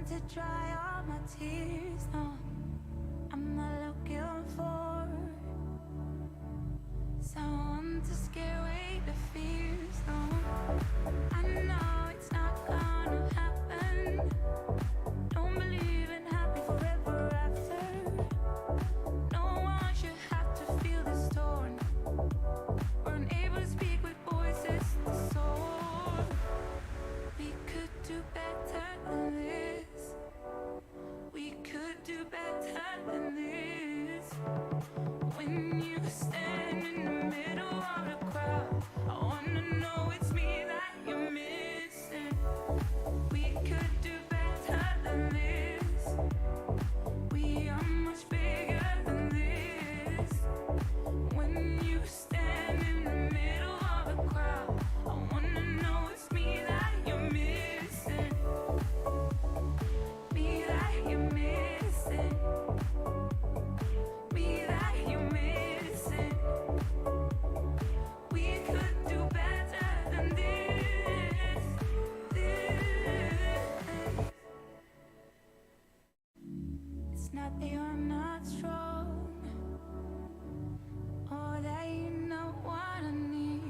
to dry all my tears. No, I'm not looking for someone to scare away the fears. No, I know it's not gonna happen. Don't believe in happy forever after. No one should have to feel this torn, or unable to speak with voices to soar. We could do better than this. We could do better than this. When you stand in the middle of the crowd, I wanna know it's me that you're missing. We could do better than this. We are much bigger than this. When you stand in the middle of the crowd, I wanna know it's me that you're missing. Me that you're missing. Me that you're missing. We could do better than this. It's not that you're not strong, or that you know what I need.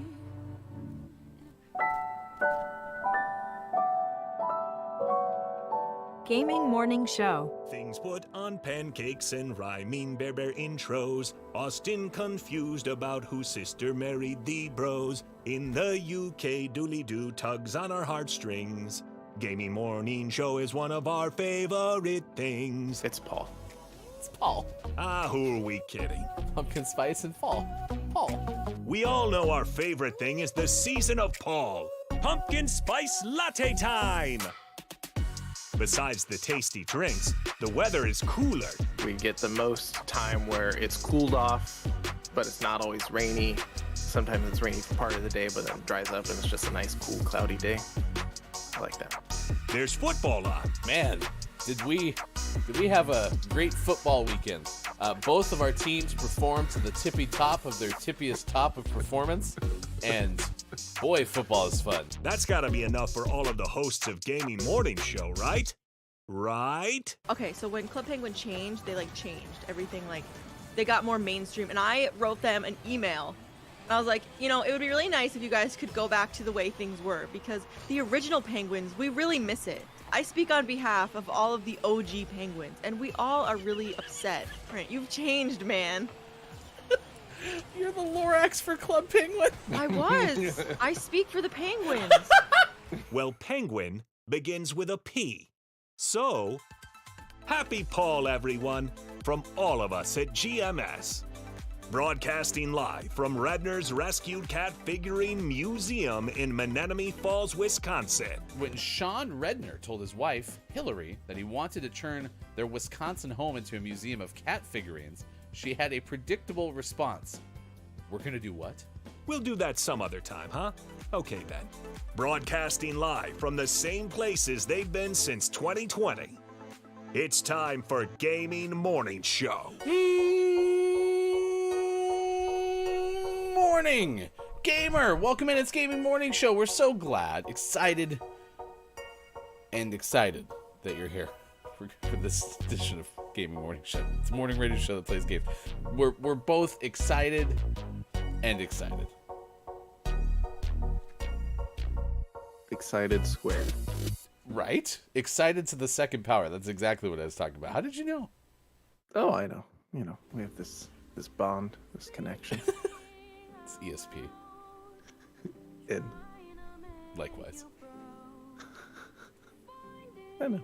Gaming Morning Show. Things put on pancakes and rhyming bear intros. Austin confused about whose sister married the bros. In the UK, dooley-doo tugs on our heartstrings. Gaming Morning Show is one of our favorite things. It's Paul. It's Paul. Ah, who are we kidding? Pumpkin spice and fall. Paul. We all know our favorite thing is the season of Paul. Pumpkin spice latte time! Besides the tasty drinks, the weather is cooler. We get the most time where it's cooled off, but it's not always rainy. Sometimes it's rainy for part of the day, but then it dries up and it's just a nice, cool, cloudy day. I like that. There's football on. Man, did we have a great football weekend. Both of our teams performed to the tippy top of their tippiest top of performance, and boy, football is fun. That's gotta be enough for all of the hosts of Gaming Morning Show, right? Right? Okay, so when Club Penguin changed, they changed everything. They got more mainstream, and I wrote them an email. And I was like, it would be really nice if you guys could go back to the way things were, because the original Penguins, we really miss it. I speak on behalf of all of the OG Penguins, and we all are really upset. Right, you've changed, man. You're the Lorax for Club Penguin. I was. I speak for the Penguins. Well, penguin begins with a P. So, happy Paul, everyone, from all of us at GMS. Broadcasting live from Redner's Rescued Cat Figurine Museum in Menominee Falls, Wisconsin. When Sean Redner told his wife, Hillary, that he wanted to turn their Wisconsin home into a museum of cat figurines, she had a predictable response. We're gonna do what? We'll do that some other time, huh? Okay then. Broadcasting live from the same places they've been since 2020. It's time for Gaming Morning Show. Morning, gamer! Welcome in. It's Gaming Morning Show. We're so glad, excited that you're here for this edition of Gaming Morning Show. It's a morning radio show that plays games. We're both excited and excited. Excited squared. Right? Excited to the second power. That's exactly what I was talking about. How did you know? Oh, I know. We have this bond, this connection. It's ESP. And Likewise. I know.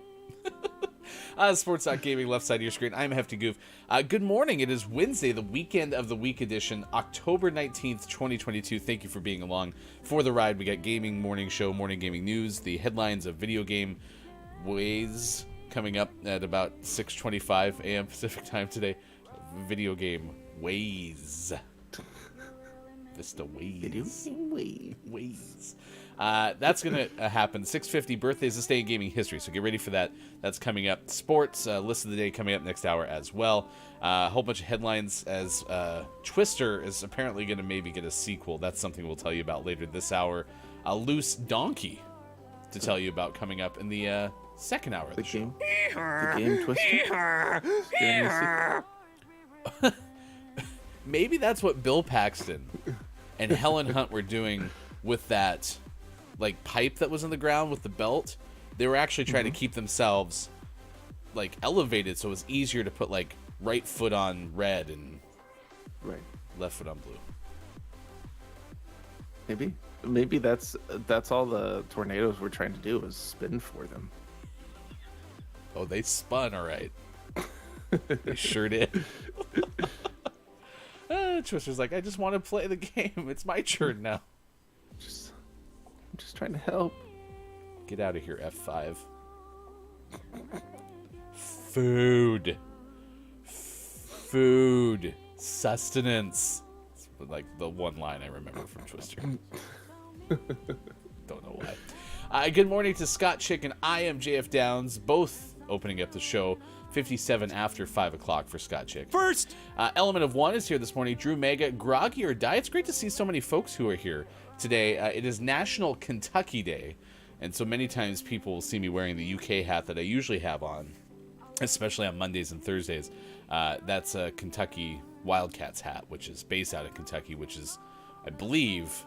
Sports.gaming, left side of your screen. I'm Hefty Goof. Good morning. It is Wednesday, the weekend of the week edition, October 19th, 2022. Thank you for being along for the ride. We got Gaming Morning Show, Morning Gaming News, the headlines of video game ways coming up at about 6:25 a.m. Pacific time today. Video game ways. Vista ways. Ways. That's going to happen. 6:50 birthdays this day in gaming history, so get ready for that. That's coming up. Sports, list of the day coming up next hour as well. A whole bunch of headlines as Twister is apparently going to maybe get a sequel. That's something we'll tell you about later this hour. A loose donkey to tell you about coming up in the Second hour of The the show. game Twister. Maybe that's what Bill Paxton and Helen Hunt were doing with that, like, pipe that was in the ground with the belt. They were actually trying to keep themselves, like, elevated so it was easier to put, like, right foot on red and left foot on blue. Maybe that's all the tornadoes were trying to do was spin for them. Oh, they spun, all right. They sure did. Twister's like, I just want to play the game. It's my turn now. I'm just trying to help. Get out of here, F5. Food. Sustenance. It's like the one line I remember from Twister. Don't know why. Good morning to Scott Chick and I am JF Downs, both opening up the show 57 after 5 o'clock for Scott Chick. First, Element of One is here this morning. Drew Mega, Groggy or Die. It's great to see so many folks who are here today. It is National Kentucky Day, and so many times people will see me wearing the UK hat that I usually have on, especially on Mondays and Thursdays. That's a Kentucky Wildcats hat, which is based out of Kentucky, which is, I believe,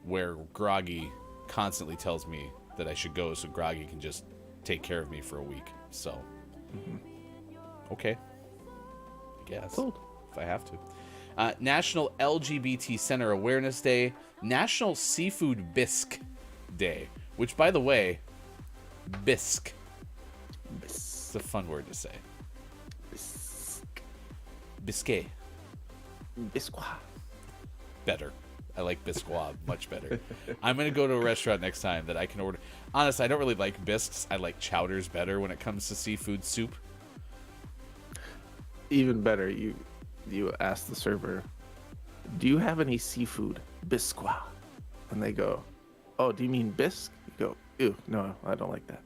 where Groggy constantly tells me that I should go so Groggy can just take care of me for a week. So, okay, I guess, if I have to. National LGBT Center Awareness Day, National Seafood Bisque Day, which, by the way, Bisque. It's a fun word to say. Bisque. Bisque. Better. I like Biscois much better. I'm going to go to a restaurant next time that I can order. Honestly, I don't really like bisques. I like chowders better when it comes to seafood soup. Even better, you ask the server, do you have any seafood biscuit? And they go, oh, do you mean bisque? You go, ew, no, I don't like that.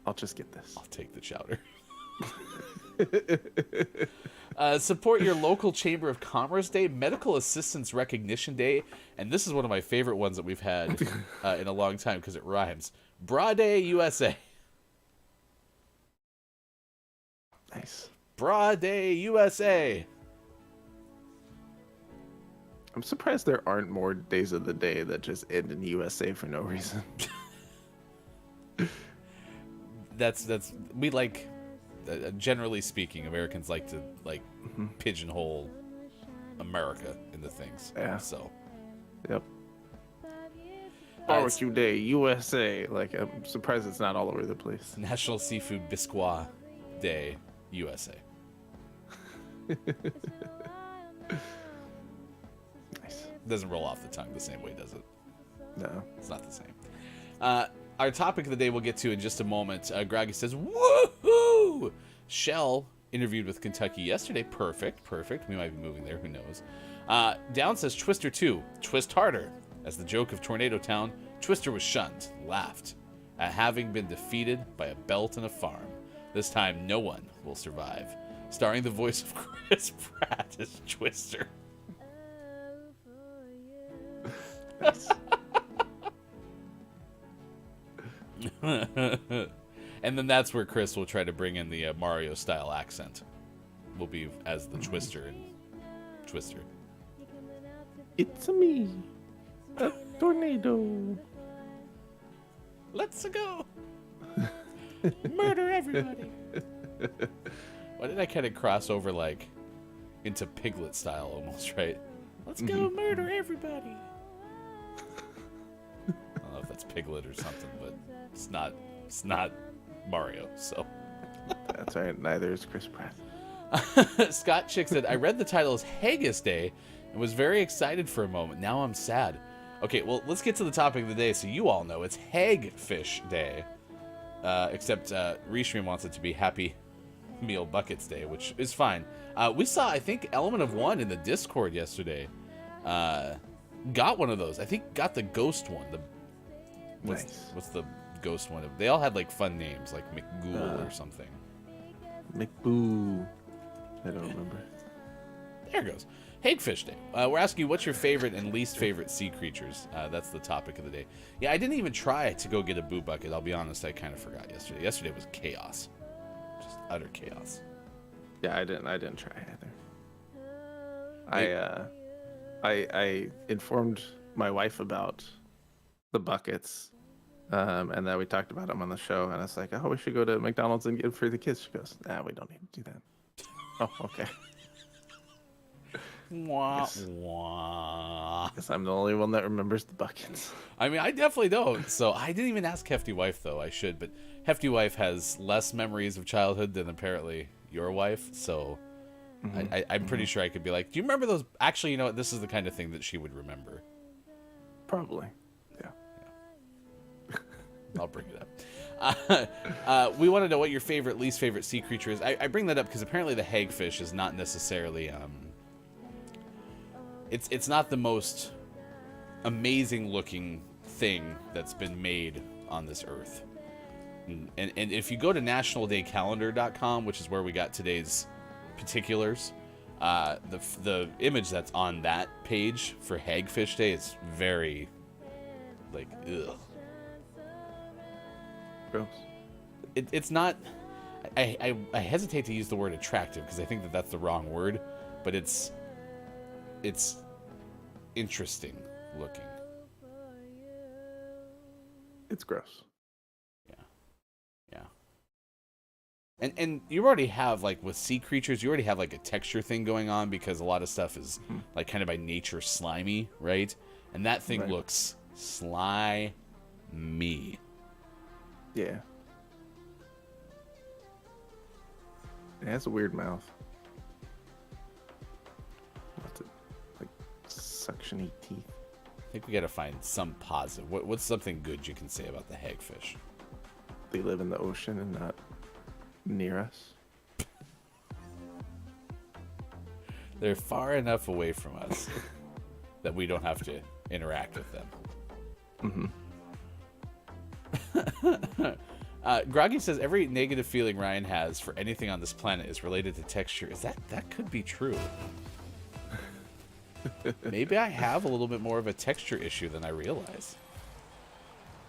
I'll just get this. I'll take the chowder. Support your local Chamber of Commerce Day, Medical Assistance Recognition Day, and this is one of my favorite ones that we've had in a long time because it rhymes. Bra Day USA. Nice. Bra Day USA. I'm surprised there aren't more days of the day that just end in USA for no reason. That's we like. Generally speaking, Americans like to pigeonhole America into things. Yeah. So. Yep. Barbecue Day, USA. Like, I'm surprised it's not all over the place. National Seafood Biscuit Day, USA. Nice. Doesn't roll off the tongue the same way, does it? No. It's not the same. Our topic of the day we'll get to in just a moment. Groggy says, woohoo! Shell interviewed with Kentucky yesterday. Perfect. We might be moving there. Who knows? Down says Twister 2. Twist harder. As the joke of Tornado Town, Twister was shunned, laughed at having been defeated by a belt and a farm. This time, no one will survive. Starring the voice of Chris Pratt as Twister. Nice. And then that's where Chris will try to bring in the Mario style accent. Will be as the Twister and Twister. It's me, a tornado. Let's go. Murder everybody. Why did I kind of cross over like into Piglet style almost, right? Let's go murder everybody. I don't know if that's Piglet or something, but it's not Mario, so. That's right, neither is Chris Pratt. Scott Chick said, I read the title as Haggis Day and was very excited for a moment. Now I'm sad. Okay, well, let's get to the topic of the day so you all know. It's Hagfish Day. Except Restream wants it to be Happy Meal Buckets Day, which is fine. We saw, I think, Element of One in the Discord yesterday. Got one of those. I think got the ghost one. What's the ghost one? They all had like fun names, like McGhoul or something. McBoo. I don't remember. There it goes. Hagfish Day. We're asking you what's your favorite and least favorite sea creatures. That's the topic of the day. Yeah, I didn't even try to go get a boo bucket. I'll be honest, I kind of forgot yesterday. Yesterday was chaos. Just utter chaos. Yeah, I didn't try either. I informed my wife about the buckets, and then we talked about them on the show, and it's like, oh, we should go to McDonald's and get it for the kids. She goes, nah, we don't need to do that. Oh, okay. Wah, wah. Guess I'm the only one that remembers the buckets. I mean, I definitely don't. So I didn't even ask Hefty Wife, though. I should, but Hefty Wife has less memories of childhood than apparently your wife. So I'm pretty sure I could be like, do you remember those? Actually, you know what? This is the kind of thing that she would remember. Probably. Yeah. I'll bring it up. We want to know what your favorite, least favorite sea creature is. I bring that up because apparently the hagfish is not necessarily... It's not the most amazing looking thing that's been made on this earth. And if you go to nationaldaycalendar.com, which is where we got today's particulars, the image that's on that page for Hagfish Day is very, like, ugh. Gross. It's not... I hesitate to use the word attractive because I think that that's the wrong word, but it's interesting looking. It's gross. Yeah. And you already have, like, with sea creatures, you already have, like, a texture thing going on because a lot of stuff is, like, kind of by nature slimy, right? And that thing looks slimy. Yeah. It has a weird mouth. Lots of, like, suction-y teeth. I think we gotta find some positive. What's something good you can say about the hagfish? They live in the ocean and not near us. They're far enough away from us that we don't have to interact with them. Groggy says every negative feeling Ryan has for anything on this planet is related to texture. That could be true? Maybe I have a little bit more of a texture issue than I realize.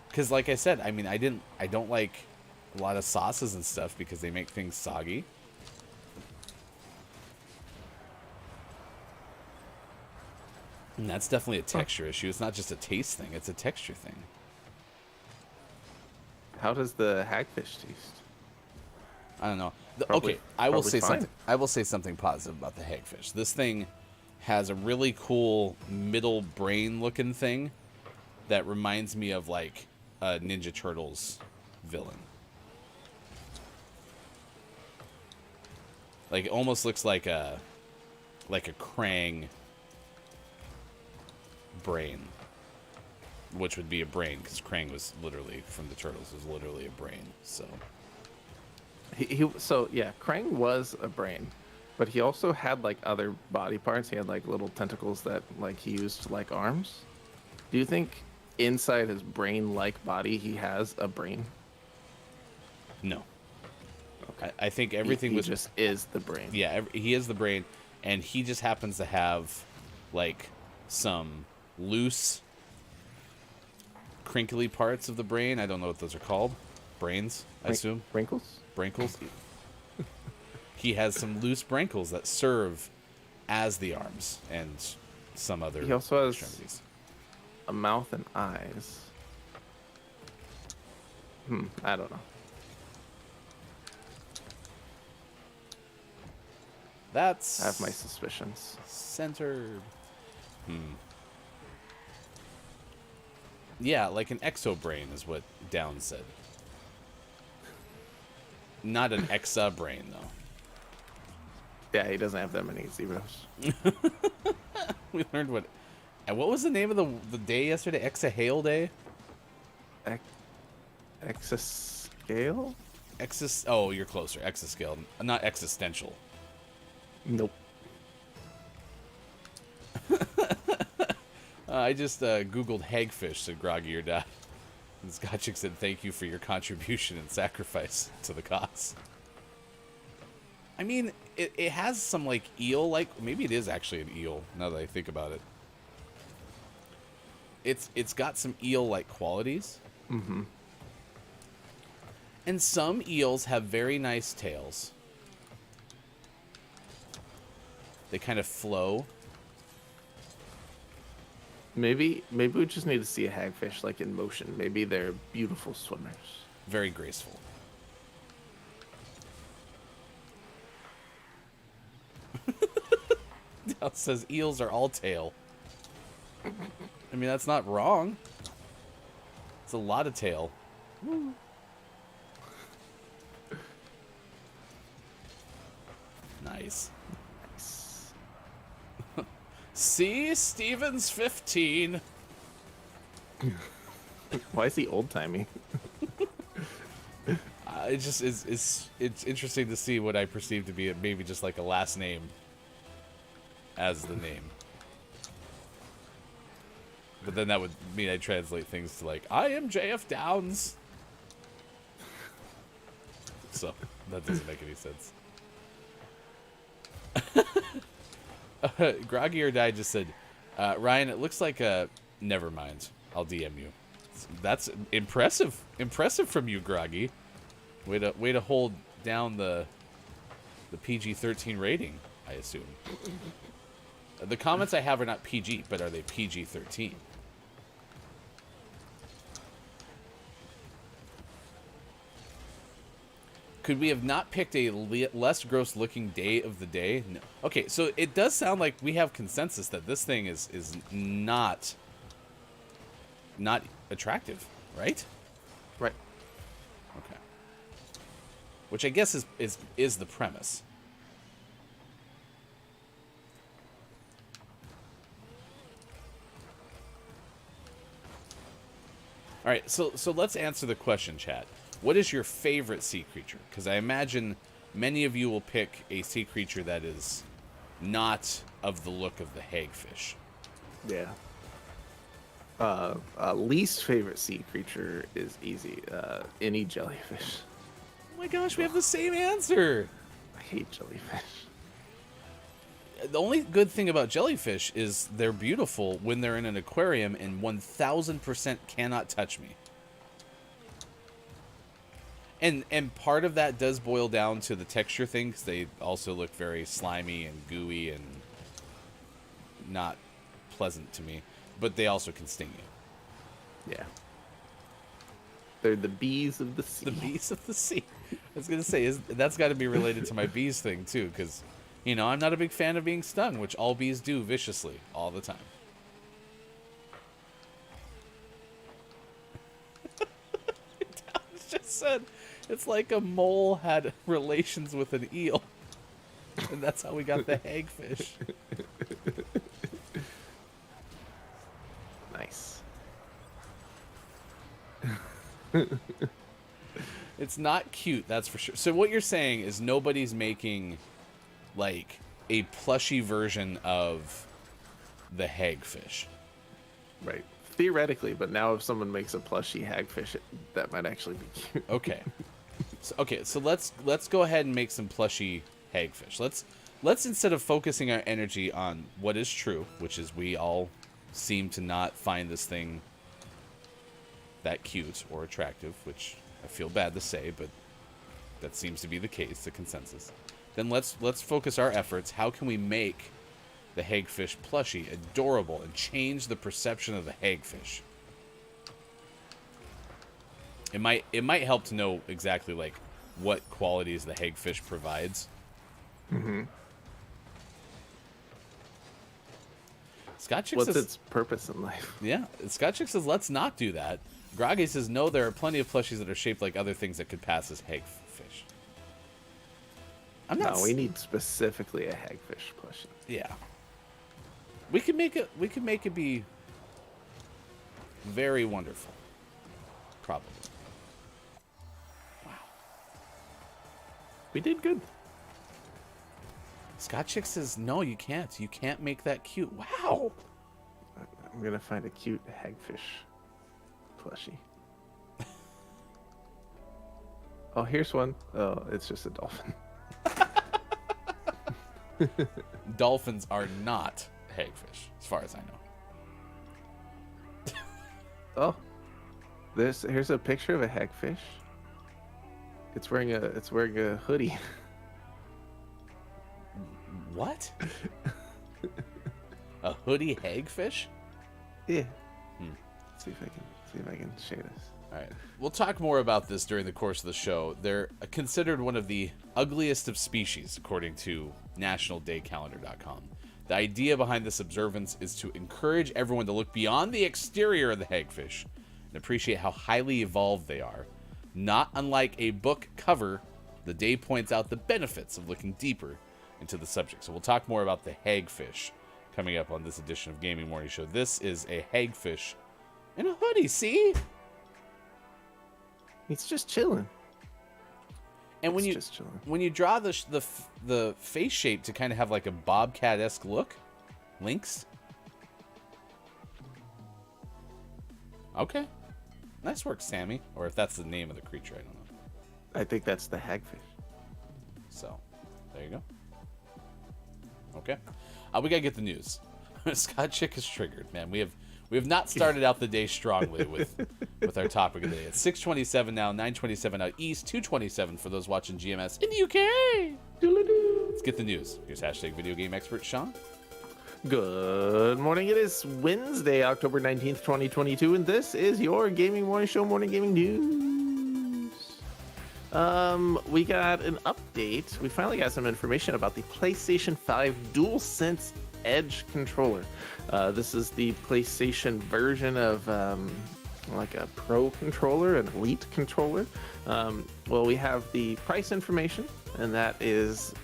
Because, like I said, I mean, I don't like a lot of sauces and stuff because they make things soggy. And that's definitely a texture issue. It's not just a taste thing; it's a texture thing. How does the hagfish taste? I don't know. Probably- Okay, I will probably say fine. something. I will say something positive about the hagfish. This thing has a really cool middle brain looking thing that reminds me of, like, a Ninja Turtles villain. Like, it almost looks like a Krang brain, which would be a brain because Krang was literally from the Turtles, was literally a brain. So So yeah, Krang was a brain, but he also had like other body parts. He had like little tentacles that like he used like arms. Do you think inside his brain-like body he has a brain? no, I think everything he was just is the brain. Yeah, he is the brain, and he just happens to have, like, some loose, crinkly parts of the brain. I don't know what those are called. Brains, I assume. Wrinkles? Brankles. He has some loose brankles that serve as the arms and some other He also has extremities. a mouth and eyes. I don't know. That's I have my suspicions. centered. Yeah, like an exobrain is what Down said. Not an exa-brain, though. Yeah, he doesn't have that many zeros. We learned what... And what was the name of the day yesterday? Exahale Day? Exascale? Oh, you're closer. Exascale. Not existential. Nope. I just Googled hagfish, said Groggy or Die. And Scotchick said, thank you for your contribution and sacrifice to the cause. I mean, it has some like eel, like maybe it is actually an eel. Now that I think about it, it's got some eel like qualities. Mm-hmm. And some eels have very nice tails. They kind of flow. Maybe we just need to see a hagfish like in motion. Maybe they're beautiful swimmers. Very graceful. Dal says eels are all tail. I mean, that's not wrong. It's a lot of tail. Nice. See, Steven's 15. Why is he old timey? It just is. It's interesting to see what I perceive to be maybe just like a last name as the name. But then that would mean I translate things to like, I am JF Downs. So that doesn't make any sense. Groggy or Die just said, Ryan, it looks like a... Never mind. I'll DM you. That's impressive. Impressive from you, Groggy. Way to hold down the PG-13 rating, I assume. The comments I have are not PG, but are they PG-13? Could we have not picked a less gross-looking day of the day? No. Okay, so it does sound like we have consensus that this thing is not attractive, right? Right. Okay. Which I guess is the premise. All right, so let's answer the question, chat. What is your favorite sea creature? Because I imagine many of you will pick a sea creature that is not of the look of the hagfish. Yeah. Least favorite sea creature is easy. Any jellyfish. Oh my gosh, we have the same answer. I hate jellyfish. The only good thing about jellyfish is they're beautiful when they're in an aquarium and 1000% cannot touch me. And part of that does boil down to the texture thing, because they also look very slimy and gooey and not pleasant to me. But they also can sting you. Yeah. They're the bees of the sea. The bees of the sea. I was going to say, that's got to be related to my bees thing, too, because, you know, I'm not a big fan of being stung, which all bees do viciously all the time. Dallas just said, it's like a mole had relations with an eel. And that's how we got the hagfish. Nice. It's not cute, that's for sure. So what you're saying is nobody's making, like, a plushy version of the hagfish. Right. Theoretically, but now if someone makes a plushie hagfish, that might actually be cute. Okay. So let's go ahead and make some plushy hagfish. Let's instead of focusing our energy on what is true, which is we all seem to not find this thing that cute or attractive, which I feel bad to say, but that seems to be the case, the consensus. Then let's focus our efforts. How can we make the hagfish plushy, adorable, and change the perception of the hagfish? It might help to know exactly like what qualities the hagfish provides. Mm-hmm. Scott Chick What's says, its purpose in life? yeah, Scott Chick says, let's not do that. Groggy says, no, there are plenty of plushies that are shaped like other things that could pass as hagfish. No, we need specifically a hagfish plushie. Yeah. We could make it be very wonderful. Probably. Wow. We did good. Scott Chick says, no, you can't. You can't make that cute. Wow. I'm gonna find a cute hagfish plushie. Oh, here's one. Oh, it's just a dolphin. Dolphins are not hagfish, as far as I know. Oh, here's a picture of a hagfish. It's wearing a hoodie. What? A hoodie hagfish? Yeah. See if I can share this. All right. We'll talk more about this during the course of the show. They're considered one of the ugliest of species, according to nationaldaycalendar.com. The idea behind this observance is to encourage everyone to look beyond the exterior of the hagfish and appreciate how highly evolved they are. Not unlike a book cover, the day points out the benefits of looking deeper into the subject. So we'll talk more about the hagfish coming up on this edition of Gaming Morning Show. This is a hagfish in a hoodie, see? He's just chilling. And when you draw the face shape to kind of have like a bobcat-esque look, Lynx. Okay. Nice work, Sammy. Or if that's the name of the creature, I don't know. I think that's the hagfish. So, there you go. Okay. We gotta get the news. Scott Chick is triggered, man. We have not started out the day strongly with our topic of the day. It's 6:27 now, 9:27 out east, 2:27 for those watching GMS in the UK. Let's get the news. Here's hashtag video game expert Sean. Good morning. It is Wednesday, October 19th, 2022, and this is your Gaming Morning Show Morning Gaming News. We got an update. We finally got some information about the PlayStation 5 DualSense Edge controller. This is the PlayStation version of like a Pro controller, an Elite controller. Well, we have the price information, and that is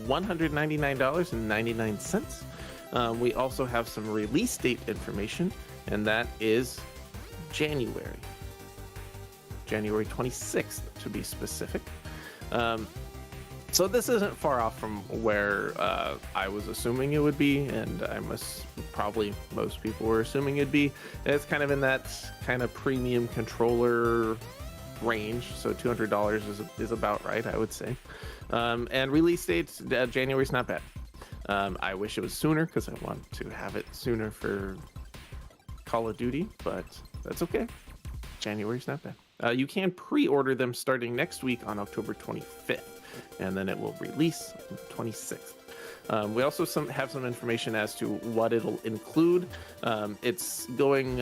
$199.99. We also have some release date information, and that is January 26th to be specific. So this isn't far off from where I was assuming it would be, and probably most people were assuming it'd be. It's kind of in that kind of premium controller range, so $200 is about right, I would say. And release date, January's not bad. I wish it was sooner because I want to have it sooner for Call of Duty, but that's okay. January's not bad. You can pre-order them starting next week on October 25th, and then it will release on the 26th. We also have some information as to what it'll include. It's going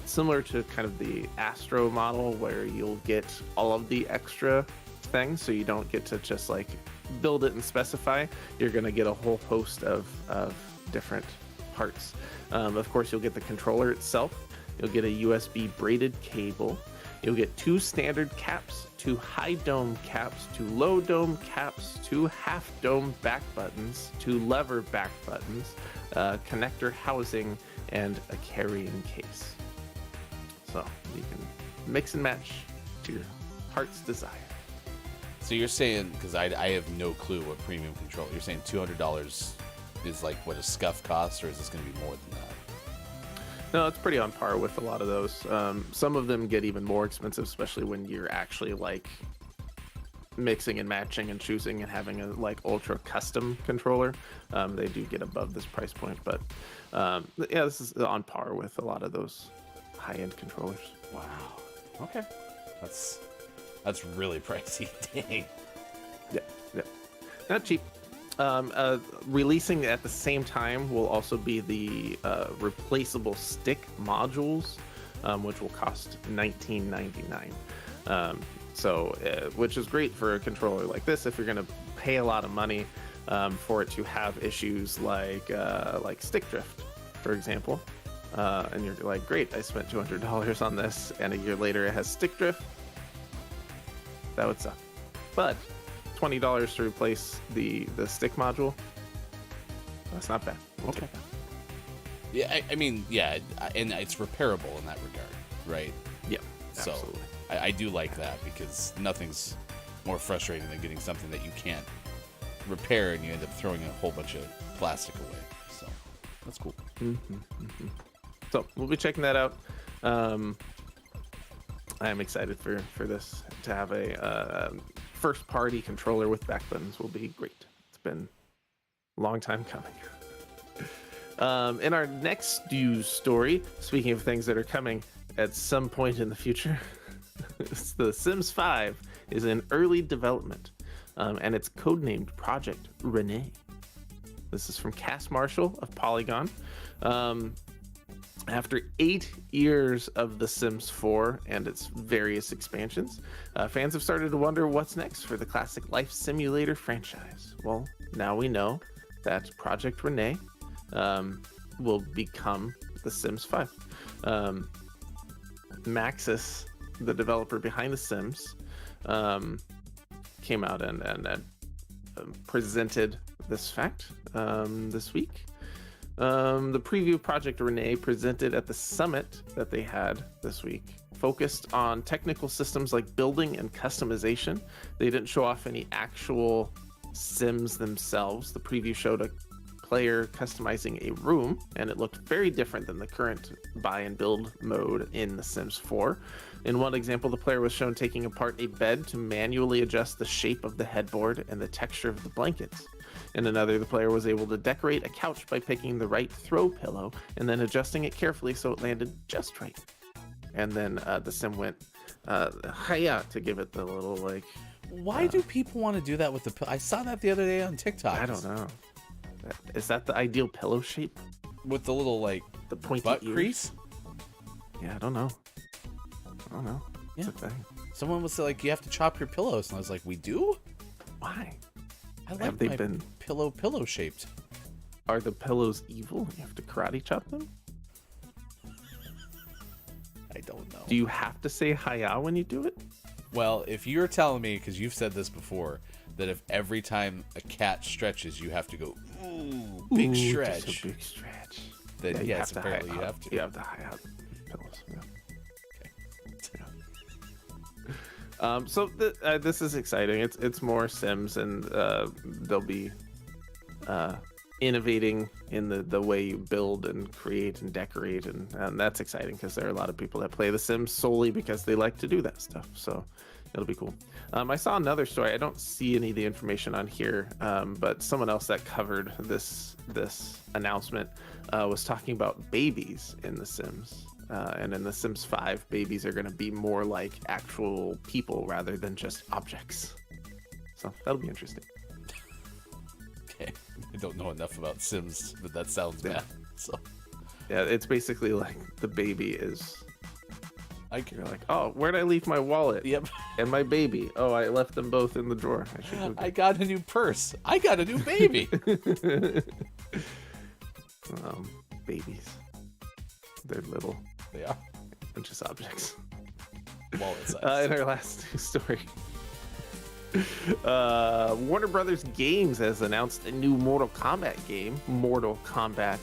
similar to kind of the Astro model, where you'll get all of the extra things, so you don't get to just like build it and specify. You're going to get a whole host of different parts. Of course, you'll get the controller itself. You'll get a USB braided cable. You'll get 2 standard caps, 2 high dome caps, 2 low dome caps, 2 half dome back buttons, 2 lever back buttons, connector housing, and a carrying case. So you can mix and match to your heart's desire. So you're saying, because I have no clue what premium controller, you're saying $200 is like what a scuff costs, or is this going to be more than that? No, it's pretty on par with a lot of those. Some of them get even more expensive, especially when you're actually like mixing and matching and choosing and having a like ultra custom controller. They do get above this price point, but yeah, this is on par with a lot of those high-end controllers. Wow. Okay. That's really pricey. Dang. Yeah. Not cheap. Releasing at the same time will also be the replaceable stick modules, which will cost $19.99. Which is great for a controller like this if you're going to pay a lot of money for it to have issues like stick drift, for example. And you're like, great, I spent $200 on this, and a year later it has stick drift. That would suck. But $20 to replace the stick module, that's not bad. Okay. Yeah, I mean, yeah, and it's repairable in that regard, right? Yeah, absolutely. So I do like that, because nothing's more frustrating than getting something that you can't repair and you end up throwing a whole bunch of plastic away. So that's cool. So we'll be checking that out. I am excited for this to have a first party controller with back buttons. Will be great. It's been Long time coming. In our next news story, speaking of things that are coming at some point in the future, The Sims 5 is in early development, and it's codenamed Project Renee. This is from Cass Marshall of Polygon. After 8 years of The Sims 4 and its various expansions, fans have started to wonder what's next for the classic life simulator franchise. Well, now we know that Project Renee will become The Sims 5. Maxis, the developer behind The Sims, came out and presented this fact this week. The preview of Project Renee presented at the summit that they had this week focused on technical systems like building and customization. They didn't show off any actual Sims themselves. The preview showed a player customizing a room, and it looked very different than the current buy and build mode in The Sims 4. In one example, the player was shown taking apart a bed to manually adjust the shape of the headboard and the texture of the blankets. In another, the player was able to decorate a couch by picking the right throw pillow and then adjusting it carefully so it landed just right. And then the sim went hiya to give it the little like. Why do people want to do that with the pillow? I saw that the other day on TikTok. I don't know. Is that the ideal pillow shape? With the little like The pointy butt ears? crease? Yeah, I don't know. It's Yeah. a thing. Someone was like, you have to chop your pillows. And I was like, we do? Why? I like Have they my been? pillow shaped. Are the pillows evil? You have to karate chop them? I don't know. Do you have to say hiya when you do it? Well, if you're telling me, because you've said this before, that if every time a cat stretches, you have to go, ooh, big Ooh, stretch, just a big stretch. then Yeah, yes, apparently you have to. You have to high out pillows. Yeah. So this is exciting. It's more Sims, and they'll be innovating in the way you build and create and decorate, and that's exciting because there are a lot of people that play The Sims solely because they like to do that stuff. So it'll be cool. I saw another story. I don't see any of the information on here, but someone else that covered this announcement was talking about babies in The Sims. And in The Sims 5, babies are going to be more like actual people rather than just objects. So that'll be interesting. Okay. I don't know enough about Sims, but that sounds bad. So Yeah, it's basically like the baby is. you're You're like, oh, where'd I leave my wallet? Yep. And my baby. Oh, I left them both in the drawer. I should go I got a new purse. I got a new baby. babies. They're little. They are. And just objects. Wallet size. In our last news story, Warner Brothers Games has announced a new Mortal Kombat game, Mortal Kombat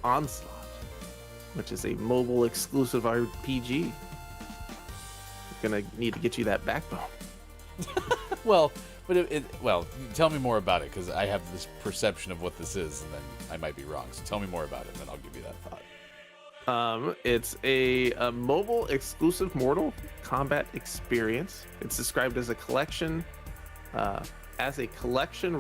Onslaught, which is a mobile exclusive RPG. Gonna need to get you that backbone. Well, but well, tell me more about it, because I have this perception of what this is, and then I might be wrong. So tell me more about it, and then I'll give you that thought. It's a mobile exclusive Mortal Kombat experience. It's described as a collection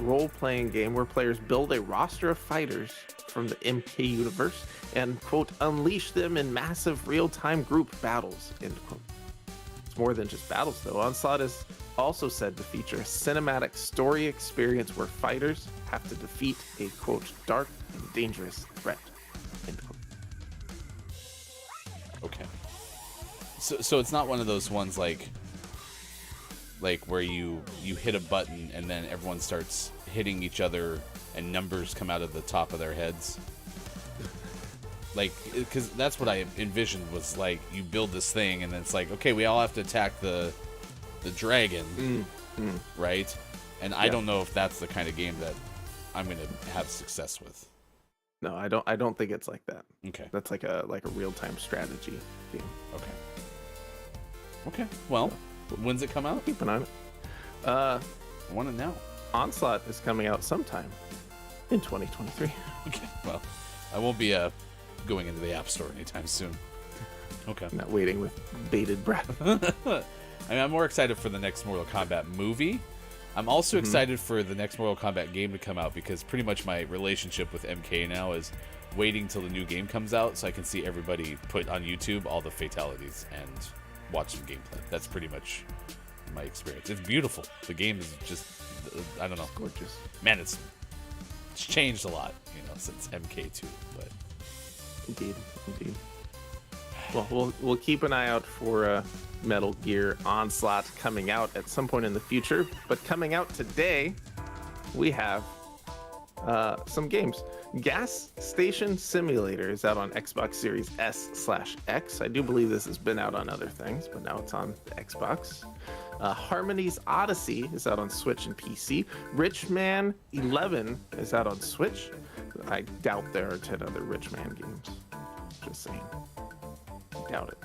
role-playing game where players build a roster of fighters from the MK universe and, quote, unleash them in massive real-time group battles, end quote. It's more than just battles, though. Onslaught is also said to feature a cinematic story experience where fighters have to defeat a, quote, dark and dangerous threat, end quote. Okay. So it's not one of those ones like where you hit a button and then everyone starts hitting each other and numbers come out of the top of their heads. Like, because that's what I envisioned was like you build this thing and then it's like, okay, we all have to attack the dragon, right? And I don't know if that's the kind of game that I'm gonna have success with. No, I don't think it's like that. Okay. That's like a real-time strategy game. Okay. Well, when's it come out? Keep an eye on it. I want it now. Onslaught is coming out sometime in 2023. Okay. Well, I won't be going into the App Store anytime soon. Okay. I'm not waiting with bated breath. I mean, I'm more excited for the next Mortal Kombat movie. I'm also excited for the next Mortal Kombat game to come out because pretty much my relationship with MK now is waiting till the new game comes out so I can see everybody put on YouTube all the fatalities and watch some gameplay. That's pretty much my experience. It's beautiful. The game is just, I don't know. Gorgeous. Man, it's changed a lot, since MK2. But Indeed. Well, we'll keep an eye out for Metal Gear Onslaught coming out at some point in the future. But coming out today, we have some games. Gas Station Simulator is out on Xbox Series S/X. I do believe this has been out on other things, but now it's on the Xbox. Harmony's Odyssey is out on Switch and PC. Rich Man 11 is out on Switch. I doubt there are 10 other Rich Man games. Just saying. Doubt it.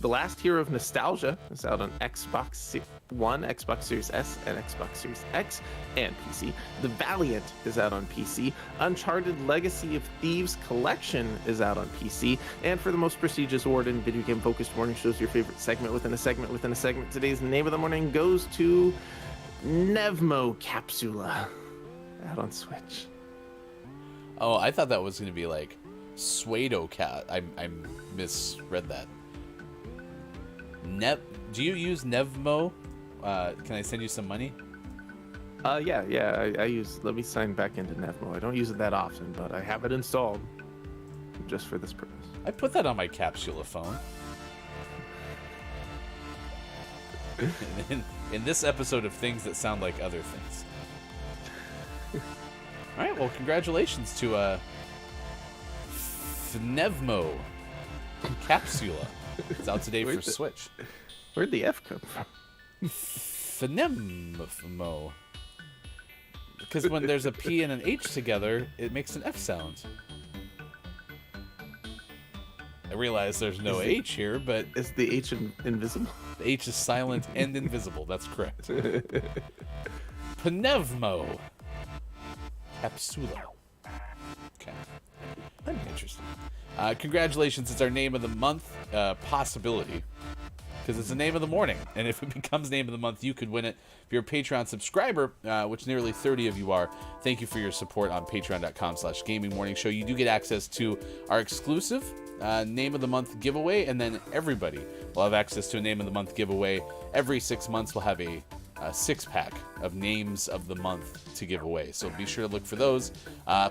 The Last Hero of Nostalgia is out on Xbox One, Xbox Series S, and Xbox Series X, and PC. The Valiant is out on PC. Uncharted Legacy of Thieves Collection is out on PC. And for the most prestigious award in video game focused morning shows, your favorite segment within a segment within a segment, today's name of the morning goes to Nevmo Capsula, out on Switch. oh, I thought that was going to be like Suedo Cat. I misread that. Do you use Nevmo? Can I send you some money? Yeah. I use. Let me sign back into Nevmo. I don't use it that often, but I have it installed just for this purpose. I put that on my Capsula phone. in this episode of Things That Sound Like Other Things. All right. Well, congratulations to Nevmo Capsula. It's out today for Switch. Where'd the F come from? Phonemo. Because when there's a P and an H together, it makes an F sound. I realize there's no H here, but Is the H invisible? the H is silent and invisible. That's correct. Pnevmo. Capsula. Okay. Interesting. Congratulations, it's our name of the month possibility. Because it's the name of the morning. And if it becomes name of the month, you could win it. If you're a Patreon subscriber, which nearly 30 of you are, thank you for your support on patreon.com/gamingmorningshow. You do get access to our exclusive name of the month giveaway. And then everybody will have access to a name of the month giveaway. Every 6 months, we'll have a 6-pack of names of the month to give away. So be sure to look for those.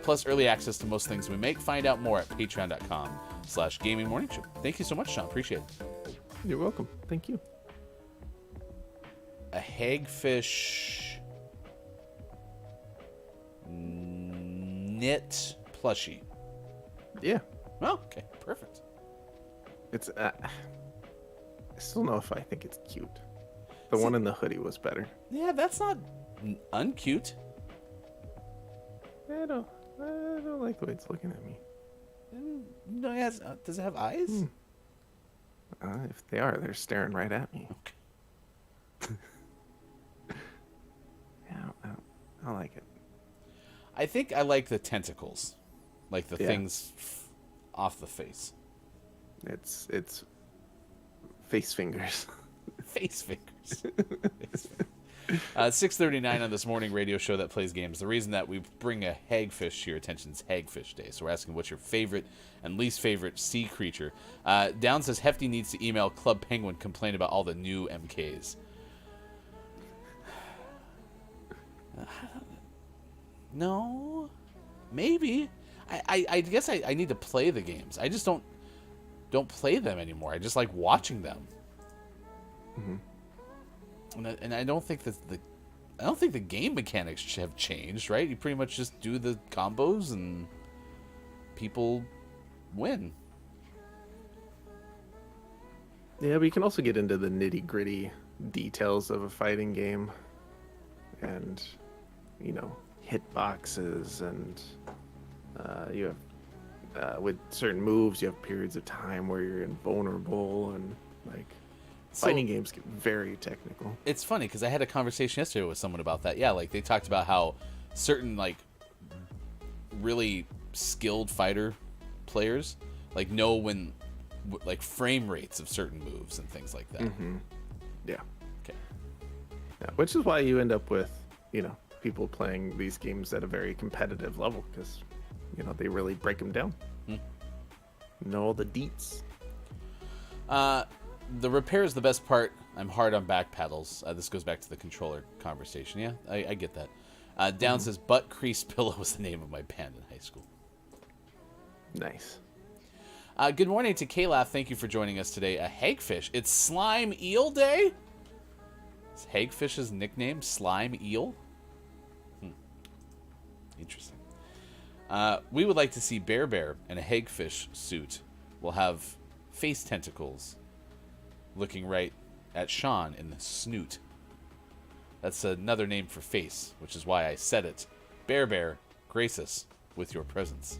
Plus early access to most things we make. Find out more at patreon.com/gamingmorningshow. Thank you so much, Sean. Appreciate it. You're welcome. Thank you. A Hagfish knit plushie. Yeah. Oh, okay. Perfect. It's. I still don't know if I think it's cute. The one in the hoodie was better. Yeah, that's not uncute. I don't like the way it's looking at me. No, it has, does it have eyes? If they are, they're staring right at me. Okay. Yeah, I don't like it. I think I like the tentacles. Like the things off the face. It's face fingers. Face fingers. 6:39 on this morning radio show that plays games. The reason that we bring a hagfish to your attention is Hagfish Day. So we're asking what's your favorite and least favorite sea creature. Down says Hefty needs to email Club Penguin, complain about all the new MKs. No, maybe. I guess I need to play the games. I just don't play them anymore. I just like watching them. Mm-hmm. And I don't think that the game mechanics have changed, right? You pretty much just do the combos and people win. Yeah, but you can also get into the nitty-gritty details of a fighting game, and hitboxes, and you have with certain moves you have periods of time where you're invulnerable, and fighting games get very technical. It's funny because I had a conversation yesterday with someone about that. Yeah, like they talked about how certain really skilled fighter players know when frame rates of certain moves and things like that. Mm-hmm. Yeah. Okay. Yeah, which is why you end up with, people playing these games at a very competitive level because, they really break them down. Know all the deets. The repair is the best part. I'm hard on back pedals. This goes back to the controller conversation. Yeah, I get that. Down says, Butt Crease Pillow was the name of my band in high school. Nice. Good morning to K-Laugh. Thank you for joining us today. Hagfish. It's Slime Eel Day? Is Hagfish's nickname Slime Eel? Interesting. We would like to see Bear Bear in a hagfish suit. Will have face tentacles looking right at Sean in the snoot. That's another name for face, which is why I said it. Bear Bear, grace us with your presence.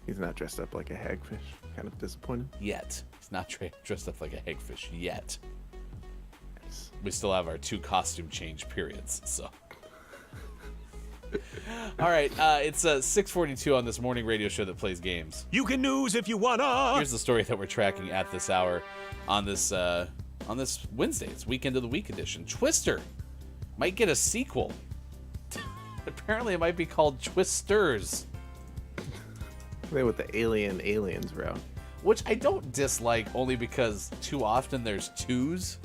He's not dressed up like a hagfish. Kind of disappointed. Yet. He's not dressed up like a hagfish yet. Nice. We still have our 2 costume change periods, so. All right, it's 6:42 on this morning radio show that plays games. You can news if you wanna. Here's the story that we're tracking at this hour on this Wednesday. It's Weekend of the Week edition. Twister might get a sequel. Apparently, it might be called Twisters. Play with the aliens route. Which I don't dislike, only because too often there's twos.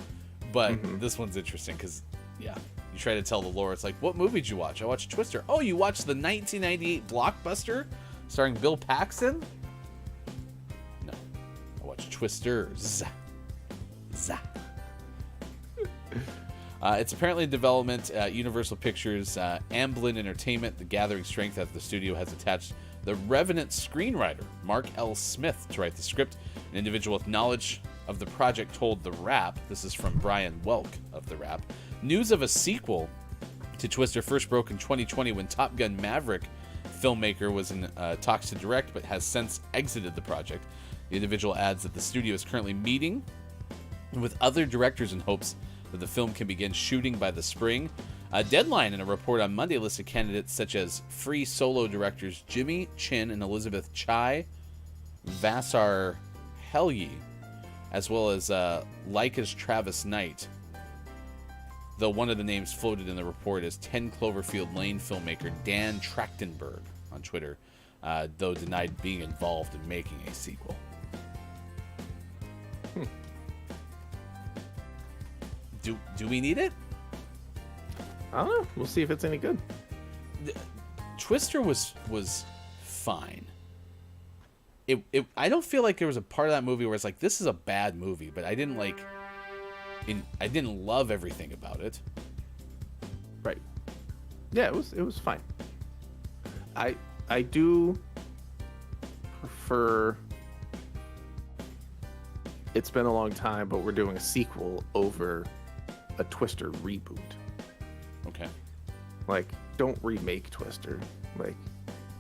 But this one's interesting because, yeah, you try to tell the lore. It's like, what movie did you watch? I watched Twister. Oh, you watched the 1998 blockbuster starring Bill Paxton? No, I watched Twisters. It's apparently in development. Universal Pictures, Amblin Entertainment, the gathering strength at the studio has attached the Revenant screenwriter, Mark L. Smith, to write the script. An individual with knowledge of the project told The Wrap, this is from Brian Welk of The Wrap, news of a sequel to Twister first broke in 2020 when Top Gun Maverick filmmaker was in talks to direct but has since exited the project. The individual adds that the studio is currently meeting with other directors in hopes that the film can begin shooting by the spring. Deadline in a report on Monday listed candidates such as free solo directors Jimmy Chin and Elizabeth Chai, Vassar Helyi, as well as Leica's Travis Knight. Though one of the names floated in the report is 10 Cloverfield Lane filmmaker Dan Trachtenberg on Twitter, though denied being involved in making a sequel. Do we need it? I don't know. We'll see if it's any good. Twister was fine. I don't feel like there was a part of that movie where it's like, this is a bad movie, but I didn't love everything about it. Right. Yeah, it was fine. I do prefer It's Been a Long Time, but we're doing a sequel over a Twister reboot. Okay. Like, don't remake Twister. Like,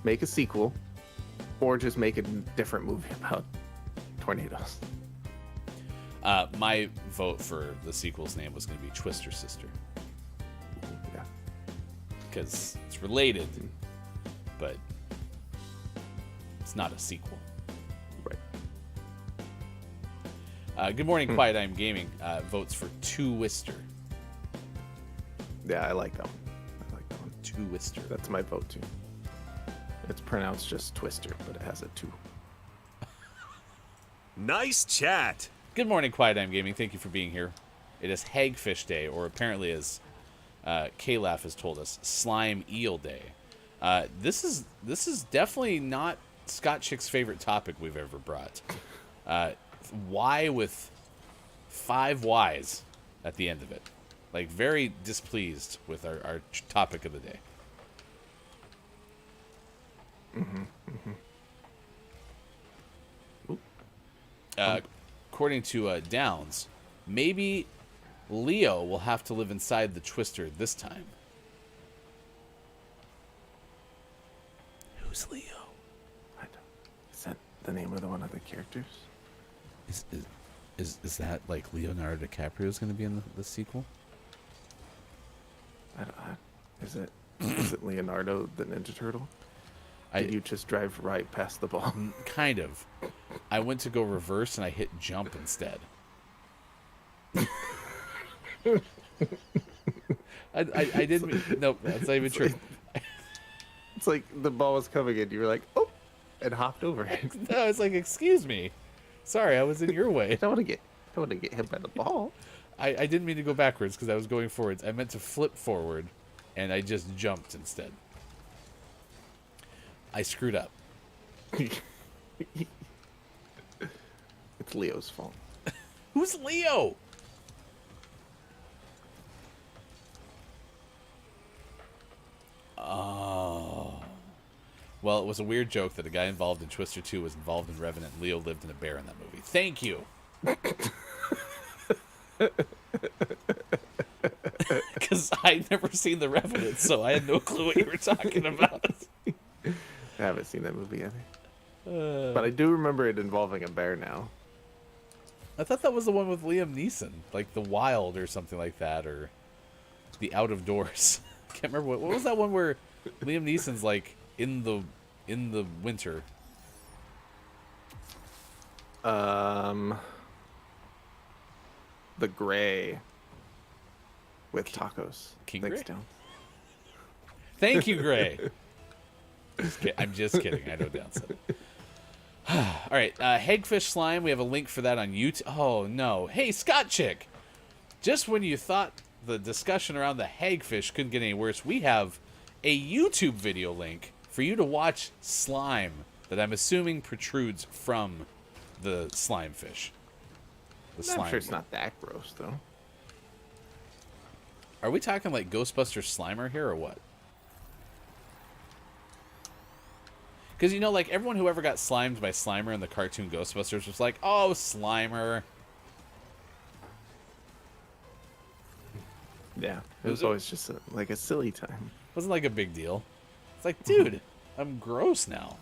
make a sequel, or just make a different movie about tornadoes. My vote for the sequel's name was going to be Twister Sister. Yeah. Because it's related, but it's not a sequel. Right. Good morning, Quiet I'm Gaming. Votes for Twister. Yeah, I like that one. Twister. That's my vote too. It's pronounced just Twister, but it has a 2. Nice chat. Good morning, Quiet I'm Gaming. Thank you for being here. It is Hagfish Day, or apparently, as K-Laugh has told us, Slime Eel Day. This is definitely not Scott Chick's favorite topic we've ever brought. Why with 5 Ys at the end of it. Like, very displeased with our topic of the day. According to Downs, maybe Leo will have to live inside the Twister this time. Who's Leo? I don't, is that the name of one of the characters? Is that like Leonardo DiCaprio is going to be in the sequel? Is it Leonardo the Ninja Turtle? Did you just drive right past the ball? Kind of. I went to go reverse and I hit jump instead. I didn't. Nope, that's not even true. It's like the ball was coming in. You were like, oh, and hopped over it. No, it's like, excuse me. Sorry, I was in your way. Don't want to get hit by the ball. I didn't mean to go backwards because I was going forwards. I meant to flip forward, and I just jumped instead. I screwed up. It's Leo's fault. Who's Leo? Oh. Well, it was a weird joke that a guy involved in Twister 2 was involved in Revenant, and Leo lived in a bear in that movie. Thank you. Because I'd never seen The Revenant, so I had no clue what you were talking about. I haven't seen that movie yet. But I do remember it involving a bear now. I thought that was the one with Liam Neeson, like The Wild or something like that, or The Out of Doors. Can't remember what was that one where Liam Neeson's like in the winter. The Gray with tacos. King Thanks, Gray? Down. Thank you, Gray. I'm just kidding. I know Down said it. All right, Hagfish slime. We have a link for that on YouTube. Oh no! Hey, Scott Chick. Just when you thought the discussion around the hagfish couldn't get any worse, we have a YouTube video link for you to watch slime that I'm assuming protrudes from the slime fish. I'm sure it's not that gross though. Are we talking like Ghostbuster Slimer here or what? Because, you know, like, everyone who ever got slimed by Slimer in the cartoon Ghostbusters was like, oh, Slimer. Yeah, it was always just like a silly time. Wasn't like a big deal. It's like, dude, I'm gross now.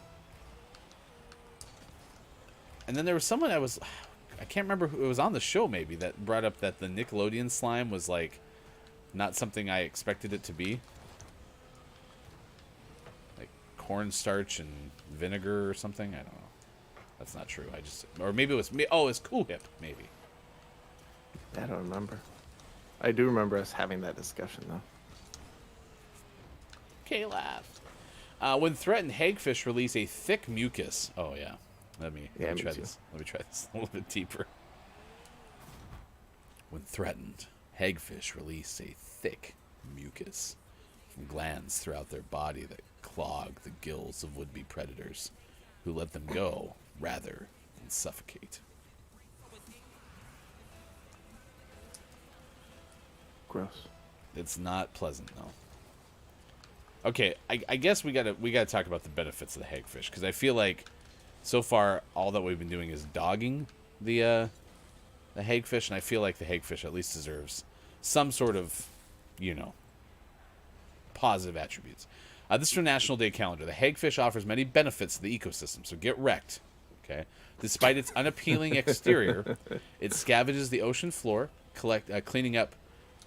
And then there was someone I can't remember who it was on the show maybe that brought up that the Nickelodeon slime was like not something I expected it to be. Like cornstarch and vinegar or something. I don't know. That's not true. Or maybe it was it's Cool Whip maybe. I don't remember. I do remember us having that discussion though. K-Laugh. When threatened, hagfish release a thick mucus. Oh yeah. Let me try this. Let me try this a little bit deeper. When threatened, hagfish release a thick mucus from glands throughout their body that clog the gills of would-be predators, who let them go rather than suffocate. Gross. It's not pleasant, though. Okay, I guess we gotta talk about the benefits of the hagfish, because I feel like so far all that we've been doing is dogging the hagfish, and I feel like the hagfish at least deserves some sort of, positive attributes. This is from National Day Calendar. The hagfish offers many benefits to the ecosystem, so get wrecked. Okay, despite its unappealing exterior, it scavenges the ocean floor, cleaning up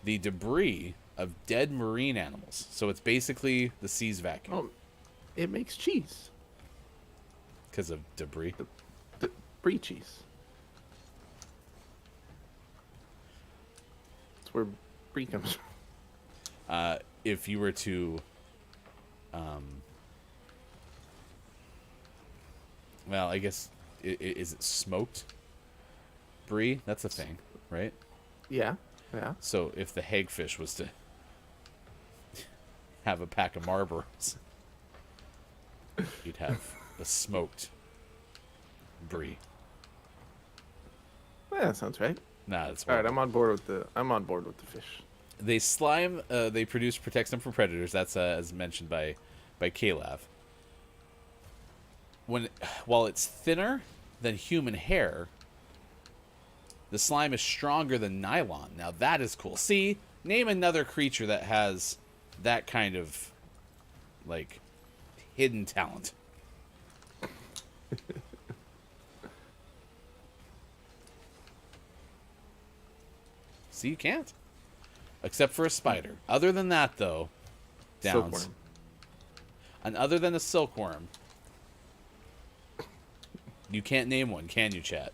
the debris of dead marine animals. So it's basically the sea's vacuum. Oh, it makes cheese. Because of debris. The brie cheese. That's where brie comes from. If you were to, well, I guess is it smoked brie? That's a thing, right? Yeah. So if the hagfish was to have a pack of Marlboros, you'd have a smoked brie. Yeah, that sounds right. Nah, that's all right. I'm on board with the fish. They slime they produce protects them from predators. That's as mentioned by K-Lav. While it's thinner than human hair, the slime is stronger than nylon. Now that is cool. See, name another creature that has that kind of like hidden talent. See, you can't. Except for a spider. Other than that, though, Downs. Silkworm. And other than a silkworm, you can't name one, can you, chat?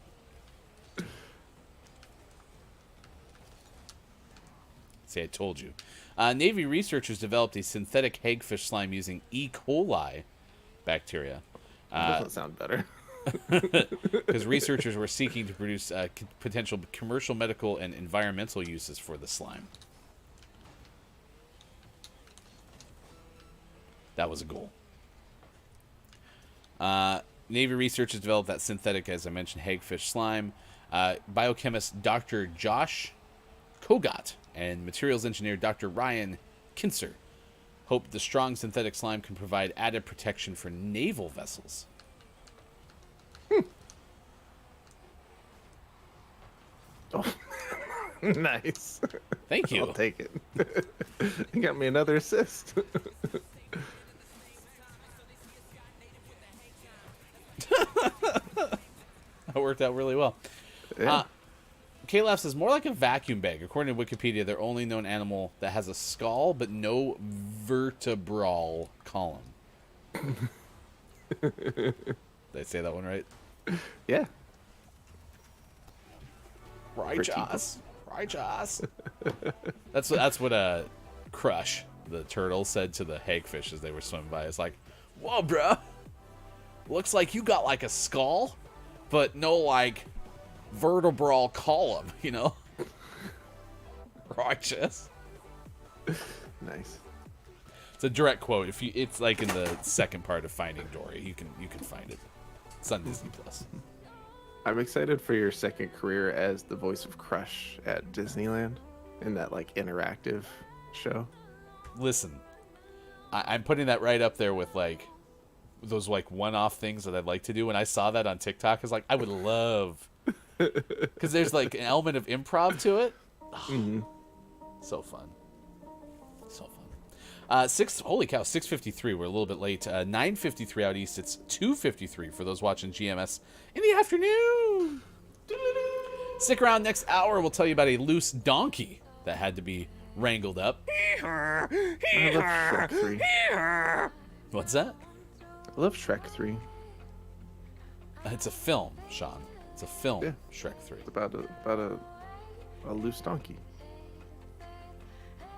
See, I told you. Navy researchers developed a synthetic hagfish slime using E. coli bacteria. That doesn't sound better. Because researchers were seeking to produce potential commercial, medical, and environmental uses for the slime. That was a goal. Navy researchers developed that synthetic, as I mentioned, hagfish slime. Biochemist Dr. Josh Kogot and materials engineer Dr. Ryan Kinzer hope the strong synthetic slime can provide added protection for naval vessels. Oh, nice. Thank you. I'll take it. You got me another assist. That worked out really well. Yeah. K-Lab says, more like a vacuum bag. According to Wikipedia, they're only known animal that has a skull but no vertebral column. Did I say that one right? Yeah. Righteous. That's what Crush, the turtle, said to the hagfish as they were swimming by. It's like, whoa, bro. Looks like you got like a skull, but no like vertebral column, you know? Righteous. Nice. It's a direct quote. It's like in the second part of Finding Dory. You can find it. It's on Disney Plus. I'm excited for your second career as the voice of Crush at Disneyland in that like interactive show. Listen, I'm putting that right up there with like those like one-off things that I'd like to do. When I saw that on TikTok, I was like, I would love, because there's like an element of improv to it. Mm-hmm. So fun. Holy cow, 6:53. We're a little bit late. 9:53 out east. It's 2:53 for those watching GMS in the afternoon. Stick around. Next hour, we'll tell you about a loose donkey that had to be wrangled up. I love Shrek 3. What's that? I love Shrek 3. It's a film, Sean. It's a film. Yeah. Shrek 3. It's about a loose donkey.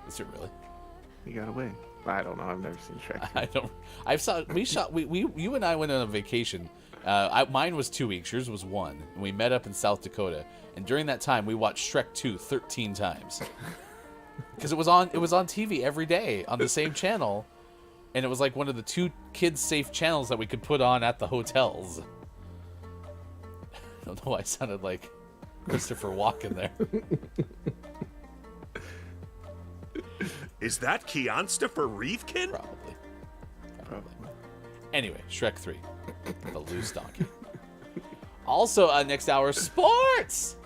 Is it really? He got away. I don't know. I've never seen Shrek 3. I don't. You and I went on a vacation. Mine was 2 weeks. Yours was 1. And we met up in South Dakota. And during that time, we watched Shrek 2 13 times. Because it was on TV every day on the same channel. And it was like one of the 2 kids-safe channels that we could put on at the hotels. I don't know why I sounded like Christopher Walken there. Is that Keonstopher Reefkin? Probably. Anyway, Shrek 3. The loose donkey. Also, next hour, sports!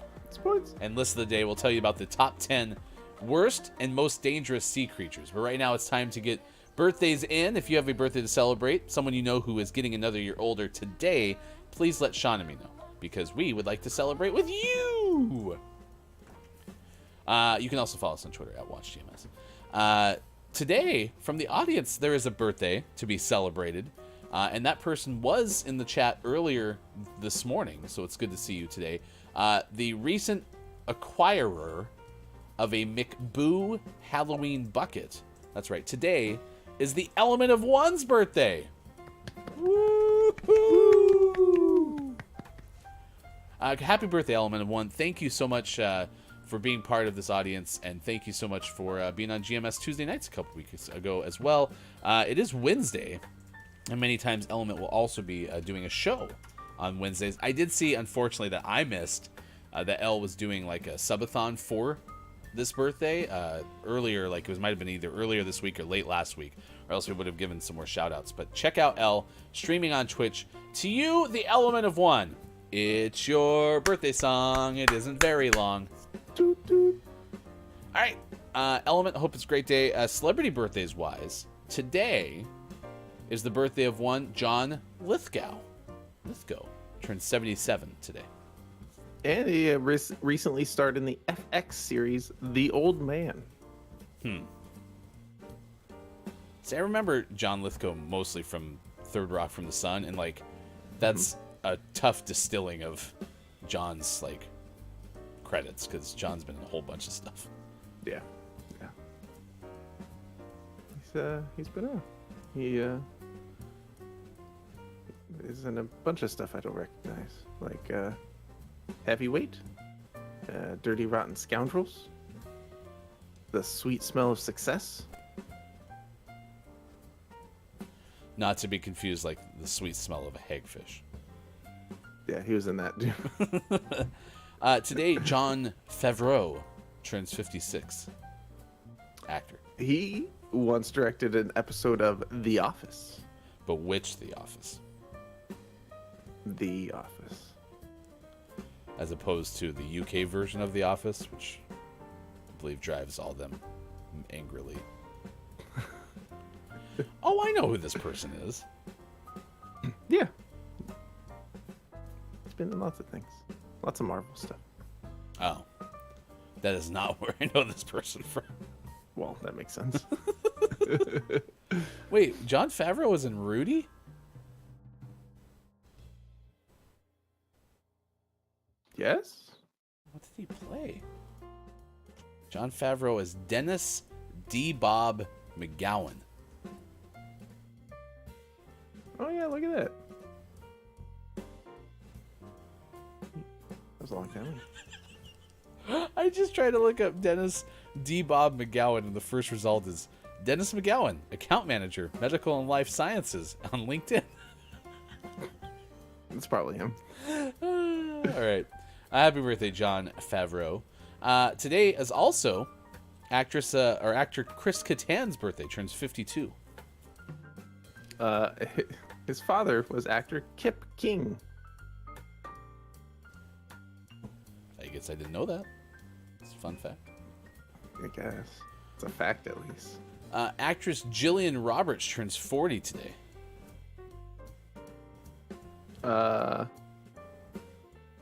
And list of the day, we'll tell you about the top 10 worst and most dangerous sea creatures. But right now, it's time to get birthdays in. If you have a birthday to celebrate, someone you know who is getting another year older today, please let Sean and me know, because we would like to celebrate with you. You can also follow us on Twitter at WatchGMS. Today, from the audience, there is a birthday to be celebrated. And that person was in the chat earlier this morning, so it's good to see you today. The recent acquirer of a McBoo Halloween bucket. That's right. Today is the Element of One's birthday. Woo-hoo! Happy birthday, Element of One. Thank you so much for being part of this audience, and thank you so much for being on GMS Tuesday nights a couple weeks ago as well. It is Wednesday, and many times Element will also be doing a show on Wednesdays. I did see, unfortunately, that I missed that Elle was doing like a subathon for this birthday earlier. Like it might have been either earlier this week or late last week, or else we would have given some more shout outs. But check out Elle streaming on Twitch. To you, the Element of One. It's your birthday song. It isn't very long. Doot, doot. All right, Element, hope it's a great day. Celebrity birthdays wise, today is the birthday of one John Lithgow. Lithgow turned 77 today. And he recently starred in the FX series The Old Man. See, I remember John Lithgow mostly from Third Rock from the Sun, and like that's a tough distilling of John's like credits, because John's been in a whole bunch of stuff. Yeah. he's been on. He is in a bunch of stuff I don't recognize, like Heavyweight, Dirty Rotten Scoundrels, The Sweet Smell of Success. Not to be confused like the sweet smell of a hagfish. Yeah, he was in that too. Today, Jon Favreau turns 56. Actor. He once directed an episode of The Office. But which The Office? The Office. As opposed to the UK version of The Office, which I believe drives all them angrily. Oh, I know who this person is. Yeah. He's been in lots of things. Lots of Marvel stuff. Oh. That is not where I know this person from. Well, that makes sense. Wait, Jon Favreau was in Rudy? Yes? What did he play? Jon Favreau is Dennis D. Bob McGowan. Oh, yeah, look at that. That was a long time ago. I just tried to look up Dennis D. Bob McGowan, and the first result is Dennis McGowan, account manager, medical and life sciences on LinkedIn. It's probably him. All right. Happy birthday, Jon Favreau. Today is also actor Chris Kattan's birthday. Turns 52. His father was actor Kip King. I guess I didn't know that. It's a fun fact. I guess. It's a fact, at least. Actress Gillian Roberts turns 40 today.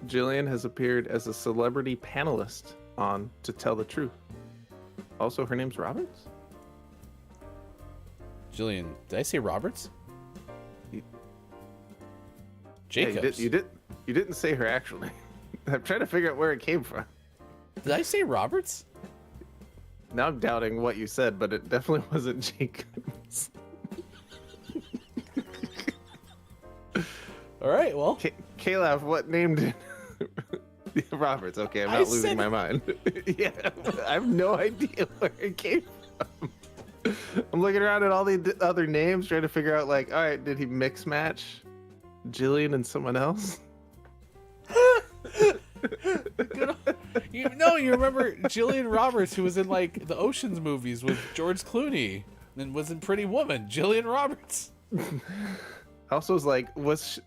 Gillian has appeared as a celebrity panelist on To Tell the Truth. Also, her name's Roberts? Jillian, did I say Roberts? Jacobs. Yeah, you didn't say her actual name. I'm trying to figure out where it came from. Did I say Roberts? Now I'm doubting what you said, but it definitely wasn't Jacobs. All right, well. Caleb, what name did... Roberts. Okay, I'm not losing my mind. Yeah, I have no idea where it came from. I'm looking around at all the other names, trying to figure out, like, all right, did he mix match Jillian and someone else? You remember Gillian Roberts, who was in like the Ocean's movies with George Clooney and was in Pretty Woman. Gillian Roberts. I also was like, was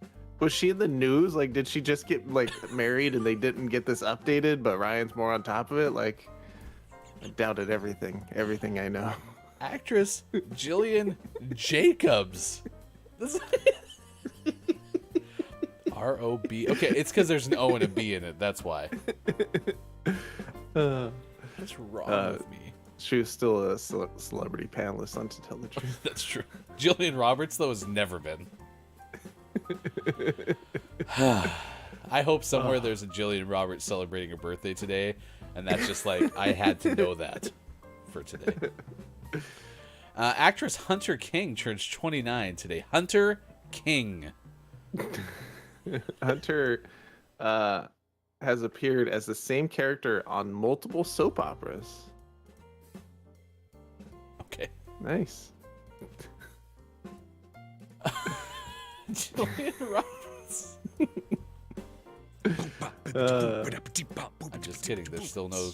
she in the news? Like, did she just get like married and they didn't get this updated, but Ryan's more on top of it? Like, I doubted everything I know. Actress Gillian Jacobs. R-O-B. Okay, it's because there's an O and a B in it. That's why. What's wrong with me? She was still a celebrity panelist on To Tell the Truth. That's true. Gillian Roberts, though, has never been. I hope somewhere there's a Gillian Roberts celebrating a birthday today, and that's just like, I had to know that for today. Actress Hunter King turns 29 today. Hunter King. Hunter has appeared as the same character on multiple soap operas. Okay. Nice. Gillian Roberts. I'm just kidding. There's still no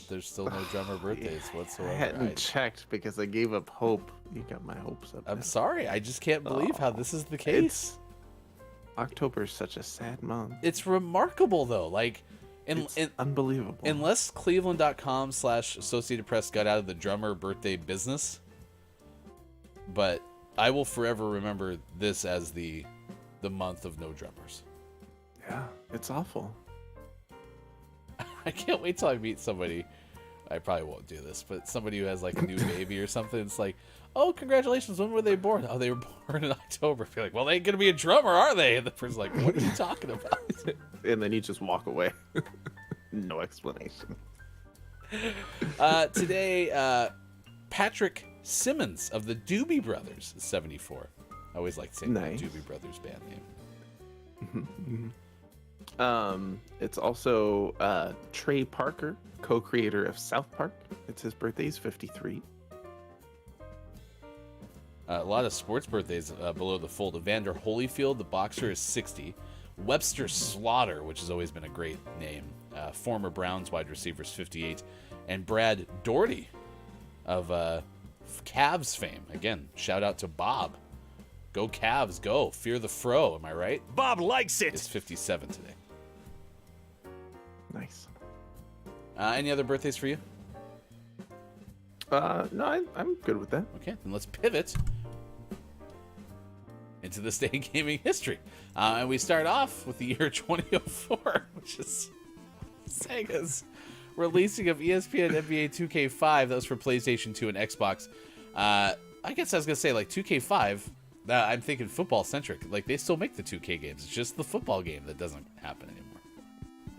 drummer birthdays whatsoever. I hadn't checked because I gave up hope. You got my hopes up. I'm sorry. I just can't believe how this is the case. October is such a sad month. It's remarkable though. Like, It's unbelievable. Unless Cleveland.com/Associated Press got out of the drummer birthday business, but I will forever remember this as the month of no drummers. Yeah, it's awful. I can't wait till I meet somebody. I probably won't do this, but somebody who has like a new baby or something. It's like, oh, congratulations. When were they born? Oh, they were born in October. I feel like, well, they ain't going to be a drummer, are they? And the person's like, what are you talking about? And then you just walk away. No explanation. Today, Patrick Simmons of the Doobie Brothers is 74. I always liked saying Nice. the Doobie Brothers band name. It's also Trey Parker, co-creator of South Park. It's his birthday. He's 53. A lot of sports birthdays below the fold. Evander Holyfield, the boxer, is 60. Webster Slaughter, which has always been a great name, former Browns wide receiver, is 58. And Brad Doherty of Cavs fame. Again, shout out to Bob. Go Cavs, go. Fear the Fro, am I right? Bob likes It's it. 57 today. Nice. Any other birthdays for you? No, I'm good with that. Okay, then let's pivot into this day in gaming history. And we start off with the year 2004, which is Sega's releasing of ESPN NBA 2K5. That was for PlayStation 2 and Xbox. I guess I was going to say, like, 2K5, I'm thinking football-centric. Like, they still make the 2K games. It's just the football game that doesn't happen anymore.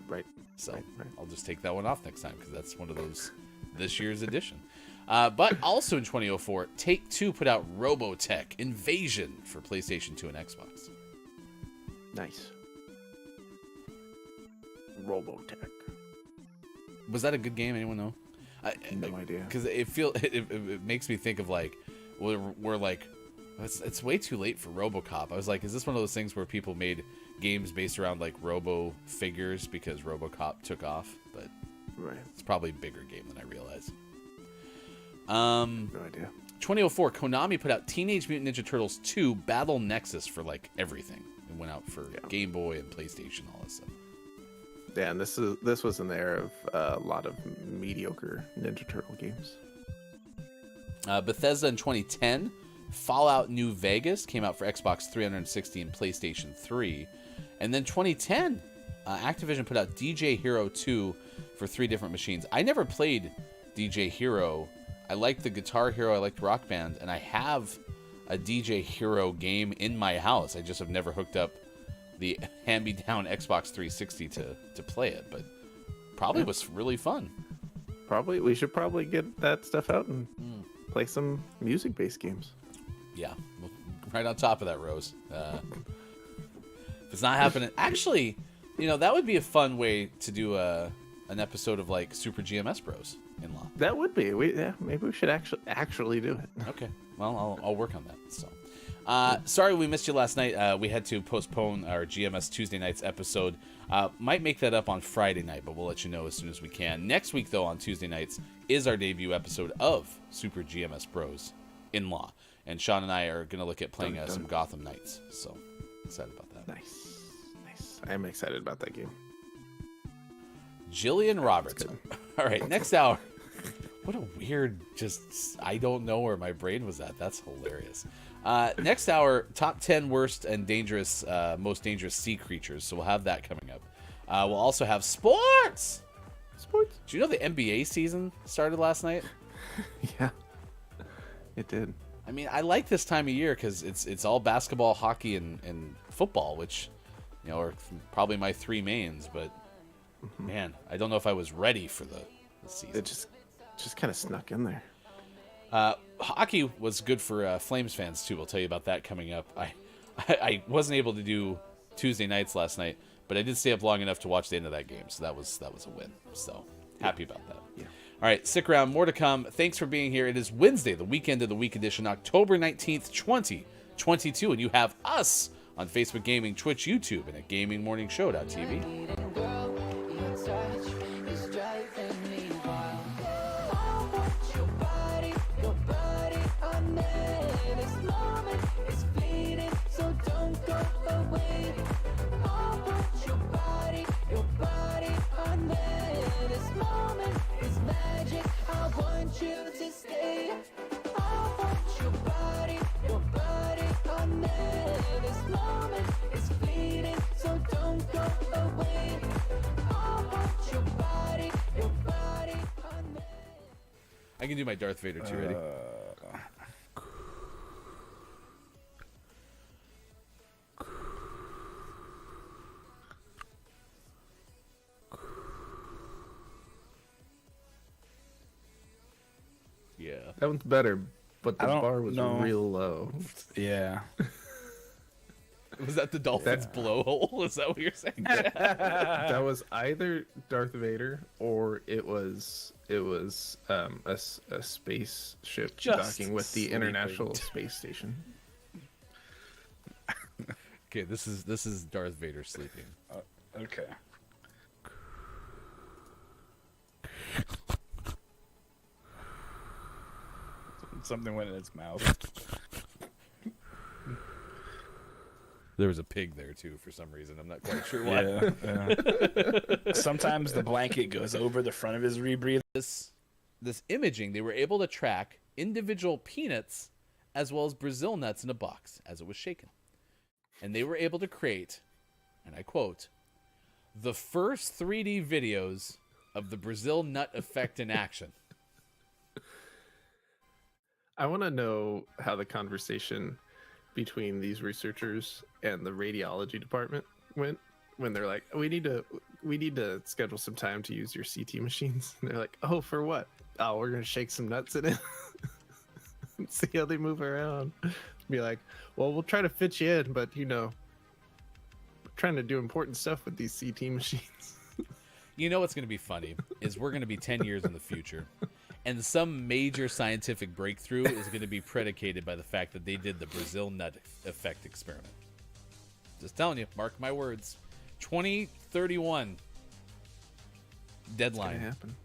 Right. So Right. I'll just take that one off next time because that's one of those this year's edition. But also in 2004, Take-Two put out Robotech Invasion for PlayStation 2 and Xbox. Nice. Robotech. Was that a good game? Anyone know? No idea. Because it makes me think of like we're like it's way too late for RoboCop. I was like, is this one of those things where people made games based around like Robo figures because RoboCop took off? But Right. it's probably a bigger game than I realized. No idea. 2004, Konami put out Teenage Mutant Ninja Turtles 2 Battle Nexus for like everything. It went out for Game Boy and PlayStation, all that stuff. Yeah, and this was in the era of a lot of mediocre Ninja Turtle games. Bethesda in 2010, Fallout New Vegas came out for Xbox 360 and PlayStation 3. And then 2010, Activision put out DJ Hero 2 for 3 different machines. I never played DJ Hero. I liked the Guitar Hero, I liked Rock Band, and I have a DJ Hero game in my house. I just have never hooked up the hand-me-down Xbox 360 to play it, but probably was really fun. We should probably get that stuff out and play some music-based games. Yeah, right on top of that, Rose. If it's not happening, actually, that would be a fun way to do an episode of like Super GMS Bros in law. That would be. Maybe we should actually do it. Okay, well, I'll work on that. So, sorry we missed you last night. We had to postpone our GMS Tuesday night's episode. Might make that up on Friday night, but we'll let you know as soon as we can. Next week, though, on Tuesday nights is our debut episode of Super GMS Bros in law, and Sean and I are gonna look at playing some Gotham Knights. So excited about that. Nice. I am excited about that game. Jillian Roberts. All right, next hour. What a weird, I don't know where my brain was at. That's hilarious. Next hour, top 10 worst and most dangerous sea creatures. So we'll have that coming up. We'll also have sports. Do you know the NBA season started last night? Yeah, it did. I mean, I like this time of year because it's all basketball, hockey, and football, which, are probably my 3 mains. But man, I don't know if I was ready for the season. It just kind of snuck in there. Hockey was good for Flames fans too. We'll tell you about that coming up. I wasn't able to do Tuesday nights last night, but I did stay up long enough to watch the end of that game, so that was a win. So happy about that. Yeah. All right, stick around. More to come. Thanks for being here. It is Wednesday, the weekend of the week edition, October 19th, 2022, and you have us on Facebook Gaming, Twitch, YouTube, and at GamingMorningShow.tv. I can do my Darth Vader too. Ready? Yeah. That one's better, but the I don't bar was know. real low. Yeah. Was that the Dolphins' blowhole? Is that what you're saying? That was either Darth Vader or it was a spaceship Just docking with the sleeping. International Space Station. Okay, this is Darth Vader sleeping. Okay. Something went in its mouth. There was a pig there too for some reason. I'm not quite sure why. Yeah. Sometimes the blanket goes over the front of his rebreather. This imaging, they were able to track individual peanuts as well as Brazil nuts in a box as it was shaken. And they were able to create, and I quote, the first 3D videos of the Brazil nut effect in action. I want to know how the conversation between these researchers and the radiology department went when they're like, we need to schedule some time to use your CT machines. And they're like, oh, for what? Oh, we're gonna shake some nuts in it and see how they move around. Be like, well, we'll try to fit you in, but we're trying to do important stuff with these CT machines. You know what's going to be funny is we're going to be 10 years in the future, and some major scientific breakthrough is going to be predicated by the fact that they did the Brazil nut effect experiment. Just telling you, mark my words. 2031 deadline. It's gonna happen.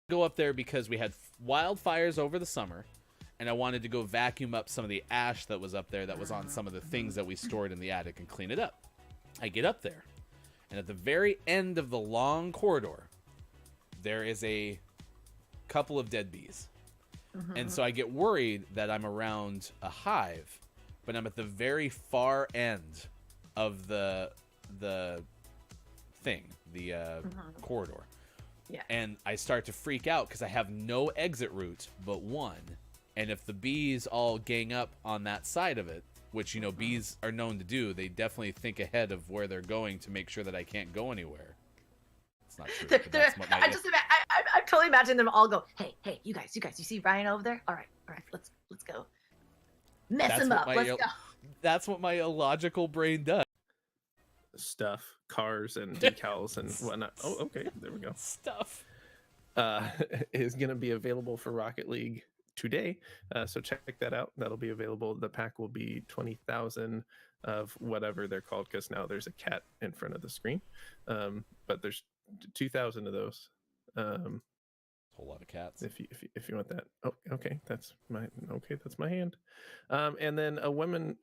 Go up there because we had wildfires over the summer, and I wanted to go vacuum up some of the ash that was up there that was on some of the things that we stored in the attic and clean it up. I get up there, and at the very end of the long corridor, there is a couple of dead bees. And so I get worried that I'm around a hive, but I'm at the very far end of the thing, the corridor. Yeah. And I start to freak out because I have no exit route but one. And if the bees all gang up on that side of it, which, bees are known to do, they definitely think ahead of where they're going to make sure that I can't go anywhere. It's not true. but that's what my- I totally imagine them all go, hey, you guys, you see Ryan over there? All right, let's go. Mess him up. Let's go. That's what my illogical brain does. Stuff, cars, and decals and whatnot. Oh, okay, there we go. Stuff. Is going to be available for Rocket League today, so check that out. That'll be available. The pack will be 20,000 of whatever they're called, because now there's a cat in front of the screen, but there's 2,000 of those. Whole lot of cats. If you want that. Oh, okay, that's my hand. And then a woman.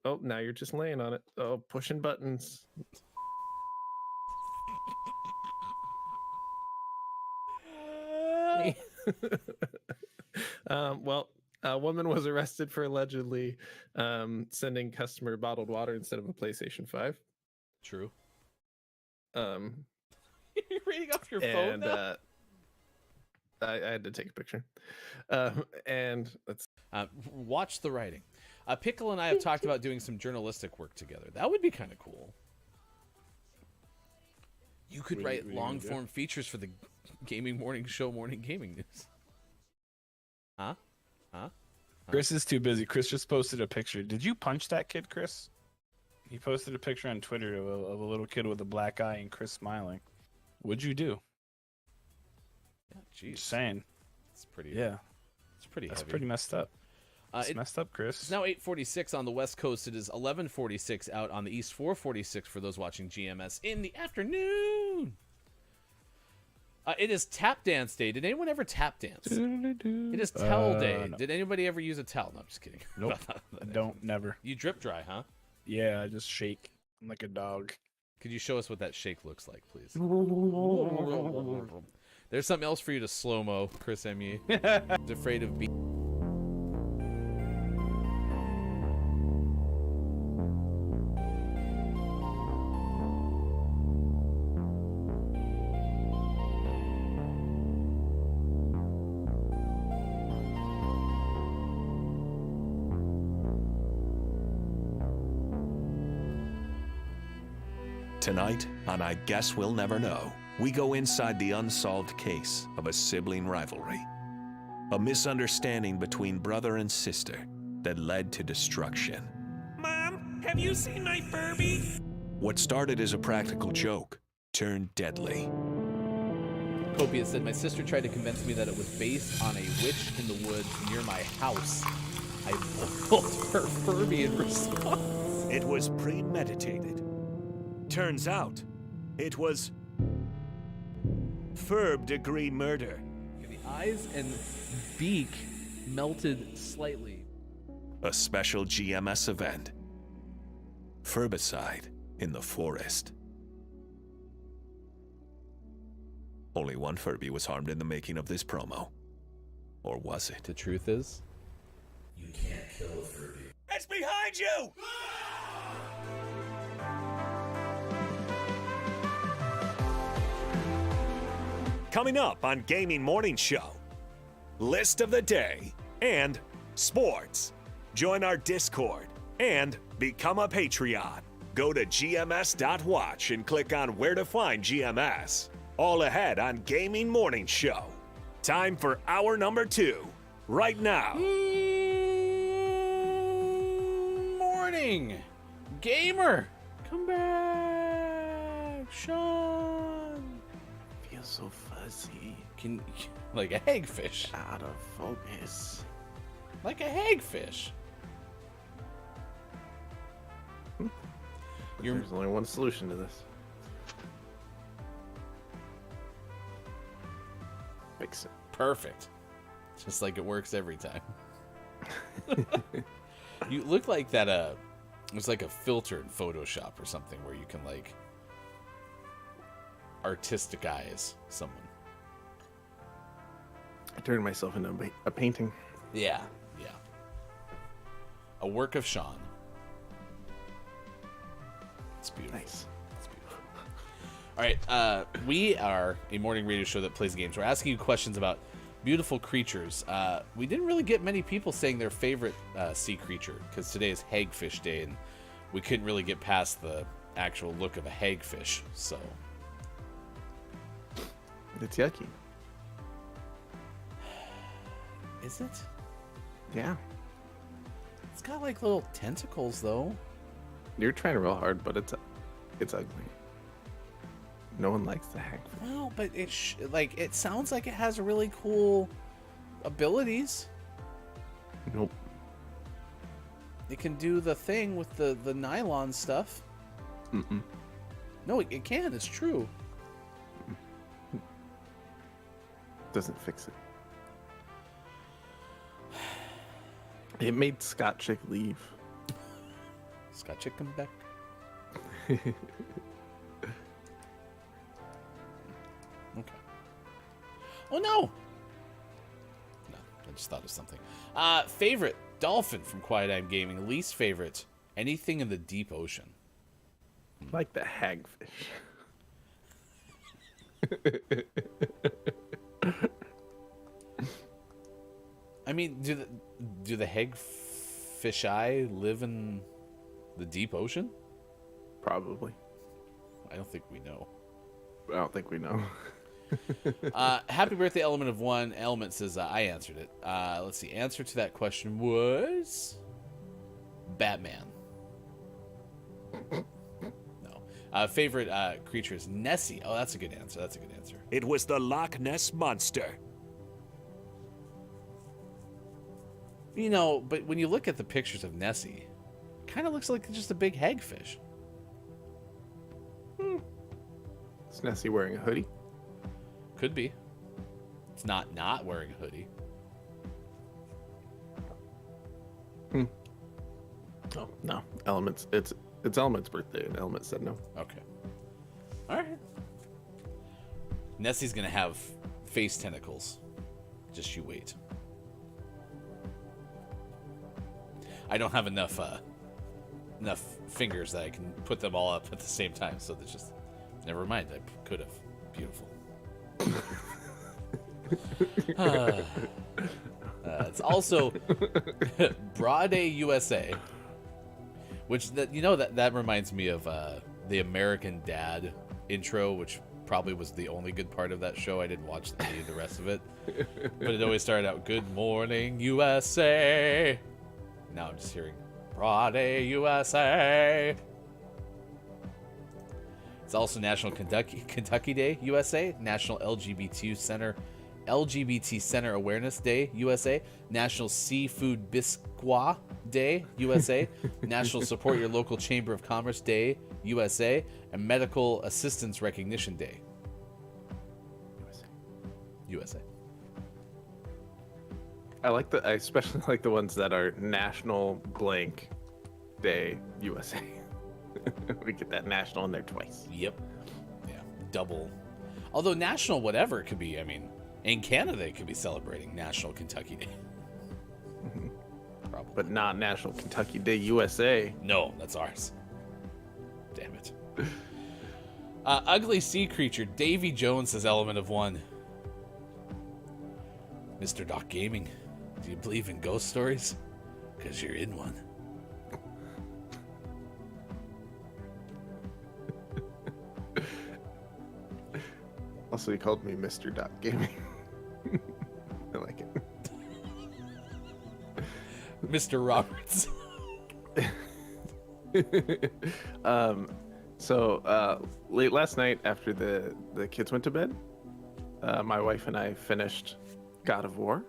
Oh, now you're just laying on it. Oh, pushing buttons. Well, a woman was arrested for allegedly sending customer bottled water instead of a PlayStation 5. True. You're reading off your phone now? I had to take a picture. And let's watch the writing. Pickle and I have talked about doing some journalistic work together. That would be kind of cool. You could write long form features for the Gaming Morning Show, Morning Gaming News. Huh? Chris is too busy. Chris just posted a picture. Did you punch that kid, Chris? He posted a picture on Twitter of a little kid with a black eye and Chris smiling. What'd you do? Yeah, jeez. Just saying. It's pretty. Yeah. It's pretty. That's heavy. pretty messed up. It's messed up, Chris. It's now 8:46 on the West Coast. It is 11:46 out on the East. 4:46 for those watching GMS in the afternoon. It is tap dance day. Did anyone ever tap dance? It is towel day. No. Did anybody ever use a towel? No, I'm just kidding. Nope. I don't. Never. You drip dry, huh? Yeah, I just shake. I'm like a dog. Could you show us what that shake looks like, please? There's something else for you to slow-mo, Chris Emier. Afraid of being... Tonight, on I Guess We'll Never Know, we go inside the unsolved case of a sibling rivalry. A misunderstanding between brother and sister that led to destruction. Mom, have you seen my Furby? What started as a practical joke turned deadly. Copia said, my sister tried to convince me that it was based on a witch in the woods near my house. I boiled her Furby in response. It was premeditated. Turns out, it was third-degree murder. The eyes and beak melted slightly. A special GMS event. Furbicide in the forest. Only one Furby was harmed in the making of this promo. Or was it? The truth is, you can't kill a Furby. It's behind you! Coming up on Gaming Morning Show, list of the day and sports. Join our Discord and become a Patreon. Go to gms.watch and click on where to find GMS. All ahead on Gaming Morning Show. Time for hour number 2, right now. Morning, gamer. Come back, Sean. Feels so fuzzy. Like a hagfish. Out of focus. Like a hagfish. There's only one solution to this. Fix it. Perfect. Just like it works every time. You look like that it's like a filter in Photoshop or something where you can like artisticize someone. I turned myself into a painting. Yeah. A work of Sean. It's beautiful. Nice. It's beautiful. All right, we are a morning radio show that plays games. We're asking you questions about beautiful creatures. We didn't really get many people saying their favorite sea creature because today is Hagfish Day, and we couldn't really get past the actual look of a hagfish. So It's yucky. is it? Yeah. It's got like little tentacles though. You're trying real hard, but it's ugly. No one likes the hagfish. Well, but it sounds like it has really cool abilities. Nope. It can do the thing with the nylon stuff. Mm-mm. No, it can. It's true. Doesn't fix it. It made Scott Chick leave. Scott Chick come back. Okay. Oh no! No, I just thought of something. Favorite dolphin from Quiet Time Gaming. Least favorite anything in the deep ocean. Like the hagfish. I mean, do the hagfish live in the deep ocean? Probably. I don't think we know. I don't think we know. Happy birthday, Element of One. Element says, I answered it. Let's see. Answer to that question was Batman. No. Favorite creature is Nessie. Oh, that's a good answer. That's a good answer. It was the Loch Ness Monster. You know, but when you look at the pictures of Nessie, it kind of looks like just a big hagfish. Is Nessie wearing a hoodie? Could be. It's not wearing a hoodie. Oh, no. Elements. It's Element's birthday, and Element said no. Okay. All right. Nessie's going to have face tentacles. Just you wait. I don't have enough fingers that I can put them all up at the same time, so that's just... Never mind, I could have. Beautiful. It's also Broad Day USA, which that reminds me of the American Dad intro, which probably was the only good part of that show. I didn't watch any of the rest of it. But it always started out, "Good morning, USA." Now I'm just hearing, "Broad Day, USA." It's also National Kentucky Day, USA. National LGBT Center Awareness Day, USA. National Seafood Bisque Day, USA. National Support Your Local Chamber of Commerce Day, USA. And Medical Assistance Recognition Day, USA. I especially like the ones that are National Blank Day, USA. We get that national in there twice. Yep. Yeah, double. Although national whatever it could be, I mean, in Canada it could be celebrating National Kentucky Day. Probably. But not National Kentucky Day, USA. No, that's ours. Damn it. Ugly sea creature, Davy Jones says Element of One. Mr. Doc Gaming, do you believe in ghost stories? Because you're in one. Also, he called me Mr. Doc Gaming. I like it. Mr. Roberts. So late last night after the kids went to bed, my wife and I finished God of War,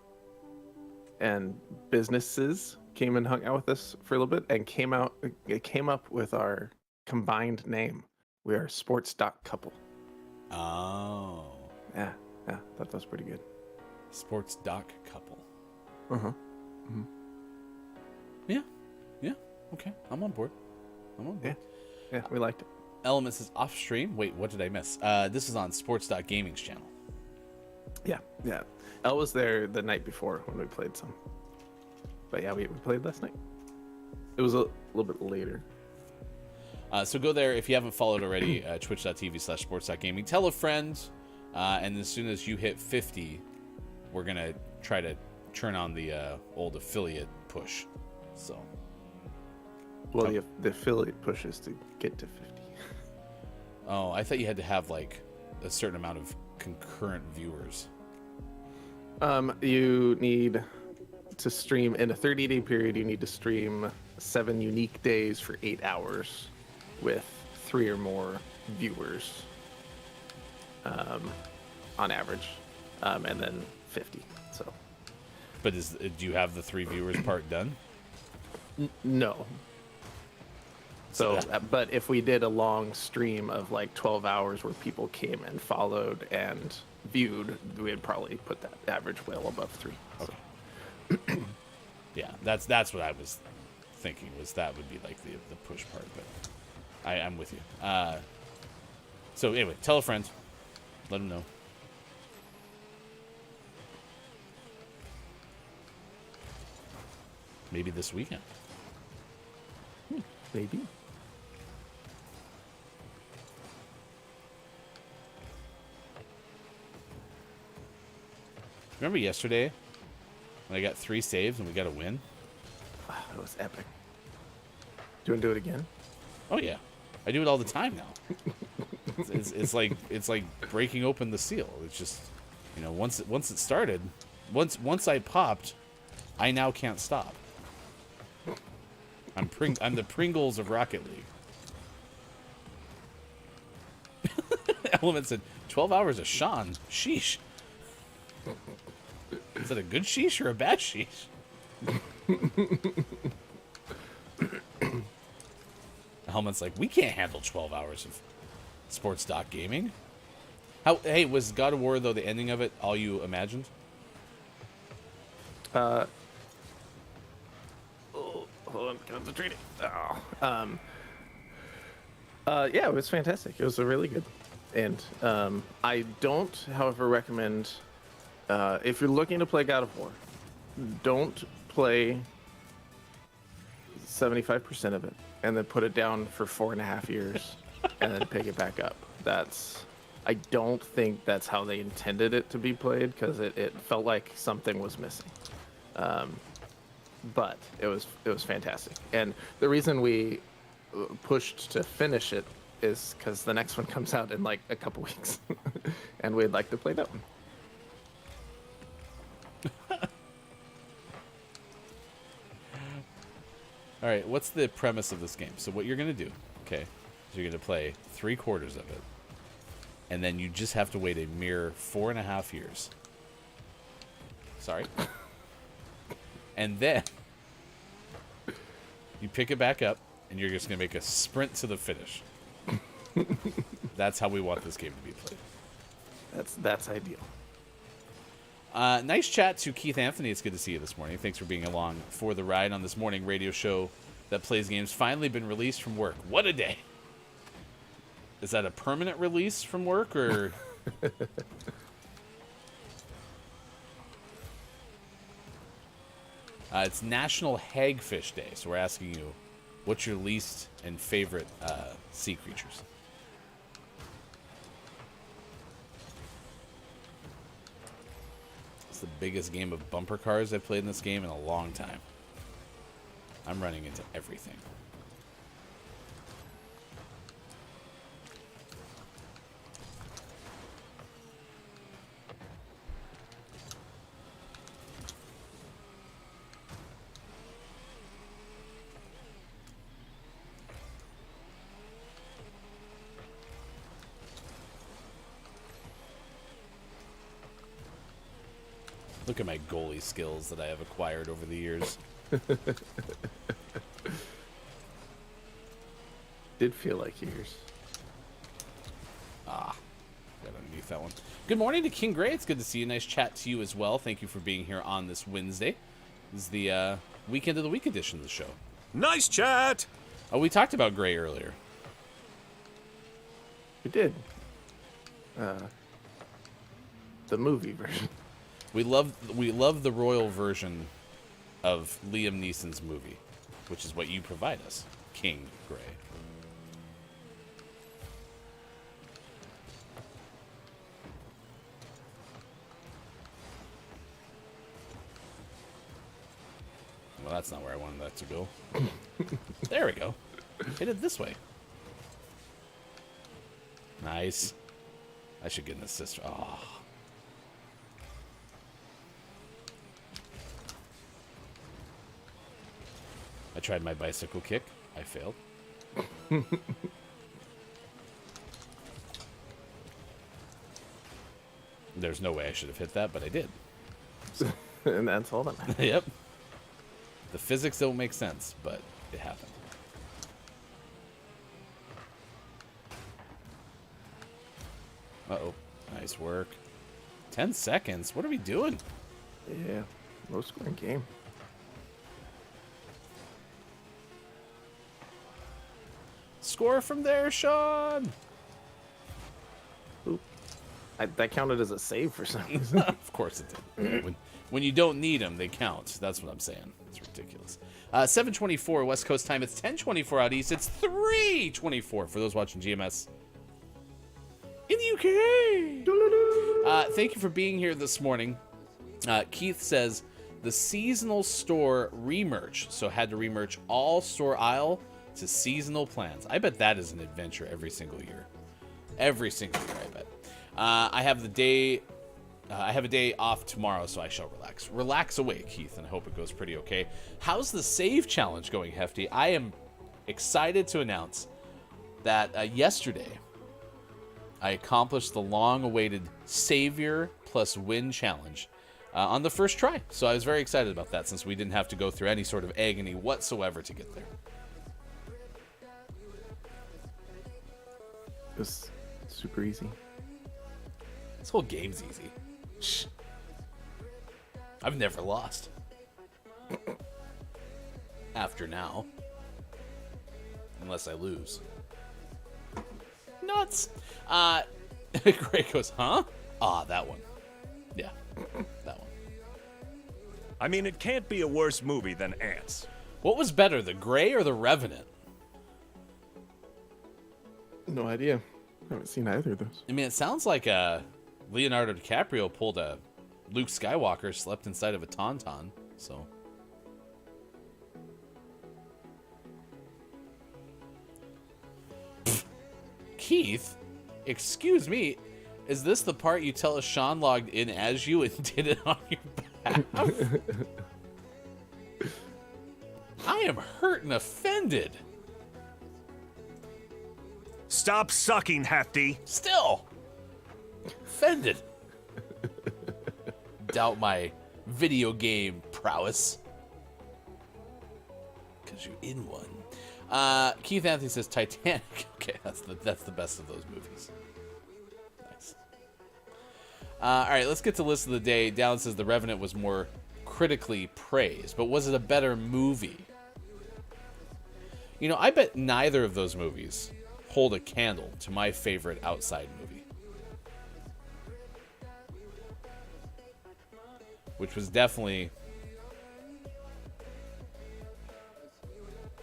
and businesses came and hung out with us for a little bit and came up with our combined name. We are Sports Doc Couple. Oh. Yeah, thought that was pretty good. Sports Doc Couple. Uh-huh. Yeah. Okay, I'm on board. Yeah, we liked it. Element says off stream. Wait, what did I miss? This is on Sports Gaming's channel. Yeah. Elle was there the night before when we played some. But yeah, we played last night. It was a little bit later. So go there if you haven't followed already, twitch.tv/sports.gaming. Tell a friend, and as soon as you hit 50, we're going to try to turn on the old affiliate push. So, Well, the affiliate pushes to get to 50. Oh, I thought you had to have like a certain amount of concurrent viewers. You need to stream in a 30-day period. You need to stream 7 unique days for 8 hours with 3 or more viewers on average, and then 50. So, but do you have the 3 viewers part done? No. So, but if we did a long stream of like 12 hours where people came and followed and viewed, we'd probably put that average well above 3. Okay. Yeah, that's what I was thinking, was that would be like the push part, but I'm with you. So anyway, tell a friend, let them know. Maybe this weekend. Maybe. Remember yesterday when I got 3 saves and we got a win? That was epic. Do you want to do it again? Oh yeah, I do it all the time now. It's like breaking open the seal. It's just, once it started, once I popped, I now can't stop. I'm the Pringles of Rocket League. Element said 12 hours of Sean. Sheesh. Is that a good sheesh or a bad sheesh? Helmet's like, we can't handle 12 hours of sports doc gaming. Hey, was God of War, though, the ending of it all you imagined? Hold on, concentrating. Yeah, it was fantastic. It was a really good. And I don't, however, recommend, if you're looking to play God of War, don't play 75% of it and then put it down for 4.5 years and then pick it back up. I don't think that's how they intended it to be played, because it felt like something was missing. But it was fantastic. And the reason we pushed to finish it is because the next one comes out in like a couple weeks, and we'd like to play that one. All right, what's the premise of this game? So what you're going to do, okay, is you're going to play 3/4 of it, and then you just have to wait a mere 4.5 years. Sorry. And then you pick it back up, and you're just going to make a sprint to the finish. That's how we want this game to be played. That's ideal. Nice chat to Keith Anthony. It's good to see you this morning. Thanks for being along for the ride on this morning radio show that plays games. Finally been released from work. What a day. Is that a permanent release from work, or... It's National Hagfish Day, so we're asking you, what's your least and favorite sea creatures? It's the biggest game of bumper cars I've played in this game in a long time. I'm running into everything. Look at my goalie skills that I have acquired over the years. Did feel like years. Got underneath that one. Good morning to King Gray. It's good to see you. Nice chat to you as well. Thank you for being here on this Wednesday. This is the Weekend of the Week edition of the show. Nice chat! Oh, we talked about Gray earlier. We did. The movie version. We love the royal version of Liam Neeson's movie, which is what you provide us, King Gray. Well, that's not where I wanted that to go. There we go. Hit it this way. Nice. I should get an assist. Oh. I tried my bicycle kick. I failed. There's no way I should have hit that, but I did. And that's all that matters. Yep. The physics don't make sense, but it happened. Uh-oh. Nice work. 10 seconds? What are we doing? Yeah. Low scoring game. Score from there, Sean! Oop. That counted as a save for some reason. Of course it did. When you don't need them, they count. That's what I'm saying. It's ridiculous. 7:24 West Coast time. It's 10:24 out east. It's 3:24 for those watching GMS in the UK. Thank you for being here this morning. Keith says the seasonal store remerch, so had to remerch all store aisle to seasonal plans. I bet that is an adventure every single year. Every single year, I bet. I have a day off tomorrow, so I shall relax. Relax away, Keith, and I hope it goes pretty okay. How's the save challenge going, Hefty? I am excited to announce that yesterday I accomplished the long-awaited Savior plus Win challenge on the first try. So I was very excited about that, since we didn't have to go through any sort of agony whatsoever to get there. It was super easy. This whole game's easy. Shh. I've never lost. After now. Unless I lose. Nuts. Greg goes, huh? That one. Yeah, that one. I mean, it can't be a worse movie than Ants. What was better, The Gray or The Revenant? No idea. I haven't seen either of those. I mean, it sounds like Leonardo DiCaprio pulled a Luke Skywalker, slept inside of a tauntaun, so... Keith, excuse me, is this the part you tell us Sean logged in as you and did it on your behalf? I am hurt and offended. Stop sucking, Hefty. Still offended. Doubt my video game prowess. Because you're in one. Keith Anthony says Titanic. Okay, that's the best of those movies. Nice. All right, let's get to list of the day. Dallin says The Revenant was more critically praised, but was it a better movie? You know, I bet neither of those movies hold a candle to my favorite outside movie, which was definitely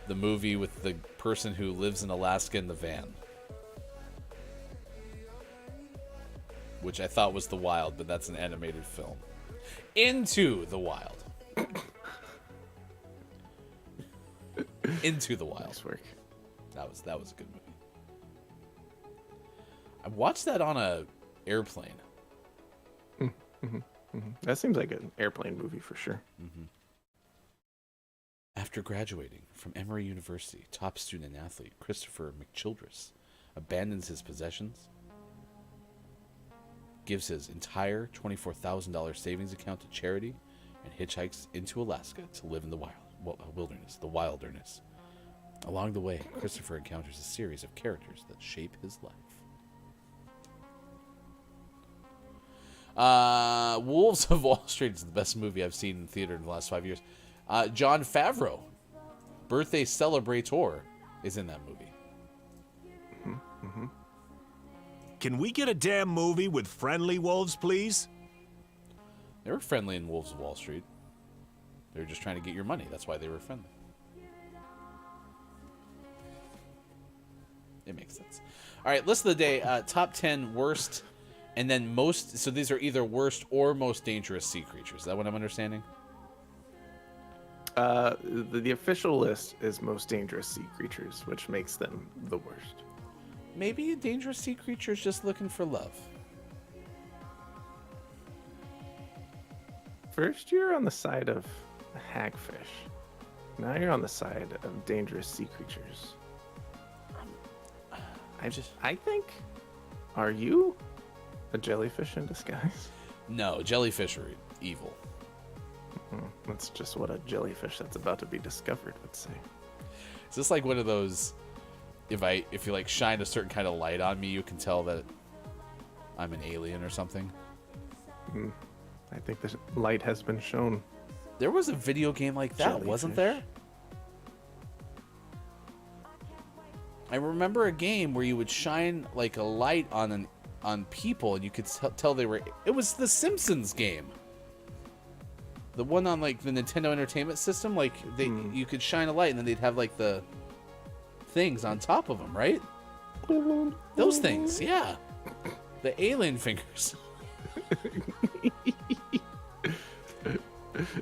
the movie with the person who lives in Alaska in the van, which I thought was The Wild, but that's an animated film. Into the Wild. Into the Wild. Nice work. That was a good movie. I watched that on a airplane. That seems like an airplane movie for sure. After graduating from Emory University, top student and athlete Christopher McChildress abandons his possessions, gives his entire $24,000 savings account to charity, and hitchhikes into Alaska to live in the wilderness. Along the way, Christopher encounters a series of characters that shape his life. Wolves of Wall Street is the best movie I've seen in theater in the last 5 years. Jon Favreau, birthday celebrator, is in that movie. Can we get a damn movie with friendly wolves, please? They were friendly in Wolves of Wall Street. They were just trying to get your money. That's why they were friendly. It makes sense. All right, list of the day. Top 10 worst and then most. So these are either worst or most dangerous sea creatures. Is that what I'm understanding? The official list is most dangerous sea creatures, which makes them the worst. Maybe a dangerous sea creature is just looking for love. First, you're on the side of hagfish. Now you're on the side of dangerous sea creatures. I think, are you a jellyfish in disguise? No, jellyfish are evil. That's just what a jellyfish that's about to be discovered would say. Is this like one of those, if you like shine a certain kind of light on me, you can tell that I'm an alien or something? I think the light has been shown. There was a video game like that, wasn't there? I remember a game where you would shine like a light on people, and you could tell they were. It was the Simpsons game. The one on like the Nintendo Entertainment System, like you could shine a light, and then they'd have like the things on top of them, right? Those things, yeah. The alien fingers.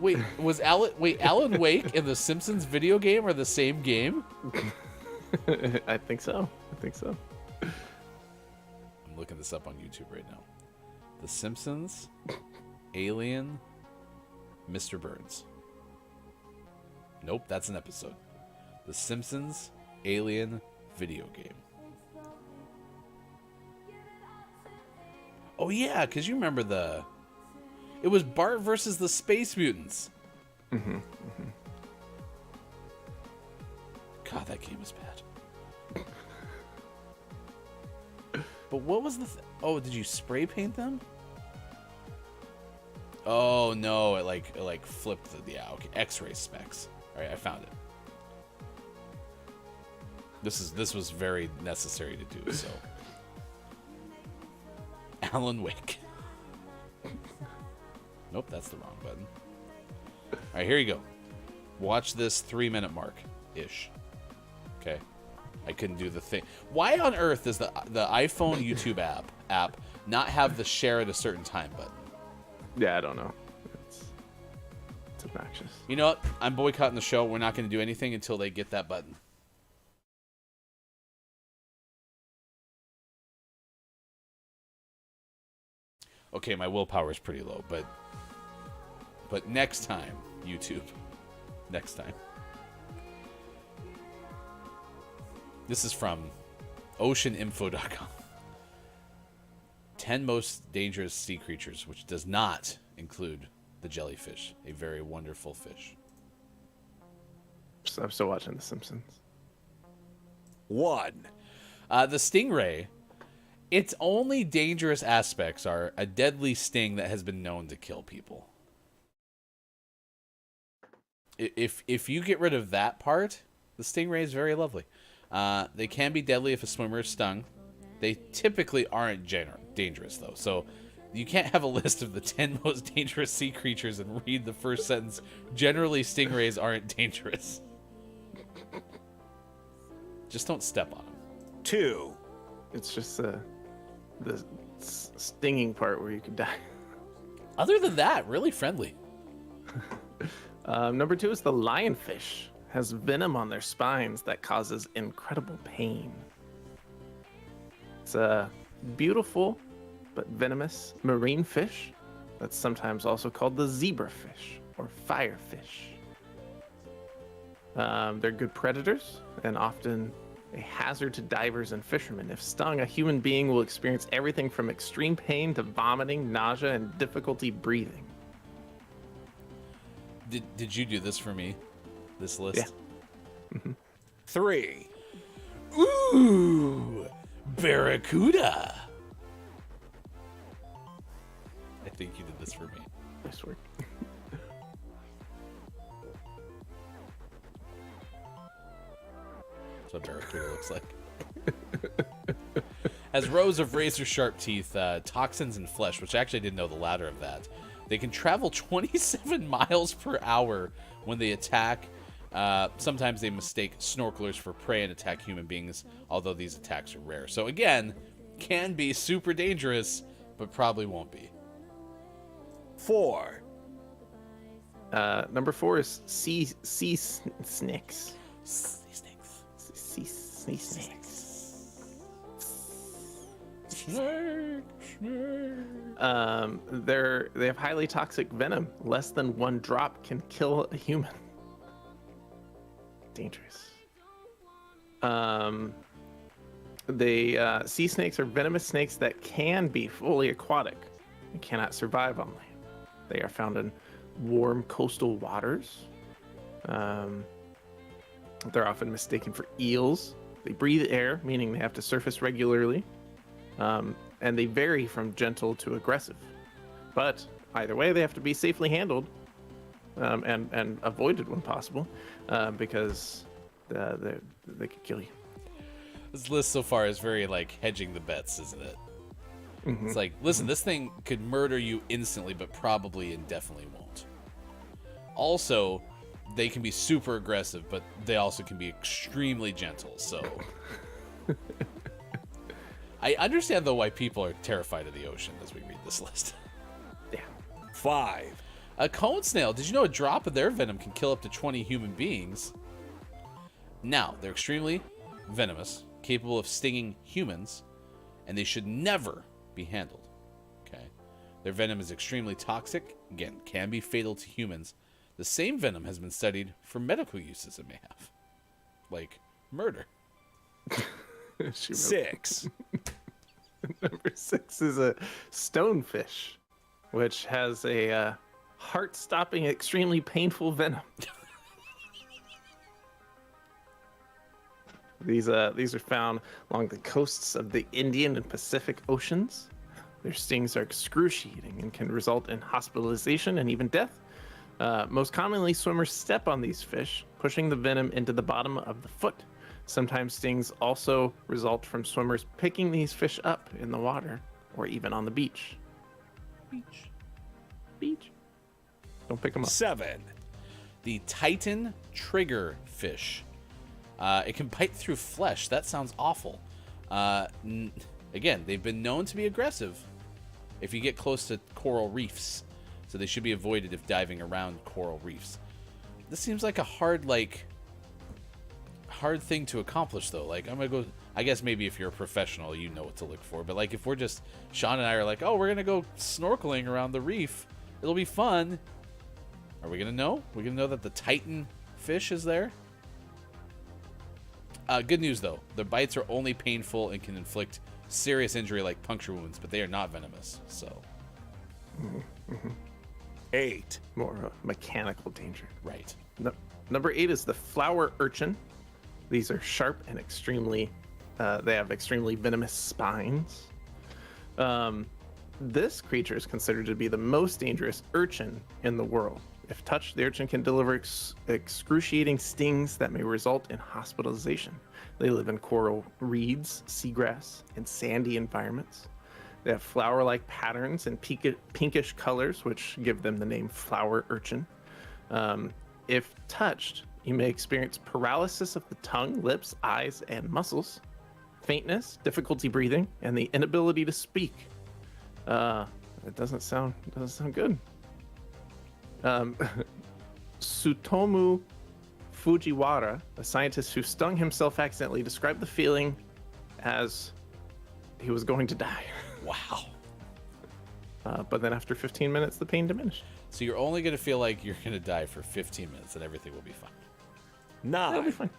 Wait, Alan Wake and the Simpsons video game are the same game? I think so. I'm looking this up on YouTube right now. The Simpsons, Alien, Mr. Burns. Nope, that's an episode. The Simpsons, Alien video game. Oh yeah, because you remember it was Bart versus the Space Mutants. God, that game was bad. But what was oh, did you spray paint them? Oh no, it like flipped yeah, okay. X-ray specs. All right, I found it. This was very necessary to do, so. Alan Wake. Nope, that's the wrong button. All right, here you go. Watch this 3-minute mark ish. Okay. I couldn't do the thing. Why on earth does the iPhone YouTube app not have the share at a certain time button? Yeah, I don't know. It's obnoxious. You know what? I'm boycotting the show. We're not going to do anything until they get that button. Okay, my willpower is pretty low, but next time, YouTube. Next time. This is from oceaninfo.com. 10 most dangerous sea creatures, which does not include the jellyfish, a very wonderful fish. I'm still watching The Simpsons. 1, The stingray, its only dangerous aspects are a deadly sting that has been known to kill people. If you get rid of that part, the stingray is very lovely. They can be deadly if a swimmer is stung. They typically aren't dangerous, though. So you can't have a list of the 10 most dangerous sea creatures and read the first sentence. Generally, stingrays aren't dangerous. Just don't step on them. 2, It's just the stinging part where you could die. Other than that, really friendly. Number 2 is the lionfish. Has venom on their spines that causes incredible pain. It's a beautiful but venomous marine fish that's sometimes also called the zebrafish or firefish. They're good predators and often a hazard to divers and fishermen. If stung, a human being will experience everything from extreme pain to vomiting, nausea, and difficulty breathing. Did you do this for me? This list? Yeah. Mm-hmm. 3, Ooh, barracuda. I think you did this for me. Nice work. That's what barracuda looks like. Has rows of razor-sharp teeth, toxins, and flesh, which I actually didn't know the latter of that. They can travel 27 miles per hour when they attack. Sometimes they mistake snorkelers for prey and attack human beings, although these attacks are rare. So again, can be super dangerous, but probably won't be. 4, Number 4 is sea snakes. Sea snakes. Sea snakes. They have highly toxic venom. Less than 1 drop can kill a human. Dangerous. Sea snakes are venomous snakes that can be fully aquatic and cannot survive on land. They are found in warm coastal waters. They're often mistaken for eels. They breathe air, meaning they have to surface regularly. And they vary from gentle to aggressive. But either way, they have to be safely handled and avoided when possible, because they could kill you. This list so far is very like hedging the bets, isn't it? Mm-hmm. It's like, listen, this thing could murder you instantly, but probably and definitely won't. Also, they can be super aggressive, but they also can be extremely gentle, so... I understand, though, why people are terrified of the ocean as we read this list. Yeah. 5, A cone snail. Did you know a drop of their venom can kill up to 20 human beings? Now, they're extremely venomous, capable of stinging humans, and they should never be handled. Okay? Their venom is extremely toxic. Again, can be fatal to humans. The same venom has been studied for medical uses it may have. Like murder. 6, Number 6 is a stonefish, which has a heart-stopping, extremely painful venom. These are found along the coasts of the Indian and Pacific Oceans. Their stings are excruciating and can result in hospitalization and even death. Most commonly, swimmers step on these fish, pushing the venom into the bottom of the foot. Sometimes stings also result from swimmers picking these fish up in the water or even on the beach. Beach. Don't pick them up. 7, The Titan trigger fish. It can bite through flesh. That sounds awful. Again, they've been known to be aggressive if you get close to coral reefs. So they should be avoided if diving around coral reefs. This seems like a hard thing to accomplish, though. Like, I'm gonna go. I guess maybe if you're a professional, you know what to look for. But like, if we're just Sean and I are like, oh, we're gonna go snorkeling around the reef. It'll be fun. Are we gonna know? We're gonna know that the Titan fish is there. Good news, though. The bites are only painful and can inflict serious injury like puncture wounds, but they are not venomous, so... 8. More mechanical danger. Right. Number 8 is the flower urchin. These are sharp and extremely, they have extremely venomous spines. This creature is considered to be the most dangerous urchin in the world. If touched, the urchin can deliver excruciating stings that may result in hospitalization. They live in coral reeds, seagrass, and sandy environments. They have flower-like patterns and pinkish colors, which give them the name flower urchin. If touched, you may experience paralysis of the tongue, lips, eyes, and muscles, faintness, difficulty breathing, and the inability to speak. It doesn't sound good. Tsutomu Fujiwara, a scientist who stung himself accidentally, described the feeling as he was going to die. Wow. But then after 15 minutes, the pain diminished. So you're only going to feel like you're going to die for 15 minutes and everything will be fine. 9. That'll be fine.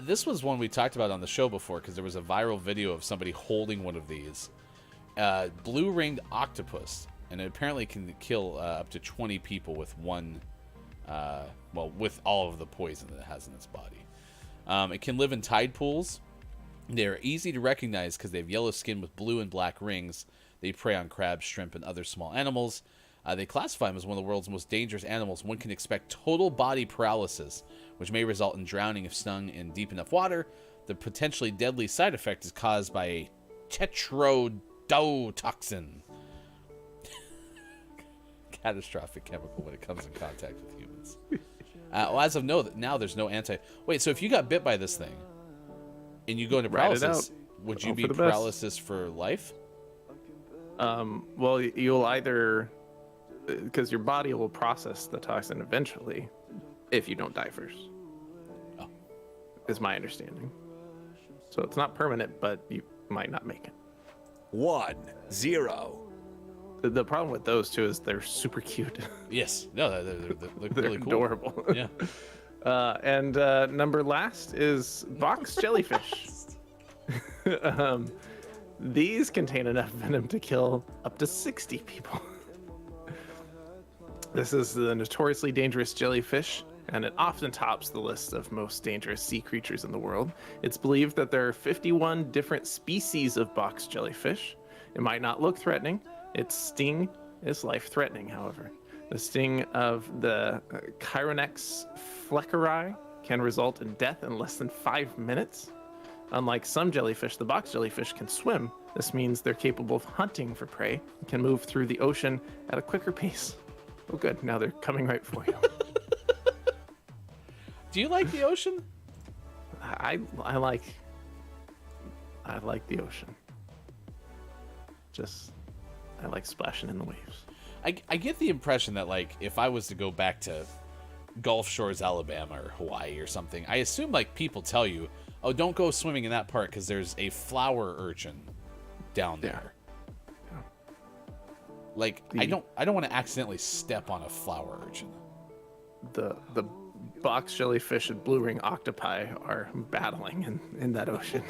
This was one we talked about on the show before because there was a viral video of somebody holding one of these. Blue-ringed octopus, and it apparently can kill up to 20 people with one, with all of the poison that it has in its body. It can live in tide pools. They're easy to recognize because they have yellow skin with blue and black rings. They prey on crabs, shrimp, and other small animals. They classify them as one of the world's most dangerous animals. One can expect total body paralysis, which may result in drowning if stung in deep enough water. The potentially deadly side effect is caused by a tetrodotoxin, catastrophic chemical when it comes in contact with humans. As of now, there's no Wait, so if you got bit by this thing and you go into paralysis, would you be paralysis for life? Well, you'll either, because your body will process the toxin eventually, if you don't die first. Oh. Is my understanding. So it's not permanent, but you might not make it. 1, 0. The problem with those two is they're super cute. Yes. No, they look They're really cool. adorable. Yeah. And number last is box jellyfish. These contain enough venom to kill up to 60 people. This is the notoriously dangerous jellyfish, and it often tops the list of most dangerous sea creatures in the world. It's believed that there are 51 different species of box jellyfish. It might not look threatening. Its sting is life-threatening, however. The sting of the Chironex fleckeri can result in death in less than 5 minutes. Unlike some jellyfish, the box jellyfish can swim. This means they're capable of hunting for prey and can move through the ocean at a quicker pace. Oh, good. Now they're coming right for you. Do you like the ocean? I like the ocean. I like splashing in the waves. I get the impression that, like, if I was to go back to Gulf Shores, Alabama, or Hawaii or something, I assume, like, people tell you, oh, don't go swimming in that part because there's a flower urchin down there. Yeah. Like, I don't want to accidentally step on a flower urchin. The box jellyfish and blue ring octopi are battling in that ocean.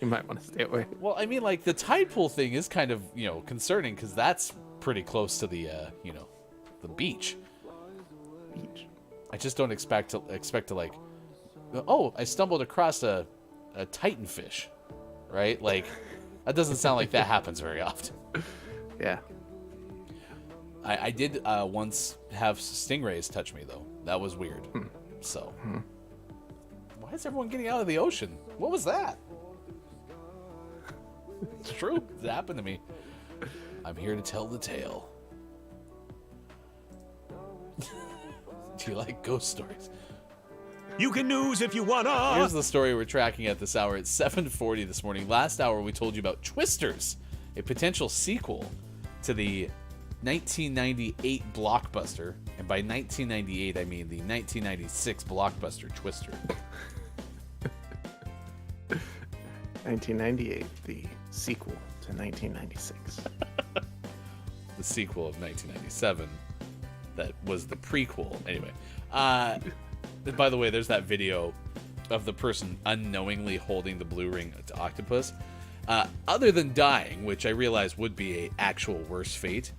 You might want to stay away. Well, I mean, like, the tide pool thing is kind of, concerning because that's pretty close to the, the beach. I just don't expect to like, oh, I stumbled across a titanfish, right? Like, that doesn't sound like that happens very often. Yeah. I did once have stingrays touch me, though. That was weird. So, why is everyone getting out of the ocean? What was that? It's true. It happened to me. I'm here to tell the tale. Do you like ghost stories? You can news if you wanna. Here's the story we're tracking at this hour. It's 7:40 this morning. Last hour, we told you about Twisters, a potential sequel to the 1998 blockbuster. And by 1998, I mean the 1996 blockbuster Twister. 1998, the sequel to 1996. The sequel of 1997. That was the prequel. Anyway. By the way, there's that video of the person unknowingly holding the blue ring to octopus. Other than dying, which I realize would be a actual worse fate,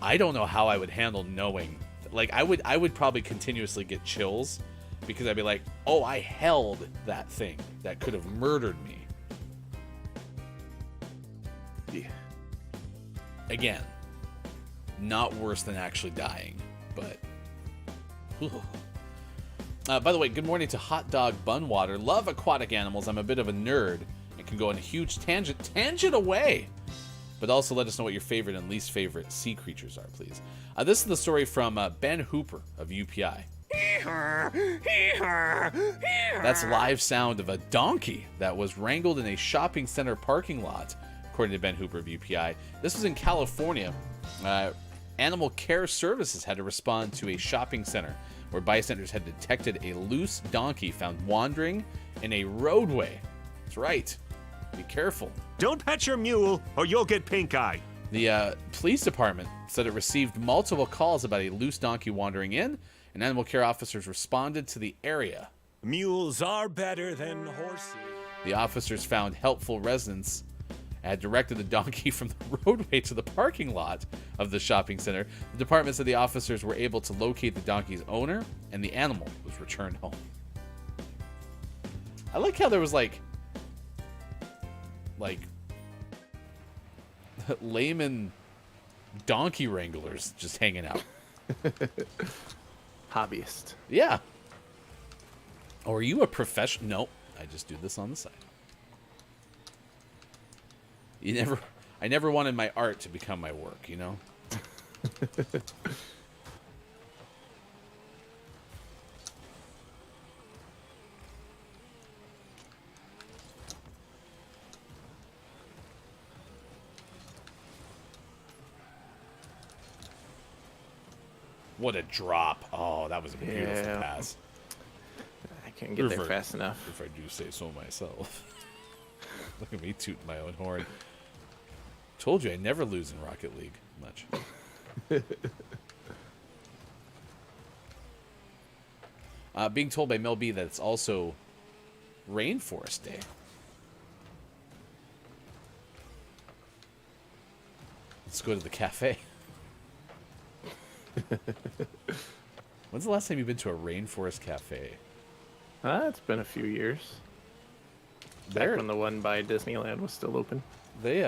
I don't know how I would handle knowing. Like, I would probably continuously get chills because I'd be like, oh, I held that thing that could have murdered me. Yeah. Again, not worse than actually dying, but... by the way, good morning to Hot Dog Bunwater. Love aquatic animals. I'm a bit of a nerd and can go on a huge tangent away. But also let us know what your favorite and least favorite sea creatures are, please. This is the story from Ben Hooper of UPI. That's live sound of a donkey that was wrangled in a shopping center parking lot, according to Ben Hooper of UPI. This was in California. Animal Care Services had to respond to a shopping center where bystanders had detected a loose donkey found wandering in a roadway. That's right. Be careful. Don't pet your mule or you'll get pink eye. The police department said it received multiple calls about a loose donkey wandering in, and animal care officers responded to the area. Mules are better than horses. The officers found helpful residents and had directed the donkey from the roadway to the parking lot of the shopping center. The department said the officers were able to locate the donkey's owner, and the animal was returned home. I like how there was like layman donkey wranglers just hanging out. Hobbyist. Yeah. Or are you a professional? Nope. I just do this on the side. I never wanted my art to become my work, you know? What a drop. Oh, that was a beautiful pass. I can't get there fast enough. If I do say so myself. Look at me tooting my own horn. Told you I never lose in Rocket League much. Being told by Mel B that it's also Rainforest Day. Let's go to the cafe. When's the last time you've been to a rainforest cafe? It's been a few years. Back when the one by Disneyland was still open. They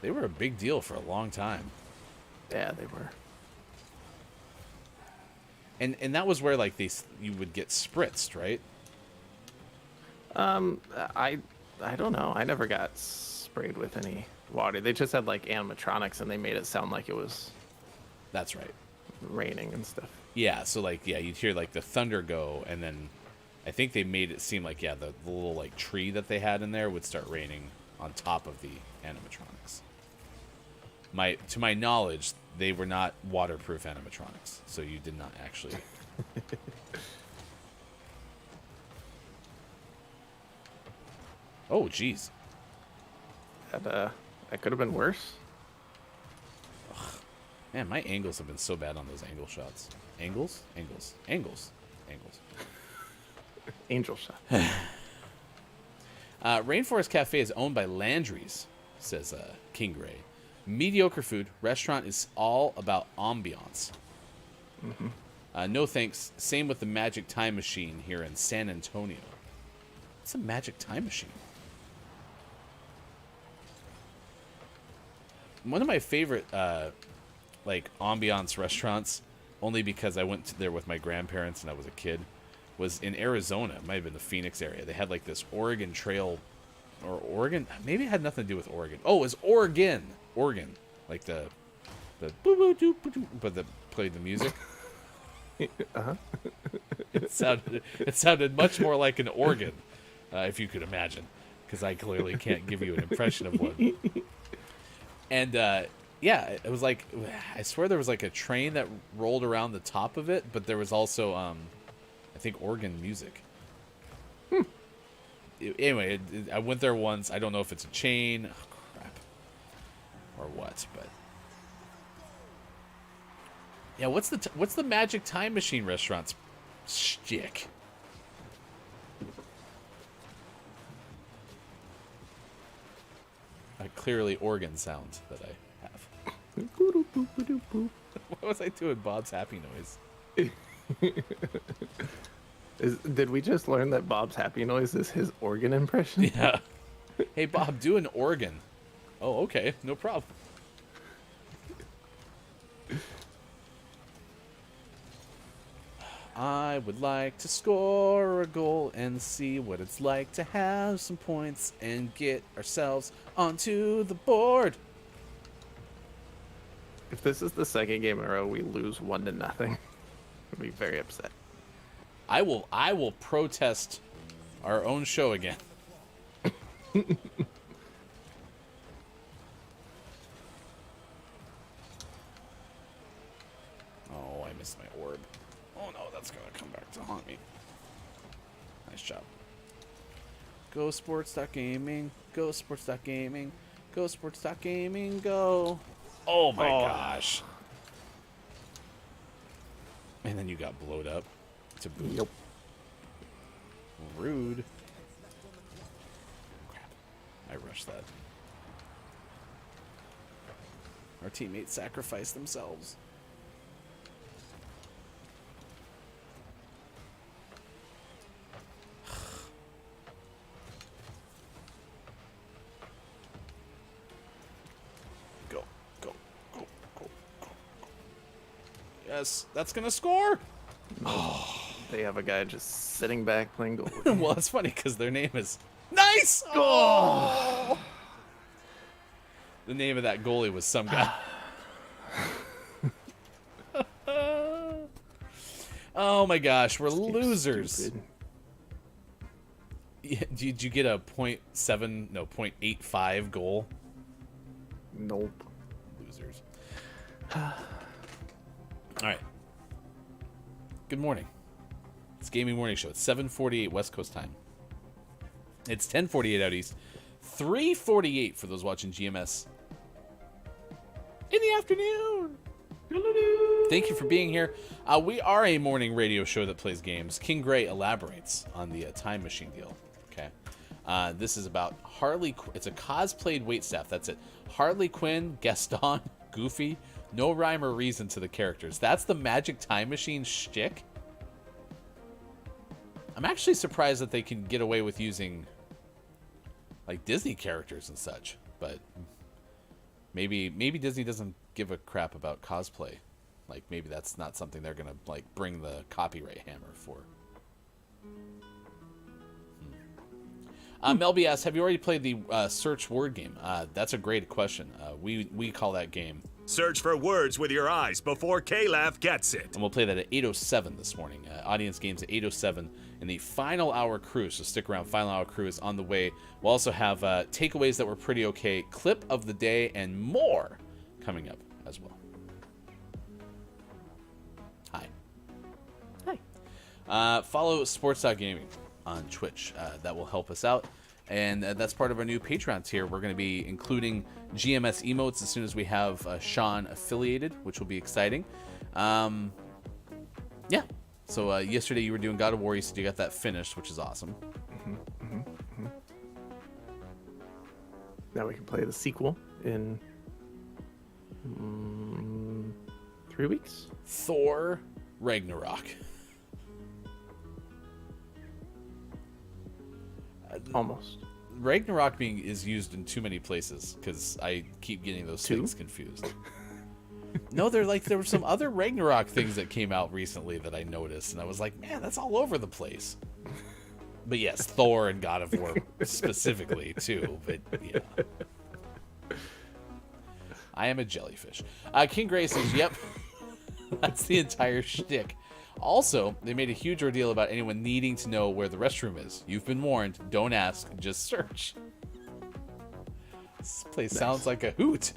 were a big deal for a long time. Yeah, they were. And that was where like you would get spritzed, right? I don't know. I never got sprayed with any water. They just had like animatronics, and they made it sound like it was. That's right. Raining and stuff. Yeah, so like you'd hear like the thunder go, and then I think they made it seem like the little like tree that they had in there would start raining on top of the animatronics. To my knowledge, they were not waterproof animatronics, so you did not actually. Oh, jeez. That could have been worse. Man, my angles have been so bad on those angle shots. Angles? Angles. Angles. Angles. Angel shot. Rainforest Cafe is owned by Landry's, says King Gray. Mediocre food. Restaurant is all about ambiance. Mm-hmm. No thanks. Same with the Magic Time Machine here in San Antonio. What's a Magic Time Machine? One of my favorite like ambiance restaurants, only because I went there with my grandparents and I was a kid, was in Arizona. It might have been the Phoenix area. They had like this Oregon Trail, or Oregon. Maybe it had nothing to do with Oregon. Oh, it was Oregon, like the boo boo doo boo doo, but that played the music. Uh-huh. It sounded much more like an organ, if you could imagine, because I clearly can't give you an impression of one. And yeah, it was like, I swear there was like a train that rolled around the top of it, but there was also, I think, organ music. Anyway, I went there once. I don't know if it's a chain, crap, or what, but yeah. What's the Magic Time Machine restaurant's shtick? a clearly organ sound that I have. What was I doing? Bob's happy noise. Did we just learn that Bob's happy noise is his organ impression? Yeah. Hey, Bob, do an organ. Oh, okay. No problem. I would like to score a goal and see what it's like to have some points and get ourselves onto the board. If this is the second game in a row we lose 1-0, I'll be very upset. I will protest our own show again. Oh, I missed my orb. Oh no, that's gonna come back to haunt me. Nice job. Go sports.gaming. Go sports.gaming. Go sports.gaming. Go. Oh my gosh. And then you got blowed up to boot. Yep. Rude. Crap. I rushed that. Our teammates sacrificed themselves. Go, go, go, go, go. Yes, that's gonna score. They have a guy just sitting back playing goalie. Well, it's funny because their name is Nice. Oh. The name of that goalie was some guy. Oh my gosh, we're losers. Stupid. Yeah, did you get a 0.85 goal? Nope. Losers. All right. Good morning. It's Gaming Morning Show. It's 7:48 West Coast time. It's 10:48 out east. 3:48 for those watching GMS in the afternoon. Thank you for being here. We are a morning radio show that plays games. King Gray elaborates on the time machine deal. Okay. This is about Harley. It's a cosplayed waitstaff. That's it. Harley Quinn, Gaston, Goofy. No rhyme or reason to the characters. That's the Magic Time Machine shtick. I'm actually surprised that they can get away with using like Disney characters and such, but maybe Disney doesn't give a crap about cosplay. Like maybe that's not something they're gonna like bring the copyright hammer for. Melby asks, have you already played the search word game? That's a great question. We call that game. Search for words with your eyes before K-Lav gets it. And we'll play that at 8:07 this morning. Audience games at 8:07 in the final hour crew. So stick around. Final hour crew is on the way. We'll also have takeaways that were pretty okay, clip of the day, and more coming up as well. Hi. Hi. Follow Sports.Gaming on Twitch. That will help us out. And that's part of our new Patreon tier. We're going to be including GMS emotes as soon as we have Sean affiliated, which will be exciting. Yeah. So yesterday you were doing God of War. You said you got that finished, which is awesome. Now we can play the sequel in 3 weeks. Thor Ragnarok. Almost. Ragnarok is used in too many places because I keep getting those things confused. No, there were some other Ragnarok things that came out recently that I noticed, and I was like, man, that's all over the place. But yes, Thor and God of War specifically too. But yeah, I am a jellyfish. King Gray says, "Yep, that's the entire shtick." Also, they made a huge ordeal about anyone needing to know where the restroom is. You've been warned. Don't ask. Just search. This place sounds like a hoot.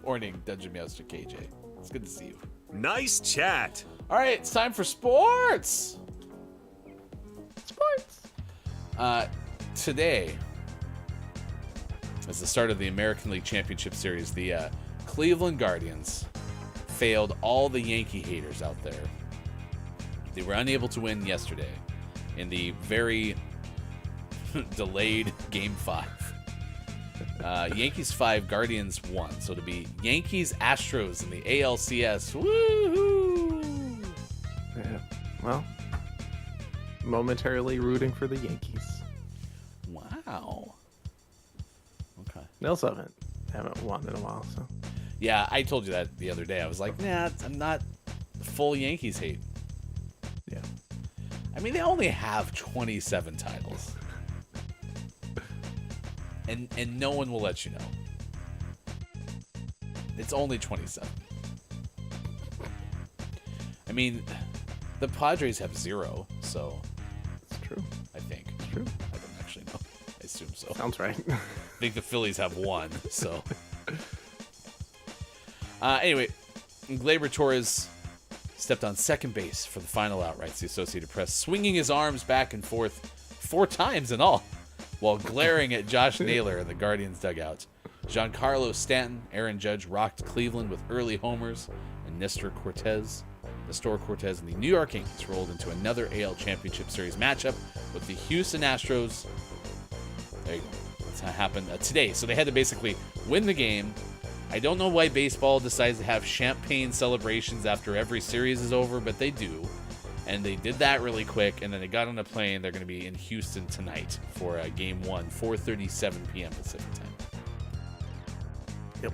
Morning, Dungeon Master KJ. It's good to see you. Nice chat. All right, it's time for sports. Sports. Today is the start of the American League Championship Series. The Cleveland Guardians failed all the Yankee haters out there. They were unable to win yesterday in the very delayed Game 5. Yankees 5, Guardians 1. So to be Yankees Astros in the ALCS. Woohoo! Yeah. Well, momentarily rooting for the Yankees. Wow. Okay. Nils haven't won in a while, so. Yeah, I told you that the other day. I was like, nah, I'm not full Yankees hate. Yeah. I mean, they only have 27 titles. And no one will let you know. It's only 27. I mean, the Padres have 0, so It's true. I think. It's true. I don't actually know. I assume so. Sounds right. I think the Phillies have 1, so. Anyway, Gleyber Torres stepped on second base for the final out, writes the Associated Press, swinging his arms back and forth 4 times in all, while glaring at Josh Naylor in the Guardians dugout. Giancarlo Stanton, Aaron Judge rocked Cleveland with early homers, and Nestor Cortez and the New York Yankees rolled into another AL Championship Series matchup with the Houston Astros. There you go. That's how it happened today. So they had to basically win the game. I don't know why baseball decides to have champagne celebrations after every series is over, but they do. And they did that really quick, and then they got on a plane. They're going to be in Houston tonight for Game 1, 4:37 p.m. Pacific time. Yep.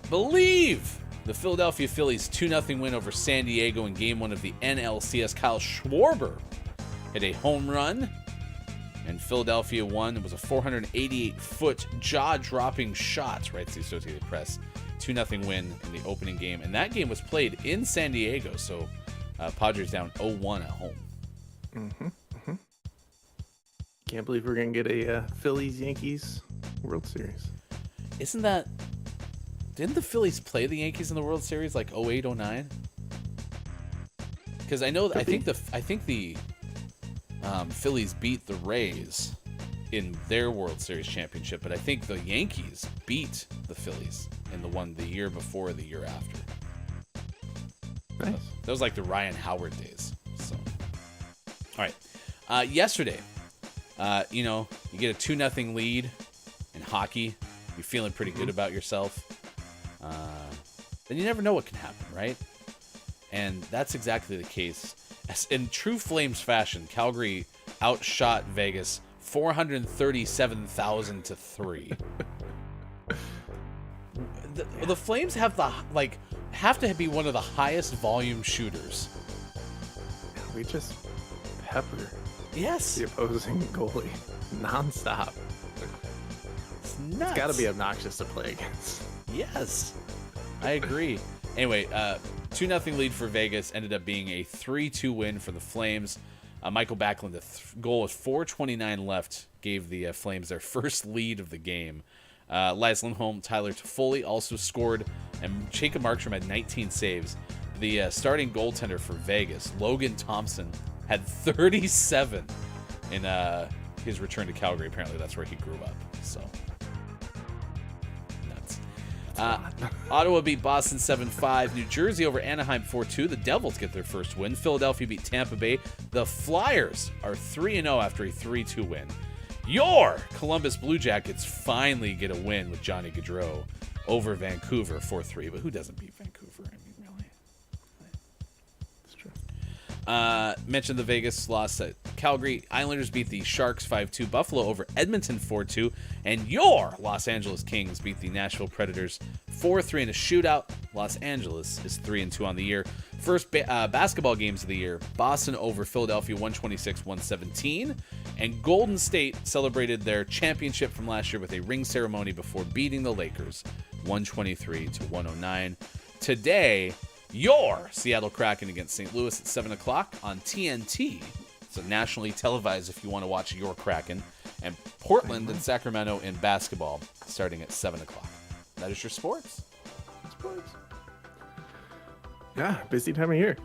Believe the Philadelphia Phillies 2-0 win over San Diego in Game 1 of the NLCS. Kyle Schwarber hit a home run, and Philadelphia won. It was a 488-foot jaw-dropping shot, writes the Associated Press. 2-0 win in the opening game, and that game was played in San Diego, so Padres down 0-1 at home. Can't believe we're going to get a Phillies-Yankees World Series. Didn't the Phillies play the Yankees in the World Series like 08, 09? Because I think the Phillies beat the Rays in their World Series championship, but I think the Yankees beat the Phillies in the one the year before or the year after. Nice. That was like the Ryan Howard days. So, all right. Yesterday, you get a 2-0 lead in hockey. You're feeling pretty good about yourself. Then you never know what can happen, right? And that's exactly the case. In true Flames fashion, Calgary outshot Vegas 437,000 to 3. The Flames have to be one of the highest volume shooters. We just pepper Yes. the opposing goalie nonstop. It's nuts. It's got to be obnoxious to play against. Yes. I agree. Anyway, 2-0 lead for Vegas ended up being a 3-2 win for the Flames. Michael Backlund, a goal with 4:29 left, gave the Flames their first lead of the game. Lars Lindholm, Tyler Toffoli also scored, and Jacob Markstrom had 19 saves. The starting goaltender for Vegas, Logan Thompson, had 37 in his return to Calgary. Apparently, that's where he grew up. So, nuts. Ottawa beat Boston 7-5. New Jersey over Anaheim 4-2. The Devils get their first win. Philadelphia beat Tampa Bay. The Flyers are 3-0 after a 3-2 win. Your Columbus Blue Jackets finally get a win with Johnny Gaudreau over Vancouver 4-3. But who doesn't beat Vancouver? I mean, really? It's true. Mentioned the Vegas loss at Calgary. Islanders beat the Sharks 5-2. Buffalo over Edmonton 4-2. And your Los Angeles Kings beat the Nashville Predators 4-3 in a shootout. Los Angeles is 3-2 on the year. First basketball games of the year. Boston over Philadelphia 126-117. And Golden State celebrated their championship from last year with a ring ceremony before beating the Lakers 123-109. Today, your Seattle Kraken against St. Louis at 7 o'clock on TNT. So nationally televised if you want to watch your Kraken. And Portland and Sacramento in basketball starting at 7 o'clock. That is your sports. Sports. Yeah, busy time of year.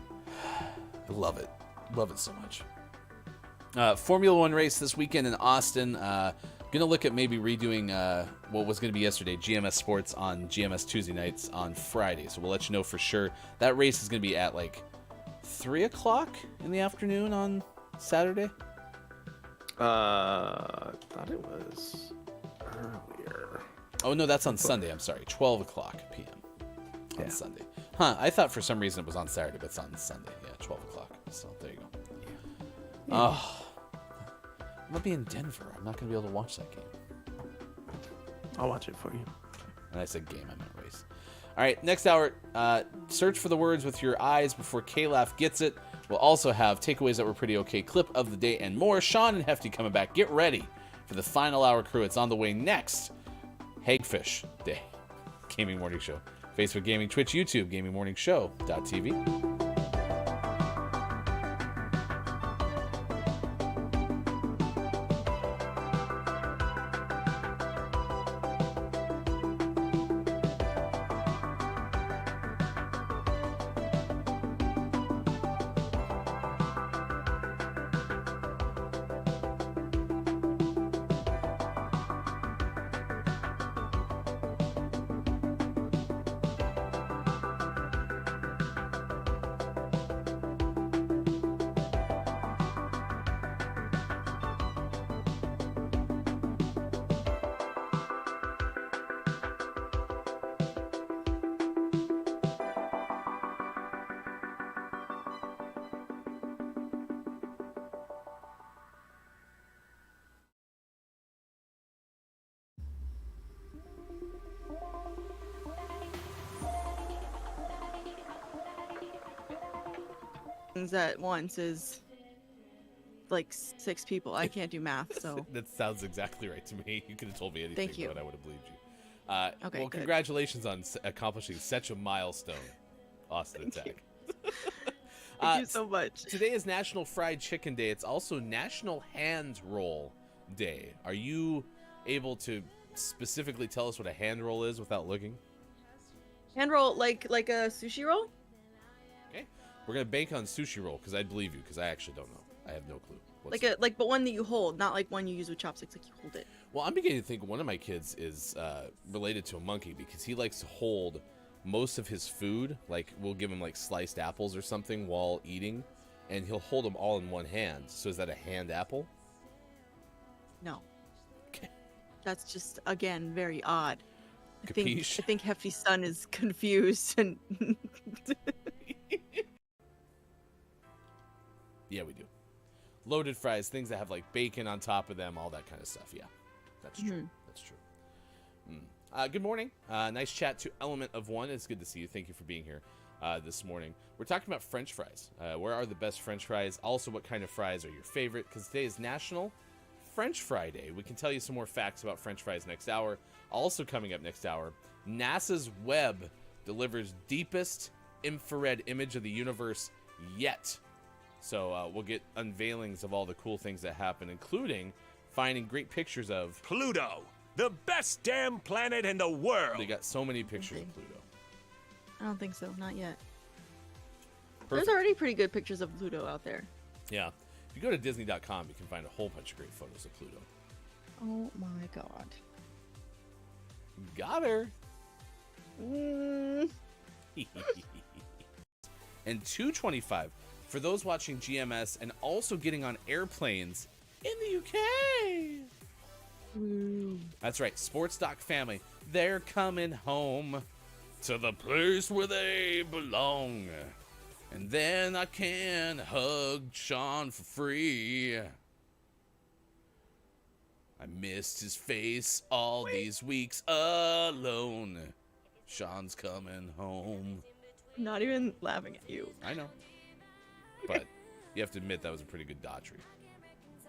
I love it. Love it so much. Formula One race this weekend in Austin. Going to look at maybe redoing what was going to be yesterday, GMS Sports on GMS Tuesday nights on Friday. So we'll let you know for sure. That race is going to be at like 3 o'clock in the afternoon on Saturday? I thought it was earlier. Oh, no, that's on Sunday. I'm sorry. 12 o'clock p.m. on Sunday. Huh, I thought for some reason it was on Saturday, but it's on Sunday. Yeah, 12 o'clock. So there you go. Oh, I'm going to be in Denver. I'm not going to be able to watch that game. I'll watch it for you. And I said game, I meant race. All right, next hour, search for the words with your eyes before K-Laugh gets it. We'll also have takeaways that were pretty okay, clip of the day, and more. Sean and Hefty coming back. Get ready for the final hour crew. It's on the way next. Hagfish Day. Gaming Morning Show. Facebook Gaming, Twitch, YouTube, GamingMorningShow.tv. Things at once is like 6 people. I can't do math, so That sounds exactly right to me. You could have told me anything, Thank you. but I would have believed you. Okay, well, good. congratulations on accomplishing such a milestone, Austin Attack. thank you so much. Today is National Fried Chicken Day. It's also National Hand Roll Day. Are you able to specifically tell us what a hand roll is without looking? Hand roll like a sushi roll? Okay. We're going to bank on sushi roll because I believe you because I actually don't know. I have no clue. But one that you hold, not like one you use with chopsticks, like you hold it. Well, I'm beginning to think one of my kids is related to a monkey because he likes to hold most of his food. Like, we'll give him like sliced apples or something while eating, and he'll hold them all in one hand. So is that a hand apple? No. Okay. That's just, again, very odd. I Capiche? think Hefty's son is confused and Yeah, we do. Loaded fries, things that have like bacon on top of them, all that kind of stuff. Yeah, that's true. That's true. Good morning. Nice chat to Element of One. It's good to see you. Thank you for being here this morning. We're talking about French fries. Where are the best French fries? Also, what kind of fries are your favorite? Because today is National French Fry Day. We can tell you some more facts about French fries next hour. Also coming up next hour, NASA's Webb delivers deepest infrared image of the universe yet. So we'll get unveilings of all the cool things that happen, including finding great pictures of Pluto, the best damn planet in the world. They got so many pictures of Pluto. I don't think so, not yet. Perfect. There's already pretty good pictures of Pluto out there. Yeah. If you go to Disney.com, you can find a whole bunch of great photos of Pluto. Oh my god. Got her. And 225 for those watching GMS and also getting on airplanes in the UK. That's right, Sports Doc family. They're coming home to the place where they belong. And then I can hug Sean for free. I missed his face all these weeks alone. Sean's coming home. Not even laughing at you. I know. But you have to admit that was a pretty good dodgery.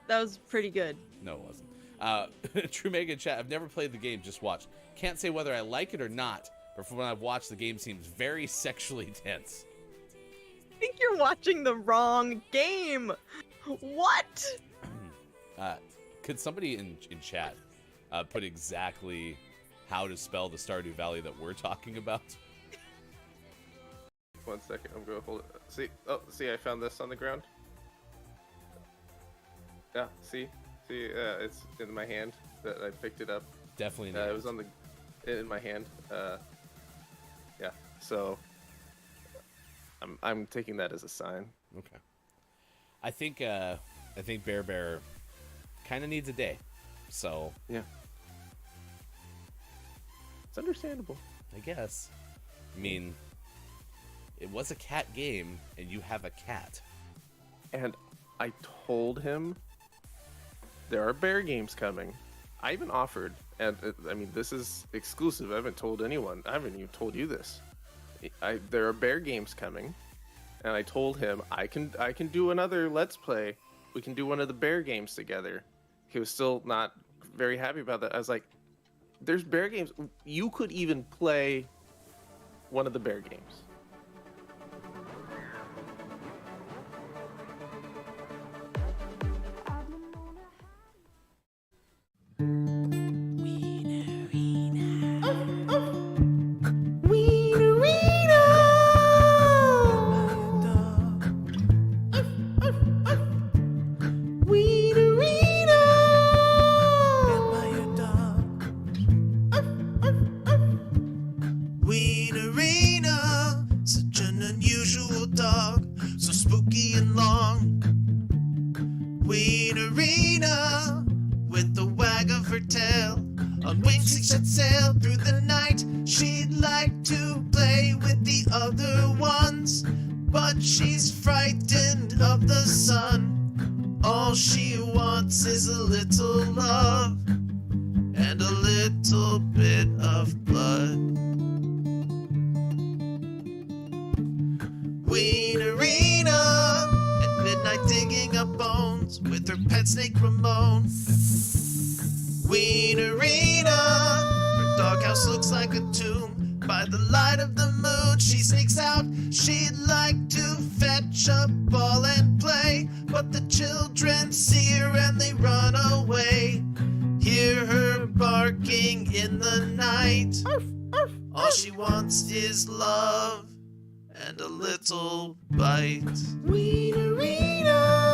That was pretty good. No, it wasn't. True Mega chat, I've never played the game, just watched. Can't say whether I like it or not, but from what I've watched, the game seems very sexually tense. I think you're watching the wrong game. What? Could somebody in chat put exactly how to spell the Stardew Valley that we're talking about? 1 second, I'm gonna hold it. See, I found this on the ground. Yeah, see, it's in my hand. That I picked it up. Definitely. It was in my hand. Yeah. So I'm taking that as a sign. Okay. I think I think Bear kind of needs a day. So Yeah. It's understandable. I guess. I mean, it was a cat game, and you have a cat. And I told him there are bear games coming. I even offered, and I mean, this is exclusive. I haven't told anyone. I haven't even told you this. There are bear games coming, and I told him I can do another Let's Play. We can do one of the bear games together. He was still not very happy about that. I was like, there's bear games. You could even play one of the bear games. Wienerina, such an unusual dog, so spooky and long. Wienerina, with the wag of her tail, on wings she set sail through the night. She'd like to play with the other ones, but she's frightened of the sun. All she wants is a little love and a little bit of blood. Wienerina, at midnight digging up bones with her pet snake Ramon. Wienerina, her doghouse looks like a tomb. By the light of the moon she sneaks out. She'd like to fetch a ball and play, but the children see her and they run away. Hear her barking in the night. All she wants is love and a little bite. Wienerina.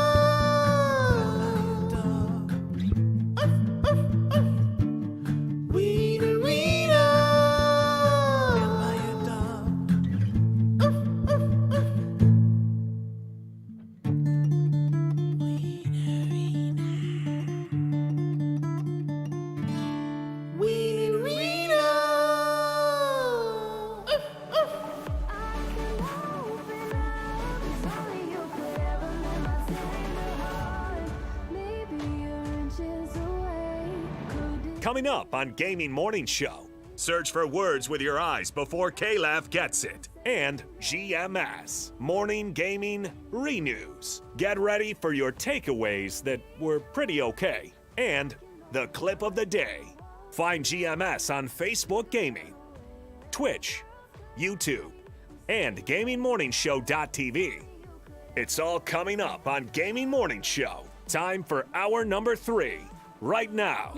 Coming up on Gaming Morning Show, search for words with your eyes before Caleb gets it. And GMS, Morning Gaming Renews. Get ready for your takeaways that were pretty okay. And the clip of the day. Find GMS on Facebook Gaming, Twitch, YouTube, and GamingMorningshow.tv. It's all coming up on Gaming Morning Show. Time for hour number 3. Right now.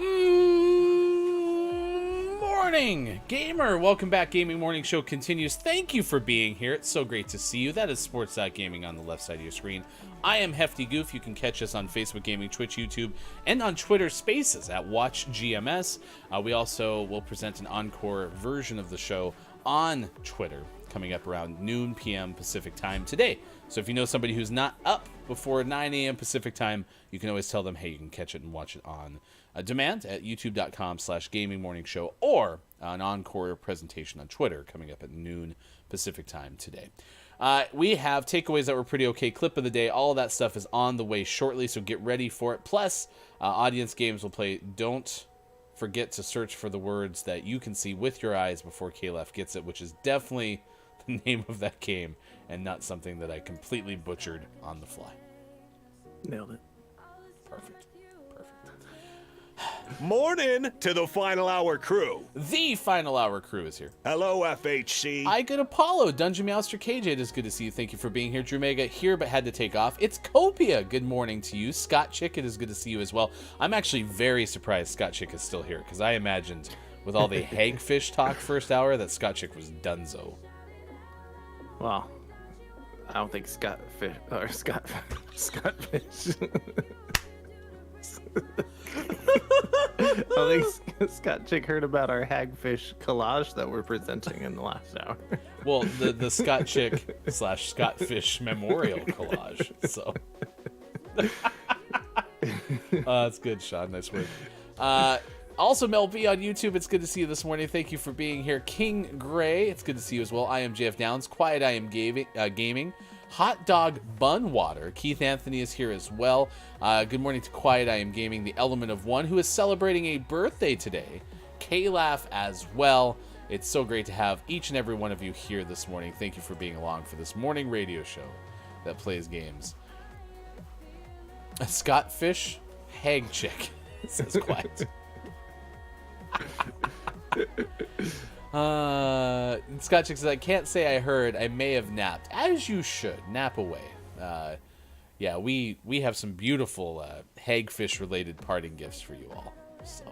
Morning, gamer. Welcome back. Gaming Morning Show continues. Thank you for being here. It's so great to see you. That is Sports.Gaming on the left side of your screen. I am Hefty Goof. You can catch us on Facebook Gaming, Twitch, YouTube, and on Twitter Spaces at WatchGMS. We also will present an encore version of the show on Twitter coming up around noon p.m. Pacific time today. So if you know somebody who's not up before 9 a.m. Pacific time, you can always tell them, hey, you can catch it and watch it on demand at youtube.com/gamingmorningshow or an encore presentation on Twitter coming up at noon Pacific time today. We have takeaways that were pretty okay, clip of the day, all of that stuff is on the way shortly, so get ready for it. Plus, audience games will play. Don't forget to search for the words that you can see with your eyes before KLF gets it, which is definitely the name of that game and not something that I completely butchered on the fly. Nailed it. Perfect. Morning to the Final Hour crew. The Final Hour crew is here. Hello, FHC. I Good Apollo, Dungeon Master KJ, it is good to see you. Thank you for being here. Drew Mega here but had to take off. It's Copia. Good morning to you. Scott Chick, it is good to see you as well. I'm actually very surprised Scott Chick is still here because I imagined with all the Hagfish talk first hour that Scott Chick was donezo. Well, I don't think Scott Fish. I don't think Scott Chick heard about our Hagfish collage that we're presenting in the last hour. Well, the Scott Chick / Scott Fish memorial collage. So That's good, Sean. Nice work. Also, Mel B on YouTube, it's good to see you this morning. Thank you for being here. King Gray, it's good to see you as well. I am JF Downs. Quiet, I am gaming. Hot Dog Bun Water. Keith Anthony is here as well. Good morning to Quiet, I am gaming. The Element of One, who is celebrating a birthday today. K-Laugh as well. It's so great to have each and every one of you here this morning. Thank you for being along for this morning radio show that plays games. Scott Fish, Hag Chick, says Quiet. Scott Chick says, I can't say I heard. I may have napped. As you should. Nap away. Yeah, we have some beautiful hagfish related parting gifts for you all. So.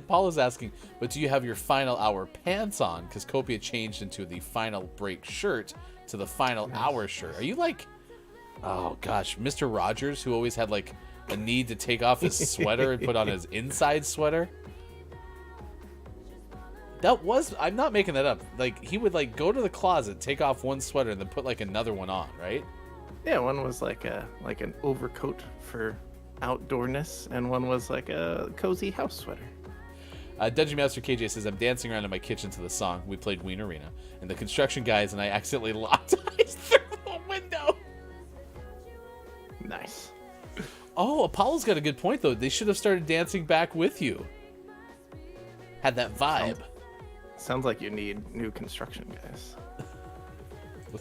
Paula's asking, but do you have your final hour pants on? Because Copia changed into the final break shirt to the final hour shirt. Are you like, oh gosh, Mr. Rogers, who always had like a need to take off his sweater and put on his inside sweater? That was, I'm not making that up. Like, he would like go to the closet, take off one sweater, and then put like another one on, right? Yeah, one was like an overcoat for outdoorness, and one was like a cozy house sweater. Dungeon Master KJ says, I'm dancing around in my kitchen to the song. We played Wien Arena, and the construction guys and I accidentally locked eyes through the window. Nice. Oh, Apollo's got a good point, though. They should have started dancing back with you. Had that vibe. Sounds like you need new construction guys.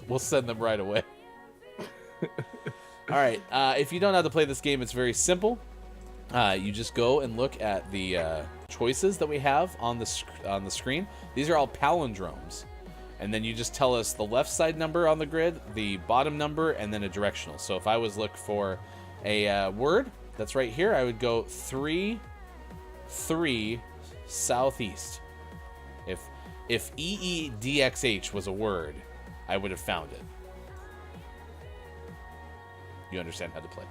We'll send them right away. All right. If you don't know how to play this game, it's very simple. You just go and look at the choices that we have on the screen. These are all palindromes. And then you just tell us the left side number on the grid, the bottom number, and then a directional. So if I was looking for a word that's right here, I would go 3 southeast. If EEDXH was a word, I would have found it. You understand how to play.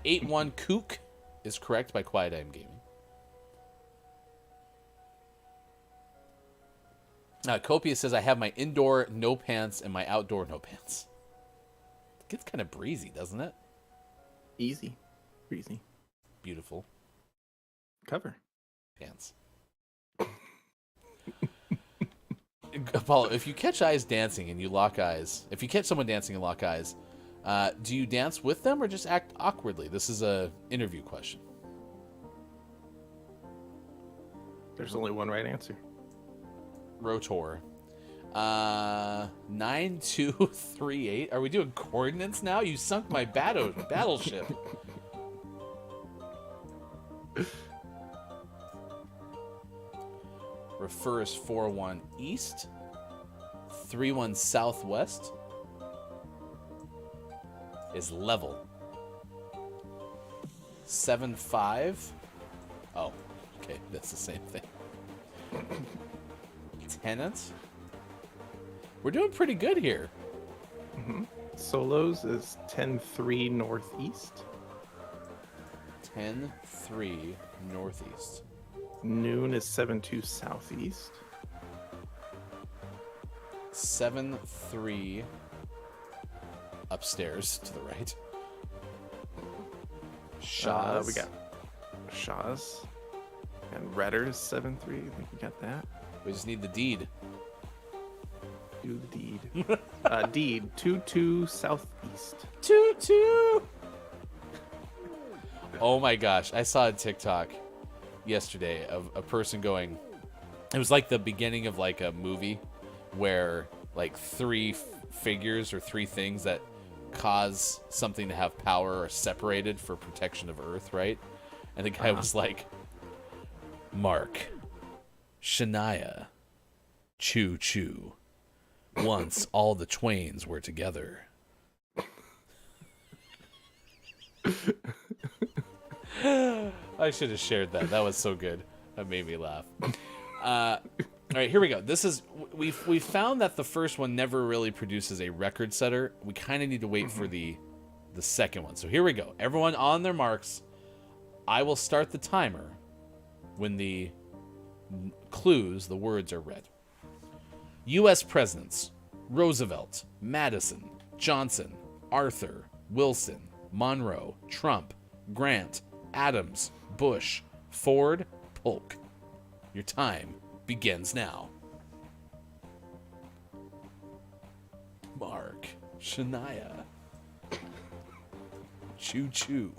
8-1 Kook is correct by Quiet I Am Gaming. Copia says, I have my indoor no pants and my outdoor no pants. It gets kind of breezy, doesn't it? Easy. Breezy. Beautiful. Cover. Pants. Apollo, if you catch eyes dancing and you lock eyes, if you catch someone dancing and lock eyes, do you dance with them or just act awkwardly? This is a interview question. There's only one right answer. Rotor. 9238. Are we doing coordinates now? You sunk my battleship. Refers 41 east. 31 southwest. Is level. 75. Oh, okay, that's the same thing. Tenant. We're doing pretty good here. Mm-hmm. Solos is 10-3 northeast. 10-3 northeast. Noon is 7-2 southeast. 7-3 upstairs to the right. Shaw's. We got Shaw's. And Redder's 7-3. I think we got that. We just need the deed. Do the deed. Deed 2-2 southeast. 2-2. Oh my gosh. I saw a TikTok yesterday of a person going, it was like the beginning of like a movie where like three figures or three things that cause something to have power are separated for protection of Earth, right? And the guy was like, Mark, Shania, Choo Choo. Once all the twains were together. I should have shared that. That was so good. That made me laugh. All right, here we go. This is we found that the first one never really produces a record setter. We kind of need to wait for the second one. So here we go. Everyone on their marks. I will start the timer when the clues, the words are read. U.S. presidents: Roosevelt, Madison, Johnson, Arthur, Wilson, Monroe, Trump, Grant, Adams, Bush, Ford, Polk. Your time begins now. Mark, Shania. Choo choo.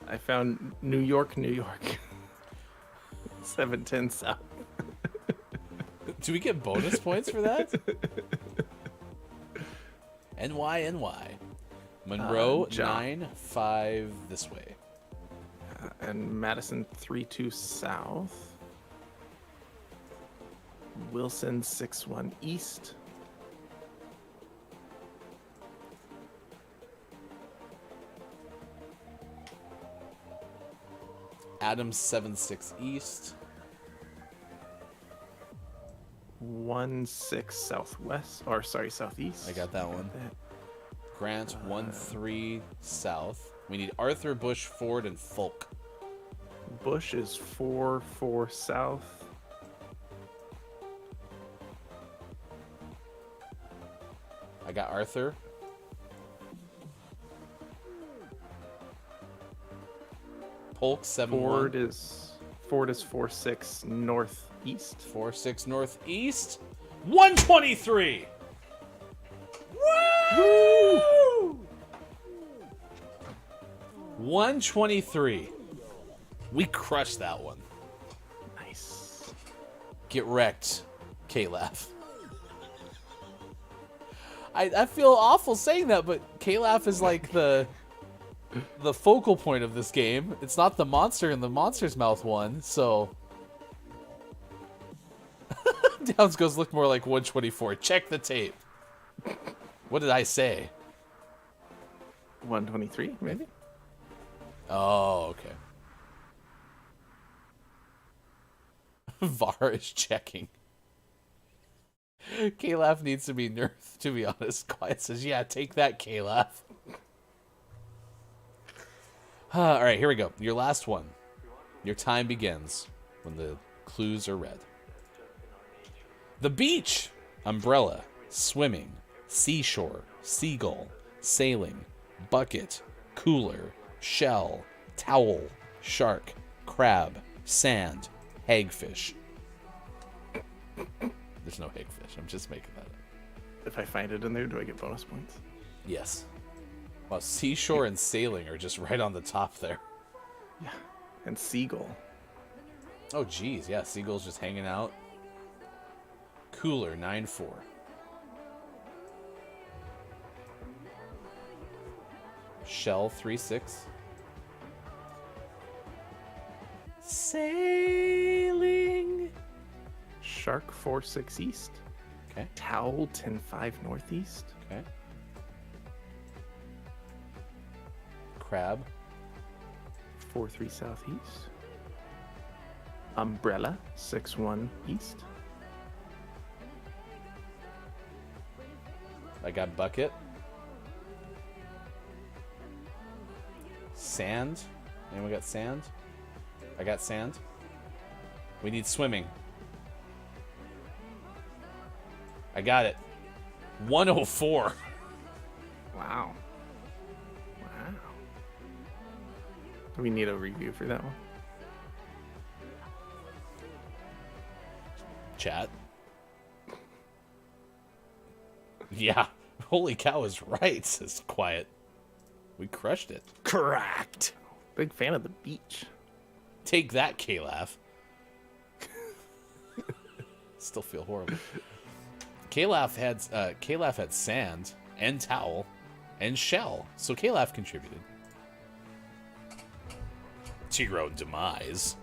I found New York, New York. 710 South. Do we get bonus points for that? NY. Monroe, John. 9-5 this way. And Madison 3-2 South. Wilson 6-1 East. Adams, 7-6 East. 1-6 Southwest. Or sorry, Southeast. I got that one. Grant, 1-3 South. We need Arthur, Bush, Ford, and Folk. Bush is 4-4 South. I got Arthur. Polk, 7-1. Ford is 4-6 Northeast. 4-6 Northeast. 123. Woo! 123. We crushed that one. Nice. Get wrecked, K-Laugh. I feel awful saying that, but K-Laugh is like the focal point of this game. It's not the monster in the monster's mouth one, so Downs goes look more like 124. Check the tape. What did I say? 123, maybe? Oh, okay. VAR is checking. K-Laugh needs to be nerfed, to be honest. Quiet says, yeah, take that, K-Laugh. All right, here we go. Your last one. Your time begins when the clues are read. The beach. Umbrella. Swimming. Seashore. Seagull. Sailing. Bucket. Cooler. Shell. Towel. Shark. Crab. Sand. Hagfish. There's no hagfish. I'm just making that up. If I find it in there, do I get bonus points? Yes. Wow, seashore and sailing are just right on the top there. Yeah. And seagull. Oh, geez. Yeah, seagull's just hanging out. Cooler, 9-4. Shell, 3-6. Sailing. Shark 4-6 East. Okay. Towel 10-5 Northeast. Okay. Crab. 4-3 Southeast. Umbrella 6-1 East. I got bucket. Sand. Anyone got sand? I got sand. We need swimming. I got it. 104. Wow. Wow. Do we need a review for that one? Chat. Yeah. Holy cow is right, says Quiet. We crushed it. Correct. Big fan of the beach. Take that, K-Laugh. Still feel horrible. K-Laugh had sand and towel and shell, so K-Laugh contributed. To your own demise.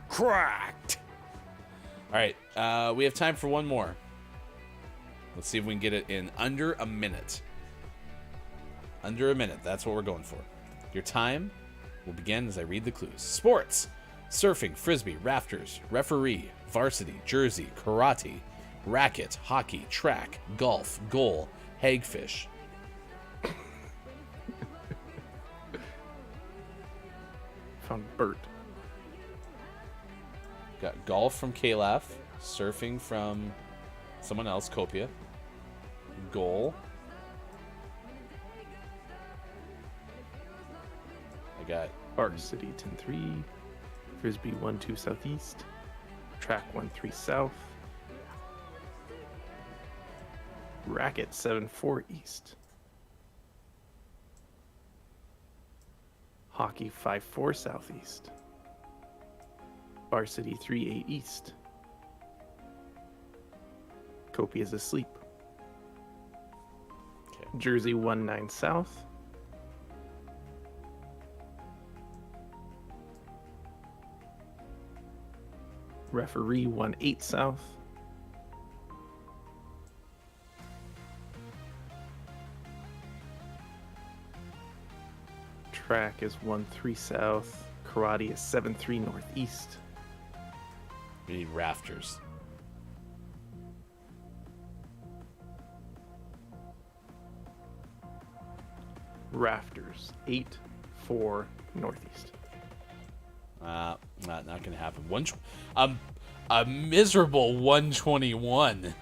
Cracked. All right, we have time for one more. Let's see if we can get it in under a minute. Under a minute, that's what we're going for. Your time will begin as I read the clues. Sports. Surfing, frisbee, rafters, referee, varsity, jersey, karate, racket, hockey, track, golf, goal, hagfish. Found Bert. Got golf from Kalaf, surfing from someone else, Copia. Goal. I got Park City 10-3, Frisbee 1-2 southeast, Track 1-3 south, Racket 7-4 east, Hockey 5-4 southeast, Varsity 3-8 east, Kopi is asleep, Jersey 1-9 south, Referee 1-8 south, Track is 1-3 south, Karate is 7-3 northeast. We need rafters. Rafters 8-4 northeast. Not gonna happen. A miserable 121,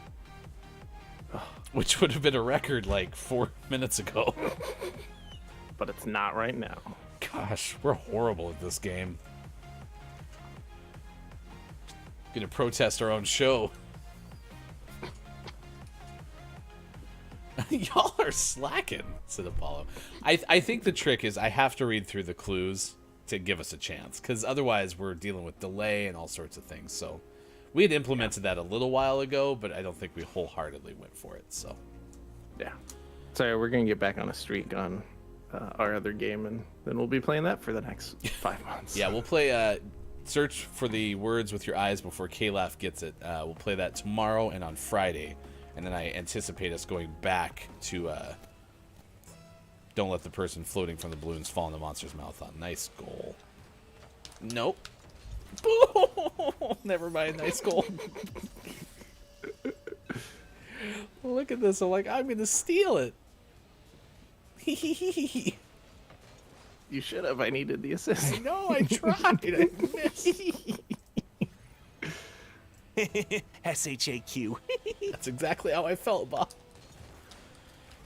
which would have been a record like 4 minutes ago. But it's not right now. Gosh, we're horrible at this game. Gonna protest our own show. Y'all are slacking, said Apollo. I think the trick is I have to read through the clues to give us a chance, because otherwise we're dealing with delay and all sorts of things. So we had implemented that a little while ago, but I don't think we wholeheartedly went for it. So yeah, sorry, we're gonna get back on a streak on our other game, and then we'll be playing that for the next 5 months. Yeah, we'll play Search for the Words with Your Eyes Before Kalaf Gets It. We'll play that tomorrow and on Friday, and then I anticipate us going back to Don't Let the Person Floating from the Balloons Fall in the Monster's Mouth on. Nice goal. Nope. Never mind. Nice goal. Look at this. I'm like, I'm going to steal it. You should have. I needed the assist. I know. I tried. I missed. SHAQ. That's exactly how I felt, Bob.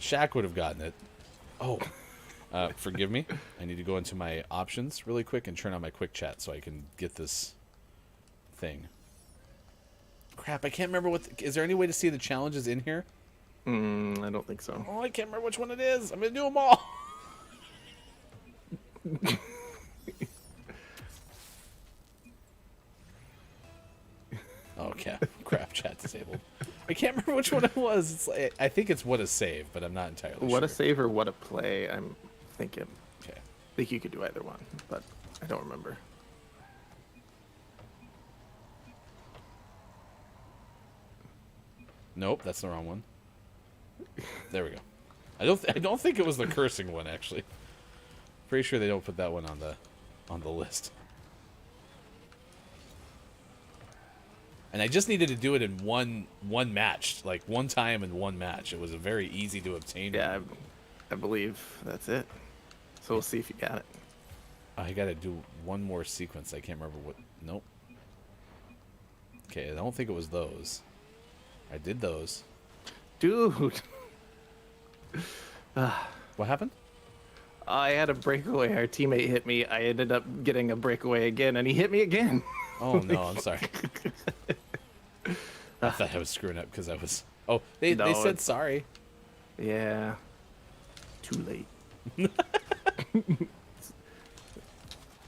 Shaq would have gotten it. Oh, forgive me. I need to go into my options really quick and turn on my quick chat so I can get this thing. Crap, I can't remember is there any way to see the challenges in here? I don't think so. Oh, I can't remember which one it is. I'm going to do them all. Okay, crap, chat disabled. I can't remember which one it was. It's like, I think it's what a save, but I'm not entirely sure. What a save or what a play, I'm thinking. Okay. I think you could do either one, but I don't remember. Nope, that's the wrong one. There we go. I don't think it was the cursing one, actually. Pretty sure they don't put that one on the list. And I just needed to do it in one match, like one time in one match. It was a very easy to obtain. Yeah, I believe that's it. So we'll see if you got it. I gotta do one more sequence. I can't remember what. Nope. Okay, I don't think it was those. I did those. Dude. What happened? I had a breakaway. Our teammate hit me. I ended up getting a breakaway again, and he hit me again. Oh, no, I'm sorry. I thought I was screwing up because I was... Oh, they said sorry. Yeah. Too late.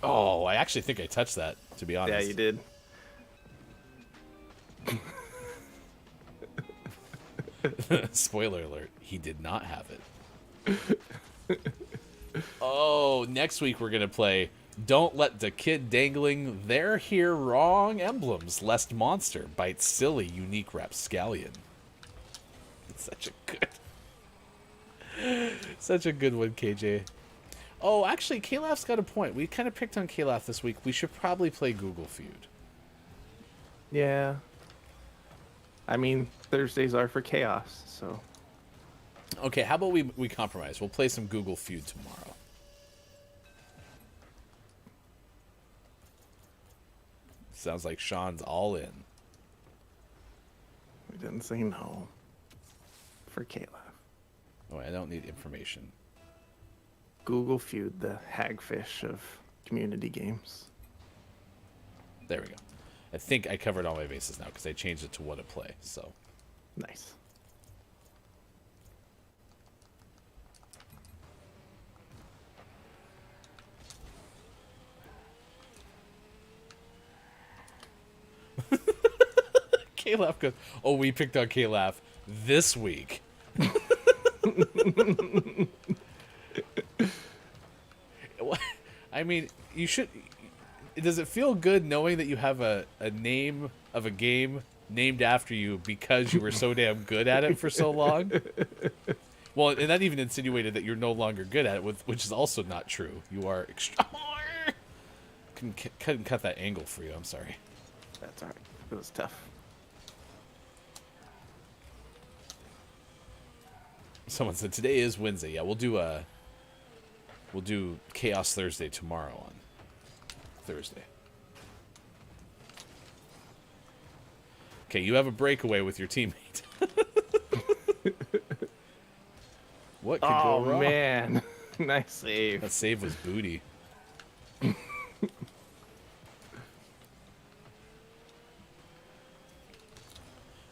Oh, I actually think I touched that, to be honest. Yeah, you did. Spoiler alert, he did not have it. Oh, next week we're going to play Don't Let the Kid Dangling Their Here Wrong Emblems Lest Monster Bites Silly Unique Rapscallion. It's such a good one, KJ. Oh, actually, Kalaf's got a point. We kind of picked on Kalaf this week. We should probably play Google Feud. Yeah. I mean, Thursdays are for chaos, so... Okay, how about we compromise? We'll play some Google Feud tomorrow. Sounds like Sean's all in. We didn't say no. For Kayla. Oh, I don't need information. Google Feud, the Hagfish of community games. There we go. I think I covered all my bases now because I changed it to what to play. So Nice. K-Laugh goes, oh, we picked on K-Laugh this week. I mean, you should... Does it feel good knowing that you have a name of a game named after you because you were so damn good at it for so long? Well, and that even insinuated that you're no longer good at it, which is also not true. You are extra... Couldn't cut that angle for you. I'm sorry. That's alright. It was tough. Someone said today is Wednesday. Yeah, we'll do Chaos Thursday tomorrow on Thursday. Okay, you have a breakaway with your teammate. What could go wrong? Oh man, nice save. That save was booty.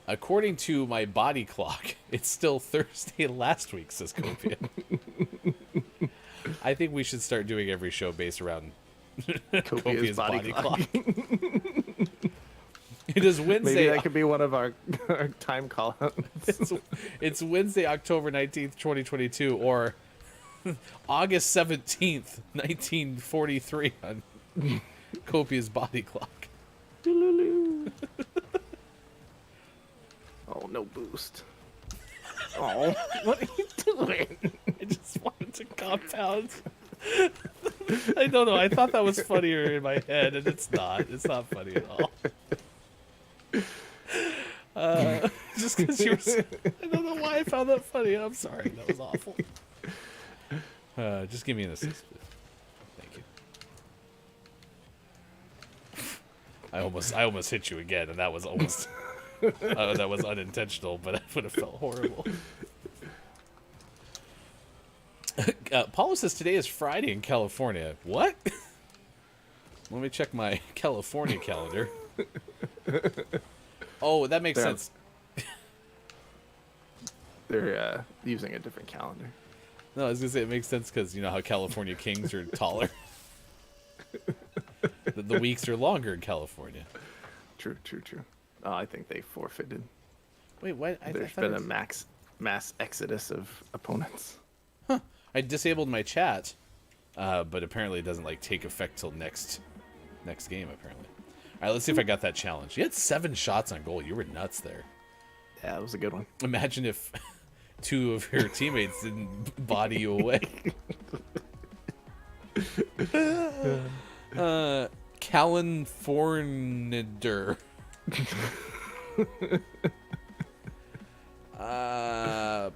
According to my body clock, it's still Thursday last week, says Copia. I think we should start doing every show based around Copia's body clock. It is Wednesday. Maybe that could be one of our time call-outs. It's Wednesday, October 19th, 2022, or August 17th, 1943 on Copia's body clock. Oh, no boost. Oh, what are you doing? I just wanted to compound. I don't know. I thought that was funnier in my head, and it's not. It's not funny at all. Just because you were... I don't know why I found that funny. I'm sorry. That was awful. Just give me an assist, please. Thank you. I almost hit you again, and that was almost... that was unintentional, but it would have felt horrible. Paulo says today is Friday in California. What? Let me check my California calendar. Oh, that makes sense. They're using a different calendar. No, I was going to say it makes sense because you know how California Kings are taller. The weeks are longer in California. True. Oh, I think they forfeited. Wait, what? There's been a mass exodus of opponents. Huh. I disabled my chat, but apparently it doesn't like take effect till next game, apparently. All right, let's see if I got that challenge. You had 7 shots on goal. You were nuts there. Yeah, that was a good one. Imagine if 2 of your teammates didn't body you away. Callan Fornader.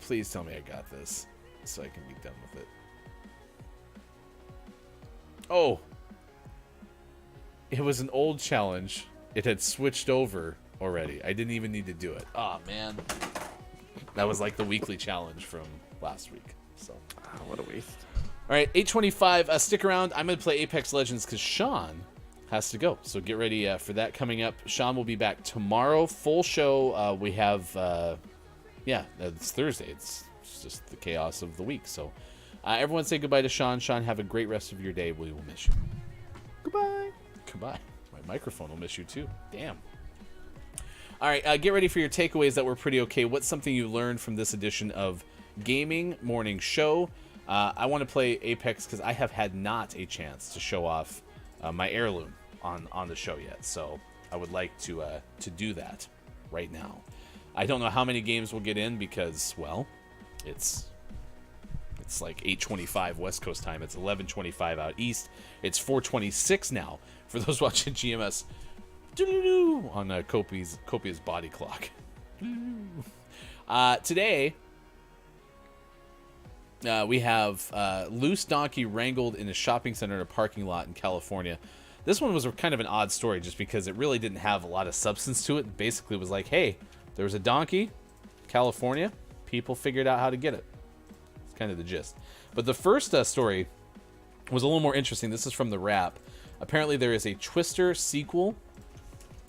Please tell me I got this so I can be done with it. Oh, it was an old challenge. It had switched over already. I didn't even need to do it. Oh man, that was like the weekly challenge from last week. So what a waste. All right, 8:25. Stick around. I'm gonna play Apex Legends because Sean has to go. So get ready for that coming up. Sean will be back tomorrow. Full show. We have, it's Thursday. It's just the chaos of the week. So everyone say goodbye to Sean. Sean, have a great rest of your day. We will miss you. Goodbye. Goodbye. My microphone will miss you too. Damn. All right, get ready for your takeaways that were pretty okay. What's something you learned from this edition of Gaming Morning Show? I want to play Apex because I have had not a chance to show off my heirloom on the show yet, so I would like to do that right now. I don't know how many games we'll get in because, well, it's like 8:25 West Coast time. It's 11:25 out east. It's 4:26 now for those watching GMS on Copia's body clock. Today we have loose donkey wrangled in a shopping center in a parking lot in California. This one was kind of an odd story just because it really didn't have a lot of substance to it. It basically was like, hey, there was a donkey, California, people figured out how to get it. It's kind of the gist. But the first story was a little more interesting. This is from The Wrap. Apparently there is a Twister sequel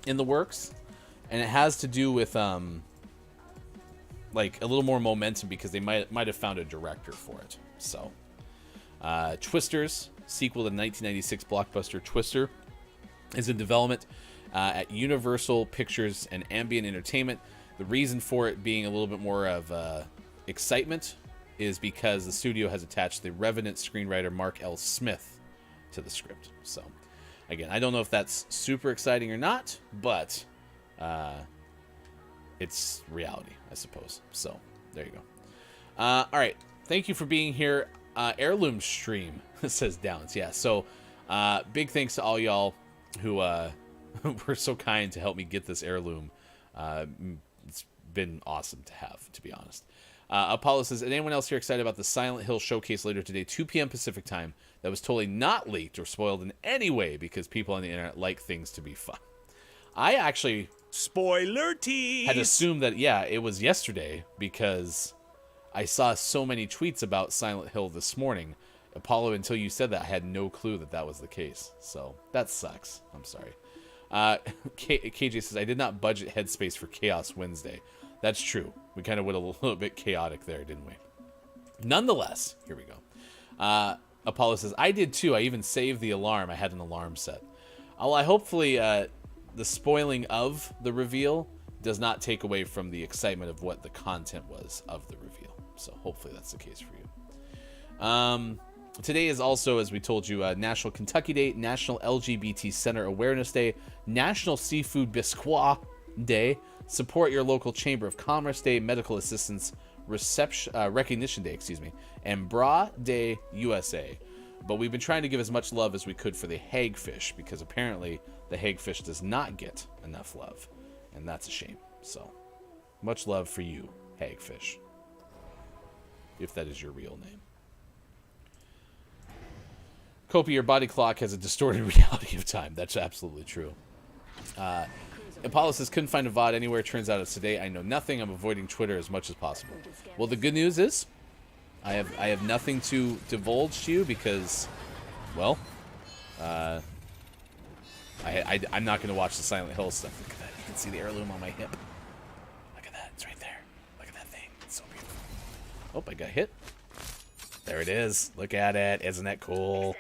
in the works, and it has to do with like a little more momentum because they might have found a director for it. So Twister's sequel to the 1996 blockbuster Twister is in development at Universal Pictures and Ambient Entertainment. The reason for it being a little bit more of excitement is because the studio has attached the Revenant screenwriter Mark L. Smith to the script. So, again, I don't know if that's super exciting or not, but it's reality, I suppose. So, there you go. All right. Thank you for being here. Heirloom stream, says Downs. Yeah, so big thanks to all y'all who were so kind to help me get this heirloom. It's been awesome to have, to be honest. Apollo says, is anyone else here excited about the Silent Hill showcase later today, 2 p.m. Pacific time, that was totally not leaked or spoiled in any way because people on the internet like things to be fun? I actually Spoiler tease! had assumed that, yeah, it was yesterday because I saw so many tweets about Silent Hill this morning. Apollo, until you said that, I had no clue that that was the case. So that sucks. I'm sorry. KJ says, I did not budget Headspace for Chaos Wednesday. That's true. We kind of went a little bit chaotic there, didn't we? Nonetheless, here we go. Apollo says, I did too. I even saved the alarm. I had an alarm set. I hopefully the spoiling of the reveal does not take away from the excitement of what the content was of the reveal. So hopefully that's the case for you. Today is also, as we told you, National Kentucky Day, National LGBT Center Awareness Day, National Seafood Bisque Day, Support Your Local Chamber of Commerce Day, Medical Assistance Recognition Day, and Bra Day USA. But we've been trying to give as much love as we could for the hagfish because apparently the hagfish does not get enough love, and that's a shame. So, much love for you, hagfish, if that is your real name. Kopi, your body clock has a distorted reality of time. That's absolutely true. Apollo says, couldn't find a VOD anywhere. Turns out it's today. I know nothing. I'm avoiding Twitter as much as possible. Well, the good news is I have nothing to divulge to you because, well, I'm not going to watch the Silent Hill stuff. Look at that. You can see the heirloom on my hip. Look at that. It's right there. Look at that thing. It's so beautiful. Oh, I got hit. There it is. Look at it. Isn't that cool?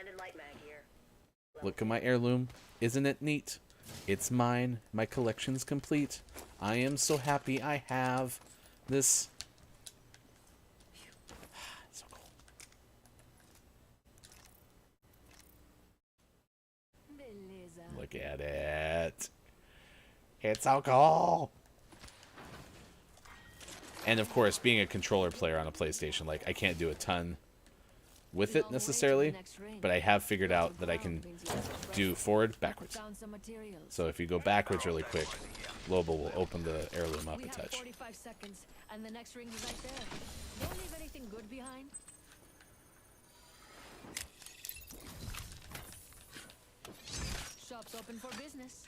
Look at my heirloom. Isn't it neat? It's mine. My collection's complete. I am so happy I have this. It's so cool. Look at it. It's so cool. And of course, being a controller player on a PlayStation, like I can't do a ton with it necessarily, but I have figured out that I can do forward, backwards. So if you go backwards really quick, Loba will open the heirloom up a touch. 45 seconds, and the next ring is right there. Don't leave anything good behind. Shop's open for business.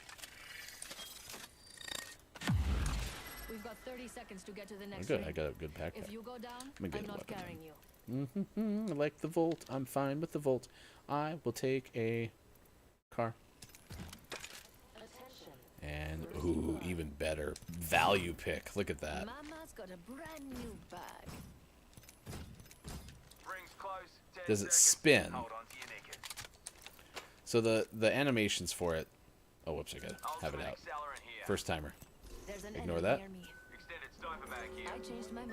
We've got 30 seconds to get to the next Good, ring. I got a good pack. If you go down, I'm I'm not carrying you. I like the Volt. I'm fine with the Volt. I will take a car. And, ooh, even better. Value pick. Look at that. Mama's got a brand new bag. Does it spin? So the animations for it. Oh, whoops, I gotta have it out. First timer. There's an Ignore enemy that. near me. I changed my mind.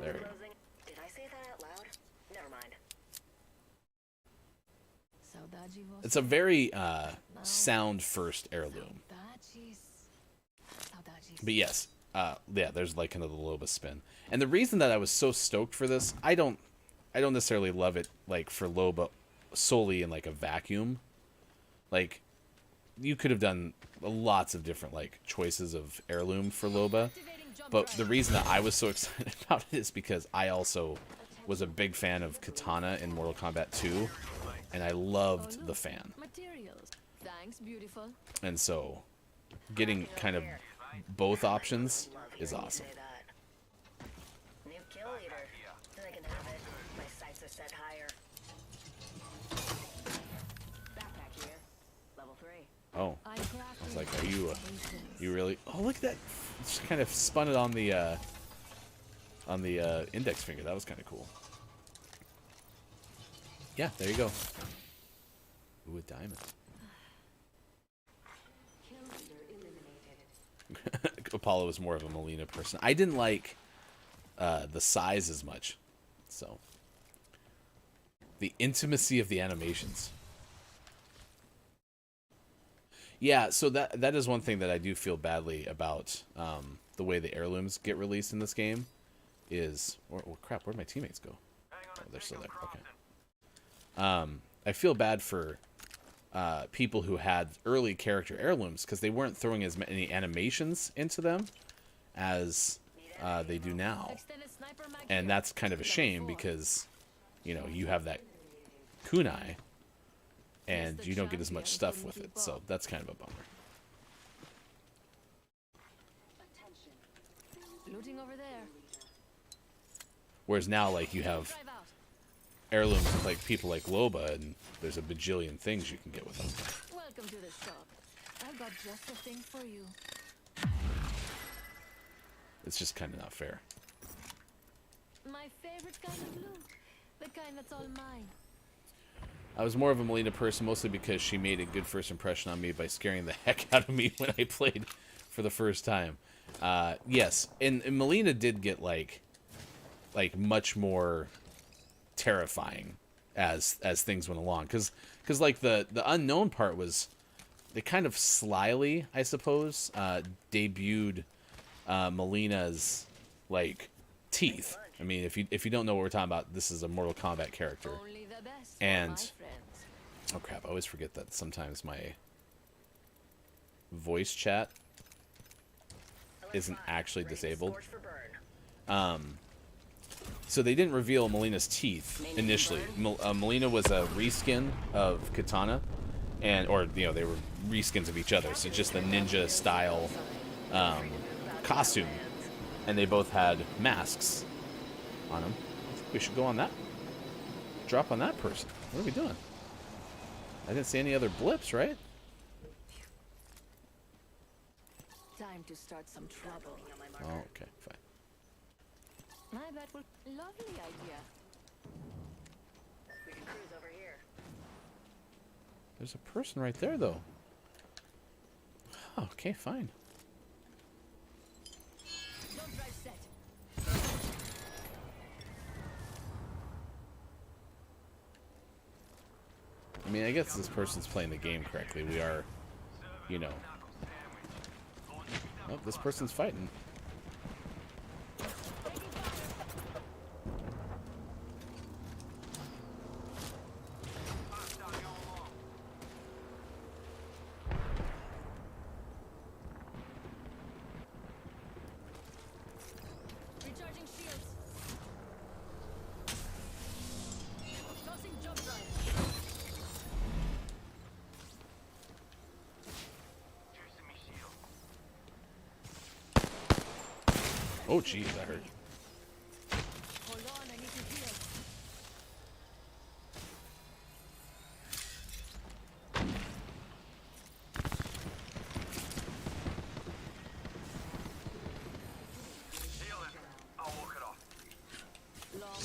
There we go. Did I say that out loud? Never mind. It's a very sound first heirloom. But yes, yeah, there's like kind of the Loba spin. And the reason that I was so stoked for this, I don't necessarily love it like for Loba solely in like a vacuum. Like you could have done lots of different like choices of heirloom for Loba. But the reason that I was so excited about it is because I also was a big fan of Katana in Mortal Kombat 2. and I loved the fan. Materials. Thanks, beautiful. And so getting kind of both options is awesome. New kill leader. Then I can have it. My sights are set higher. Backpack here. Level 3. Oh, I was like, are you really? Oh, look at that! Just kind of spun it on the index finger. That was kind of cool. Yeah, there you go. Ooh, a diamond. Apollo was more of a Melina person. I didn't like the size as much, so the intimacy of the animations. Yeah, so that is one thing that I do feel badly about the way the heirlooms get released in this game. Is crap, where'd my teammates go? Oh, they're still there. Okay. I feel bad for people who had early character heirlooms because they weren't throwing as many animations into them as they do now, and that's kind of a shame because you have that kunai and you don't get as much stuff with it, so that's kind of a bummer. Looting over there. Whereas now, like, you have heirlooms with like people like Loba, and there's a bajillion things you can get with them. Welcome to the shop. I've got just a thing for you. It's just kind of not fair. My favorite kind of loot. The kind that's all mine. I was more of a Melina person, mostly because she made a good first impression on me by scaring the heck out of me when I played for the first time. Yes, and Melina did get like much more terrifying as things went along, because like the unknown part was they kind of slyly, I suppose, debuted Melina's like teeth. I mean, if you don't know what we're talking about, this is a Mortal Kombat character. And oh crap, I always forget that sometimes my voice chat isn't actually disabled. So they didn't reveal Melina's teeth initially. Melina was a reskin of Katana, or they were reskins of each other. So just the ninja style costume, and they both had masks on them. I think we should go on that. Drop on that person. What are we doing? I didn't see any other blips, right? Time to start some trouble. Oh, okay, fine. I bet we'll lovely idea. We can cruise over here. There's a person right there, though. Oh, okay, fine. Don't drive set. I mean, I guess this person's playing the game correctly. We are, Oh, this person's fighting. Recharging shields. Tossing jump drive. Oh, geez, that hurt. Hold on, I need to heal. Long.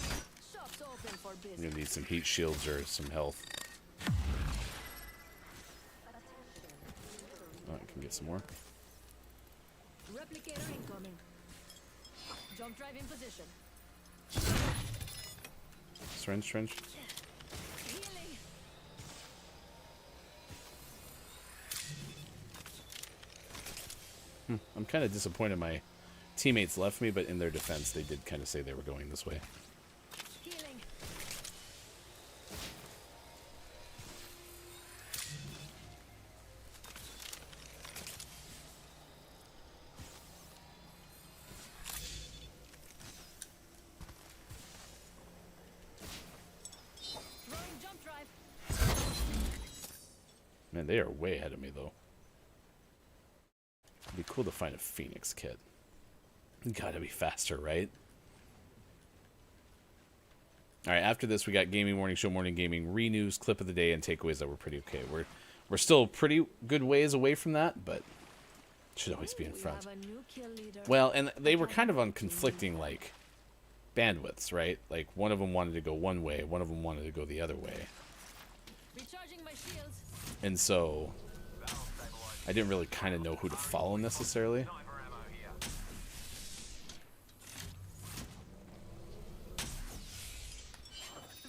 Shop's open for I'm business. gonna need some heat shields or some health. Oh, I can get some more. Replicator incoming. Jump drive in position. Syringe. Healing. I'm kind of disappointed my teammates left me, but in their defense, they did kind of say they were going this way. Healing. Throwing jump drive. Man, they are way ahead of me, though. It'd be cool to find a Phoenix kit. Gotta be faster, right? Alright, after this, we got Gaming Morning Show, Morning Gaming, Re-News, Clip of the Day, and Takeaways that were pretty okay. We're still pretty good ways away from that, but should always be in front. Well, and they were kind of on conflicting, like, bandwidths, right? Like, one of them wanted to go one way, one of them wanted to go the other way. And so, I didn't really kind of know who to follow necessarily.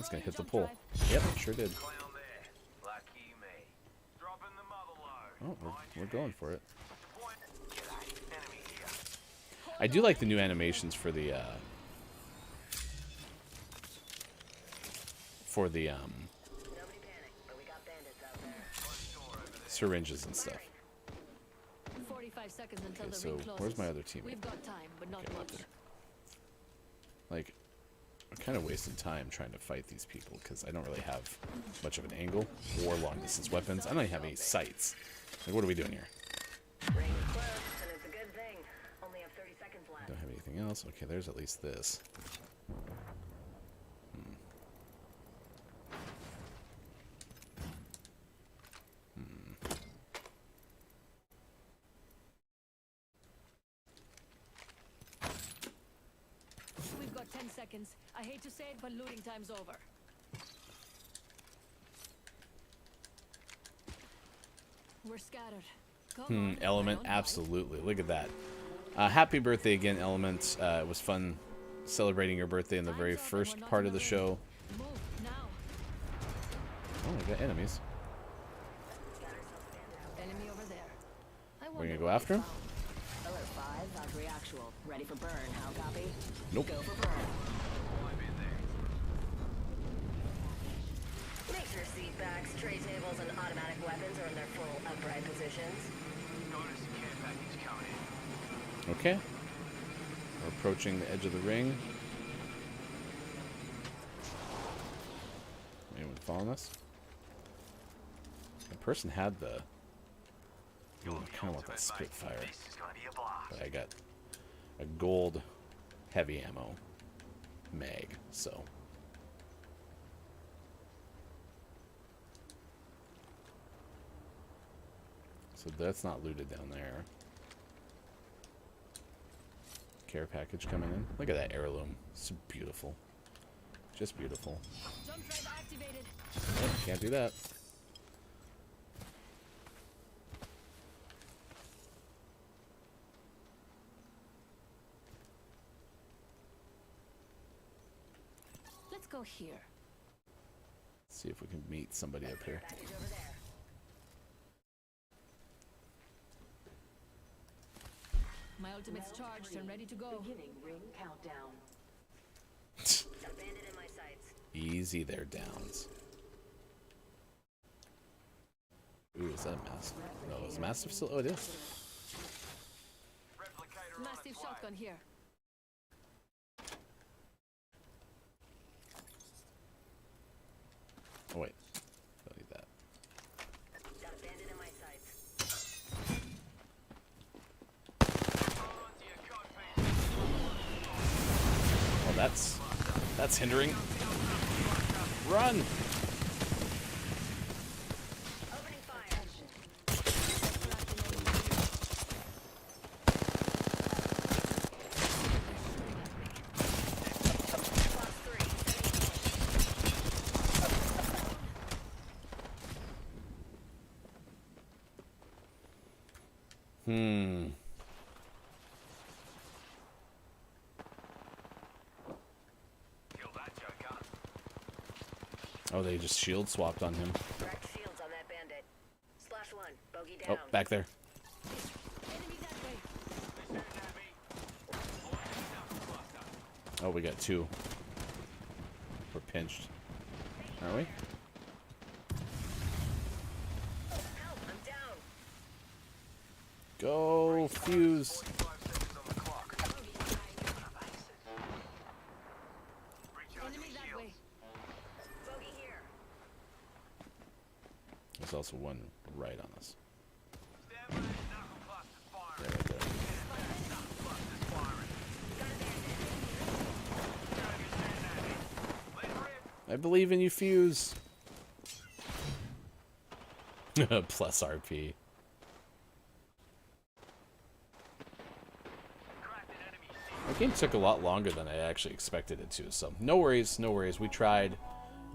It's gonna hit the pole. Yep, sure did. Oh, we're going for it. I do like the new animations for the syringes and stuff. 45 seconds until Okay, the so ring closes. where's my other teammate? We've got time, but not much. Like, I'm kind of wasting time trying to fight these people because I don't really have much of an angle or long distance weapons. I don't even have any sights. Like, what are we doing here? Ring close, and it's a good thing. Only have 30 seconds left. Don't have anything else. Okay, there's at least this. We've got 10 seconds. I hate to say it, but looting time's over. We're scattered. Come on, Element, my own absolutely. Look at that. Happy birthday again, Element. It was fun celebrating your birthday in the very first part of the show. Move now. Oh, we got enemies. Enemy over there. We're gonna go after him? Alert 5, Valkyrie actual. Ready for burn. How copy? Nope. Go for burn. Make sure seat backs, tray tables, and automatic weapons are in their full upright positions. Okay. We're approaching the edge of the ring. Anyone following us? The person had the... Ooh, I kind of want that Spitfire. But I got a gold heavy ammo mag, so... So that's not looted down there. Care package coming in. Look at that heirloom. It's beautiful. Just beautiful. Jump drive activated. Oh, can't do that. Let's go here. Let's see if we can meet somebody up here. Package over there. My ultimate's charged and ready to go. Beginning ring countdown. Got a bandit in my sights. Easy there, Downs. Ooh, is that a massive? No, is massive still? Oh, it is. Massive shotgun here. Oh, wait. Don't need that. Got a bandit in my sights. Oh, that's hindering. Run! Opening fire. Box 3. Oh, they just shield swapped on him. Cracked shields on that bandit. Slash 1. Bogey Oh, down. back there. Enemy that way. Oh, we got two. We're pinched. Aren't we? Help, I'm down. Go, Fuse. Enemy that way. Bogey here. there's also one right on us. Yeah, right there. I believe in you, Fuse. Plus RP. The game took a lot longer than I actually expected it to, so no worries, no worries. We tried.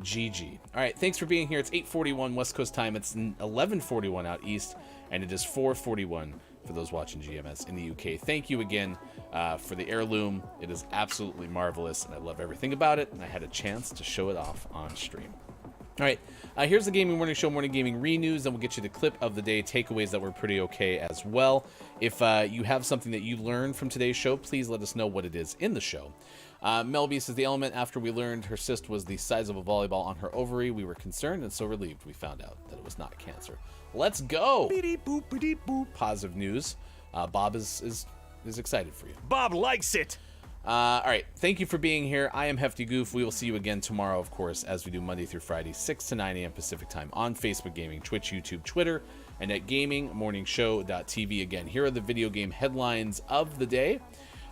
GG. All right, thanks for being here. It's 8:41 West Coast time. It's 11:41 out east, and it is 4:41 for those watching GMS in the UK. Thank you again for the heirloom. It is absolutely marvelous, and I love everything about it, and I had a chance to show it off on stream. All right, here's the Gaming Morning Show, Morning Gaming Re-News, then we'll get you the clip of the day, takeaways that were pretty okay as well. If you have something that you learned from today's show, please let us know what it is in the show. Melby says, the element after we learned her cyst was the size of a volleyball on her ovary, we were concerned and so relieved we found out that it was not cancer. Let's go! Positive news. Bob is excited for you. Bob likes it. All right, thank you for being here. I am Hefty Goof. We will see you again tomorrow, of course, as we do Monday through Friday, 6 to 9 a.m. Pacific time on Facebook Gaming, Twitch, YouTube, Twitter, and at GamingMorningShow.tv. Again, here are the video game headlines of the day.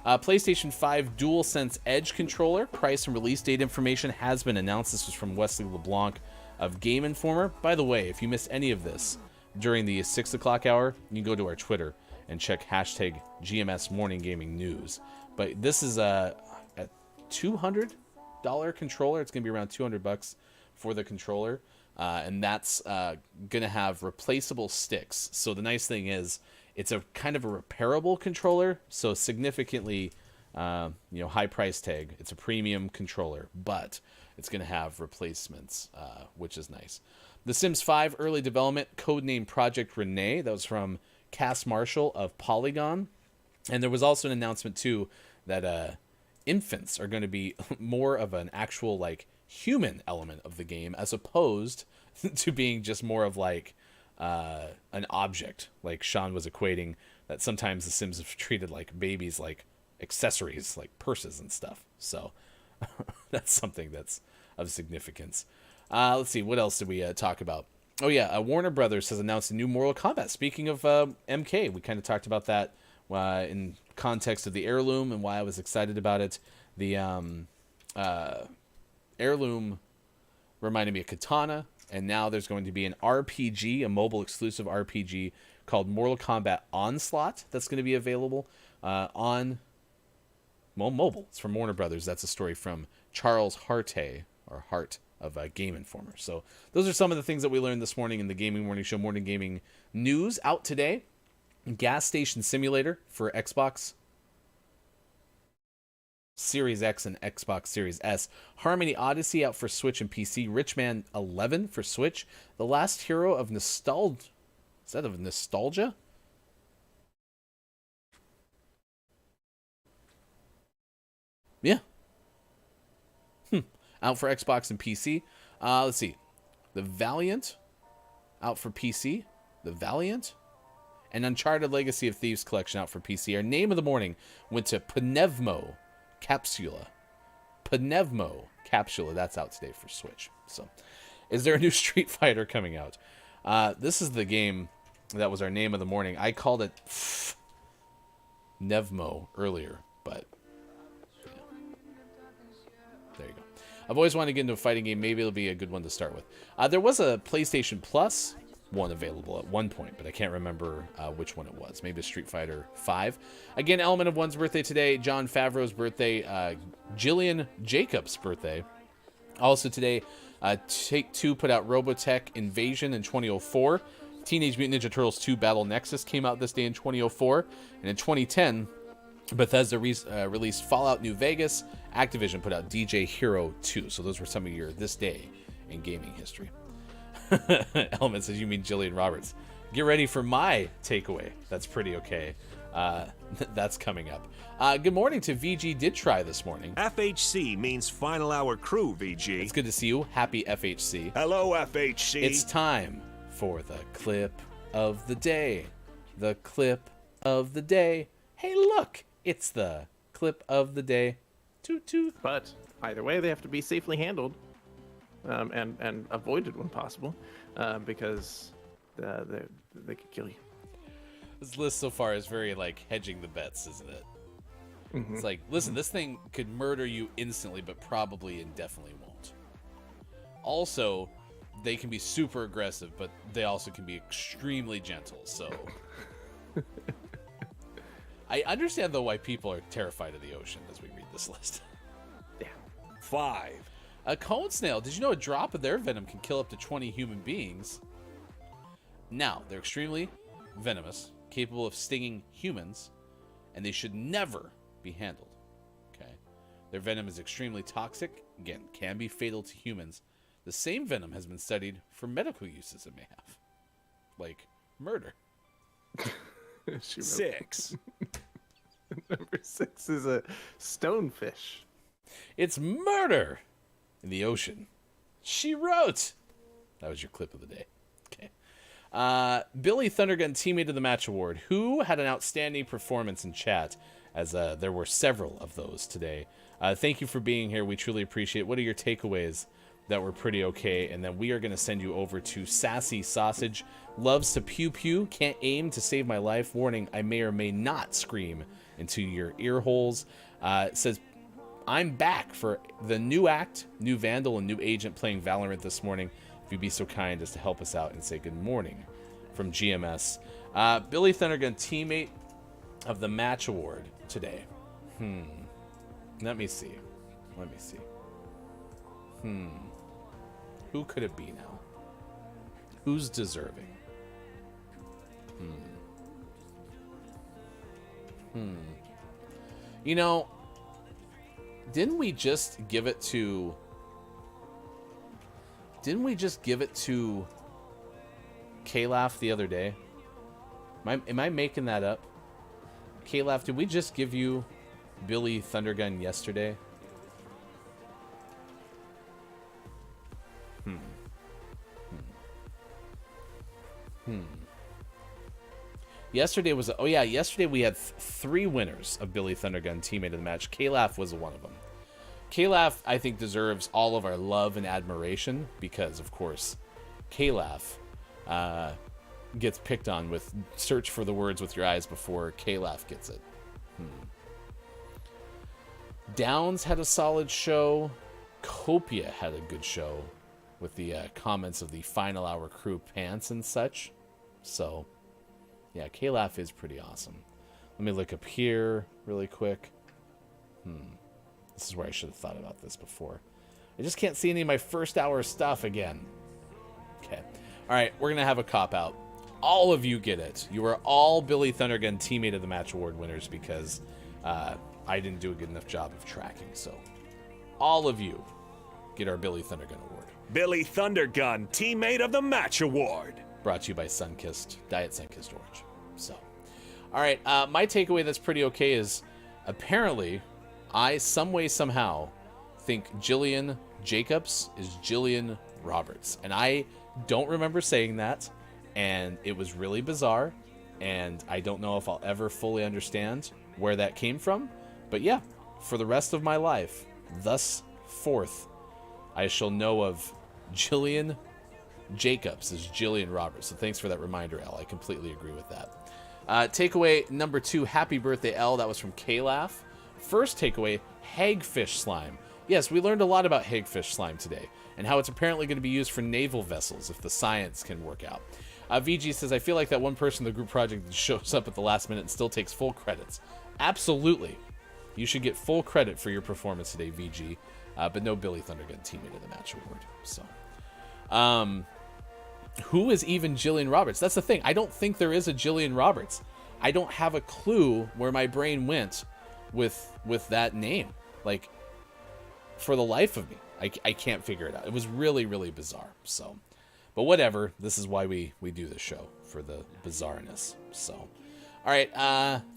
PlayStation 5 DualSense Edge controller, price and release date information has been announced. This was from Wesley LeBlanc of Game Informer. By the way, if you missed any of this during the 6 o'clock hour, you can go to our Twitter and check hashtag GMSMorningGamingNews. But this is a $200 controller. It's going to be around $200 for the controller. And that's going to have replaceable sticks. So the nice thing is it's a kind of a repairable controller. So significantly, high price tag. It's a premium controller, but it's going to have replacements, which is nice. The Sims 5 early development, codename Project Renee. That was from Cass Marshall of Polygon. And there was also an announcement, too, that infants are going to be more of an actual, like, human element of the game as opposed to being just more of, like, an object. Like Sean was equating that sometimes the Sims have treated, like, babies like accessories, like purses and stuff. So that's something that's of significance. Let's see, what else did we talk about? Oh, yeah, Warner Brothers has announced a new Mortal Kombat. Speaking of MK, we kind of talked about that in context of the heirloom and why I was excited about it. The heirloom reminded me of Katana, and now there's going to be an RPG, a mobile exclusive RPG called Mortal Kombat Onslaught that's going to be available on mobile. It's from Warner Brothers. That's a story from Charles Hart of Game Informer. So those are some of the things that we learned this morning in the Gaming Morning Show Morning Gaming News. Out today, Gas Station Simulator for Xbox Series X and Xbox Series S. Harmony Odyssey out for Switch and PC. Richman 11 for Switch. The Last Hero of Nostalgia. Is that of Nostalgia? Yeah. Out for Xbox and PC. Let's see. The Valiant out for PC. The Valiant. And Uncharted Legacy of Thieves Collection out for PC. Our name of the morning went to Pneumo Capsula. Pneumo Capsula. That's out today for Switch. So, is there a new Street Fighter coming out? This is the game that was our name of the morning. I called it Nevmo earlier, but yeah. There you go. I've always wanted to get into a fighting game. Maybe it'll be a good one to start with. There was a PlayStation Plus one available at one point, but I can't remember which one it was. Maybe Street Fighter 5. Again, Element of One's birthday today. Jon Favreau's birthday. Gillian Jacobs' birthday. Also today, Take-Two put out Robotech Invasion in 2004. Teenage Mutant Ninja Turtles 2 Battle Nexus came out this day in 2004. And in 2010, Bethesda released Fallout New Vegas. Activision put out DJ Hero 2. So those were some of your this day in gaming history. Element says, you mean Jillian Roberts. Get ready for my takeaway. That's pretty okay. That's coming up. Good morning to VG Did Try this morning. FHC means Final Hour Crew, VG. It's good to see you. Happy FHC. Hello, FHC. It's time for the clip of the day. The clip of the day. Hey, look. It's the clip of the day. Toot toot. But either way, they have to be safely handled. and avoided when possible, because they could kill you. This list so far is very like hedging the bets, isn't it? Mm-hmm. It's like, listen, this thing could murder you instantly, but probably and definitely won't. Also, they can be super aggressive, but they also can be extremely gentle. So, I understand though why people are terrified of the ocean as we read this list. Yeah. 5, A cone snail. Did you know a drop of their venom can kill up to 20 human beings? Now, they're extremely venomous, capable of stinging humans, and they should never be handled. Okay. Their venom is extremely toxic, again, can be fatal to humans. The same venom has been studied for medical uses it may have, like murder. 6, Number 6 is a stonefish. It's murder in the ocean. She wrote. That was your clip of the day. Okay. Billy Thundergun Teammate of the Match Award. Who had an outstanding performance in chat? As there were several of those today. Thank you for being here. We truly appreciate it. What are your takeaways that were pretty okay? And then we are going to send you over to Sassy Sausage. Loves to pew pew. Can't aim to save my life. Warning, I may or may not scream into your ear holes. Says, I'm back for the new act, new Vandal, and new Agent playing Valorant this morning. If you'd be so kind as to help us out and say good morning from GMS. Billy Thundergun Teammate of the Match Award today. Let me see. Who could it be now? Who's deserving? You know, didn't we just give it to K-Laugh the other day? Am I making that up? K-Laugh, did we just give you Billy Thundergun yesterday? Yesterday was... Oh, yeah. Yesterday we had 3 winners of Billy Thundergun Teammate of the Match. K-Laugh was one of them. K-Laugh, I think, deserves all of our love and admiration because, of course, K-Laugh gets picked on with search for the words with your eyes before K-Laugh gets it. Downs had a solid show. Copia had a good show with the comments of the final hour crew pants and such. So... yeah, K-Laugh is pretty awesome. Let me look up here really quick. This is where I should have thought about this before. I just can't see any of my first hour stuff again. Okay. All right, we're going to have a cop-out. All of you get it. You are all Billy Thundergun Teammate of the Match Award winners because I didn't do a good enough job of tracking. So all of you get our Billy Thundergun Award. Billy Thundergun Teammate of the Match Award. Brought to you by Sunkissed, Diet Sunkissed Orange. So, all right, my takeaway that's pretty okay is apparently I, some way, somehow, think Gillian Jacobs is Gillian Roberts. And I don't remember saying that, and it was really bizarre, and I don't know if I'll ever fully understand where that came from. But yeah, for the rest of my life, thus forth, I shall know of Gillian Jacobs is Gillian Roberts. So thanks for that reminder, Elle. I completely agree with that. Takeaway number 2, happy birthday, Elle. That was from K-Laugh. First takeaway, hagfish slime. Yes, we learned a lot about hagfish slime today and how it's apparently going to be used for naval vessels if the science can work out. VG says, I feel like that one person in the group project that shows up at the last minute and still takes full credits. Absolutely. You should get full credit for your performance today, VG. But no Billy Thundergun Teammate of the Match Award. So, who is even Gillian Roberts? That's the thing. I don't think there is a Gillian Roberts. I don't have a clue where my brain went with that name. Like, for the life of me, I can't figure it out. It was really, really bizarre. So, but whatever. This is why we do this show, for the bizarreness. So, all right.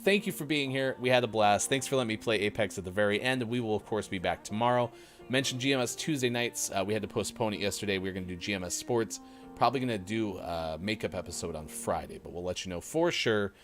Thank you for being here. We had a blast. Thanks for letting me play Apex at the very end. And we will, of course, be back tomorrow. Mentioned GMS Tuesday nights. We had to postpone it yesterday. We were going to do GMS Sports. Probably going to do a makeup episode on Friday, but we'll let you know for sure.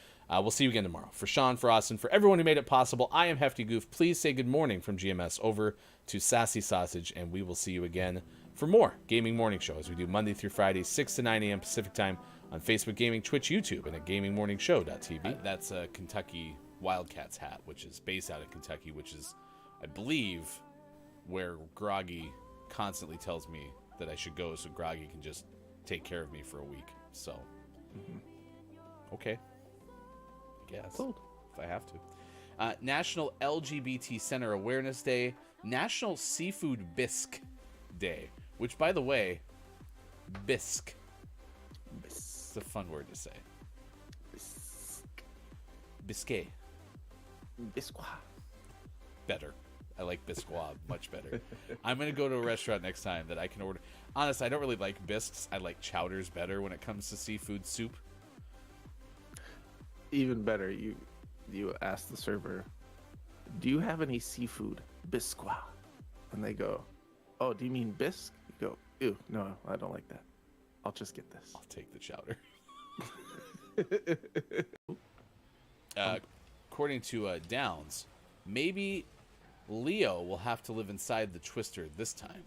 We'll see you again tomorrow. For Sean, for Austin, for everyone who made it possible, I am Hefty Goof. Please say good morning from GMS over to Sassy Sausage, and we will see you again for more Gaming Morning Show as we do Monday through Friday, 6 to 9 a.m. Pacific Time on Facebook Gaming, Twitch, YouTube, and at GamingMorningShow.tv. That's a Kentucky Wildcats hat, which is based out of Kentucky, which is, I believe, where Groggy constantly tells me that I should go so Groggy can just take care of me for a week. So, okay. I guess. If I have to. National LGBT Center Awareness Day. National Seafood Bisque Day. Which, by the way, Bisque. It's a fun word to say. Bisque. Bisque. Better. I like Bisquois much better. I'm going to go to a restaurant next time that I can order. Honestly, I don't really like bisques. I like chowders better when it comes to seafood soup. Even better, you ask the server, do you have any seafood? Bisque. And they go, oh, do you mean bisque? You go, ew, no, I don't like that. I'll just get this. I'll take the chowder. According to Downs, maybe Leo will have to live inside the Twister this time.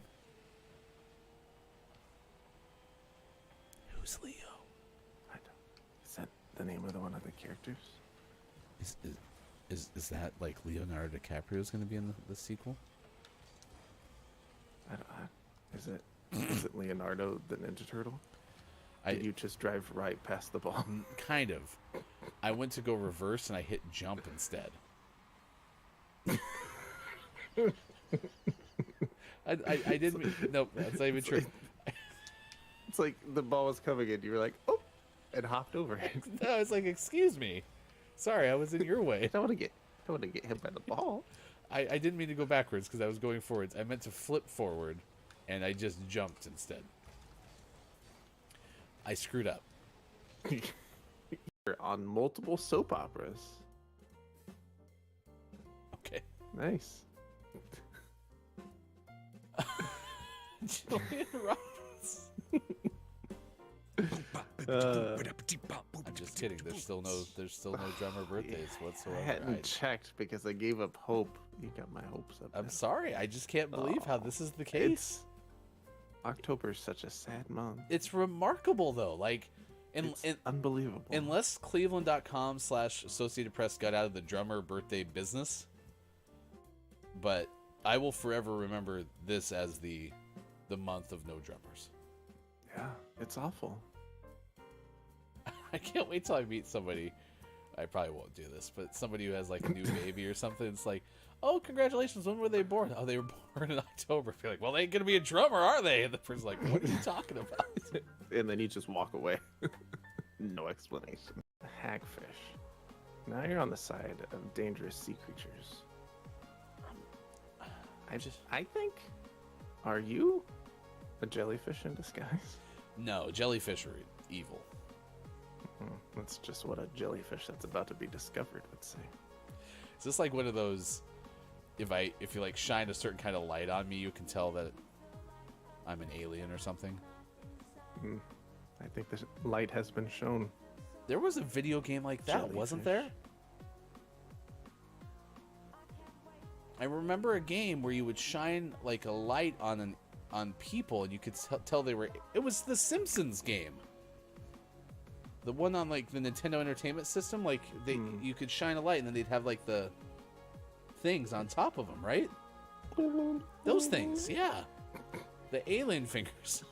Who's Leo? I don't. Is that the name of one of the characters? Is that like Leonardo DiCaprio is going to be in the sequel? I don't. Is it Leonardo the Ninja Turtle? Did you just drive right past the ball? Kind of. I went to go reverse and I hit jump instead. I didn't. Nope, that's not even true. It's like the ball was coming in. You were like, oh, and hopped over it. I was like, excuse me. Sorry, I was in your way. I don't want to get hit by the ball. I didn't mean to go backwards because I was going forwards. I meant to flip forward, and I just jumped instead. I screwed up. You're on multiple soap operas. Okay. Nice. Gillian Roberts. I'm just kidding. There's still no drummer birthdays whatsoever. I hadn't checked because I gave up hope. You got my hopes up. I'm sorry. I just can't believe how this is the case. October is such a sad month. It's remarkable though. Like, it's unbelievable. Unless Cleveland.com/Associated Press got out of the drummer birthday business, but I will forever remember this as the month of no drummers. Yeah, it's awful. I can't wait till I meet somebody. I probably won't do this, but somebody who has like a new baby or something. It's like, oh, congratulations. When were they born? Oh, they were born in October. I feel like, well, they ain't going to be a drummer, are they? And the person's like, what are you talking about? And then you just walk away. No explanation. Hagfish. Now you're on the side of dangerous sea creatures. I think, are you a jellyfish in disguise? No, jellyfish are evil. That's just what a jellyfish that's about to be discovered would say. Is this like one of those, if you like shine a certain kind of light on me, you can tell that I'm an alien or something? I think the light has been shown. There was a video game like that, Jellyfish. Wasn't there? I remember a game where you would shine like a light on people, and you could tell they were. It was the Simpsons game. The one on like the Nintendo Entertainment System, like you could shine a light, and then they'd have like the things on top of them, right? Those things, yeah. The alien fingers.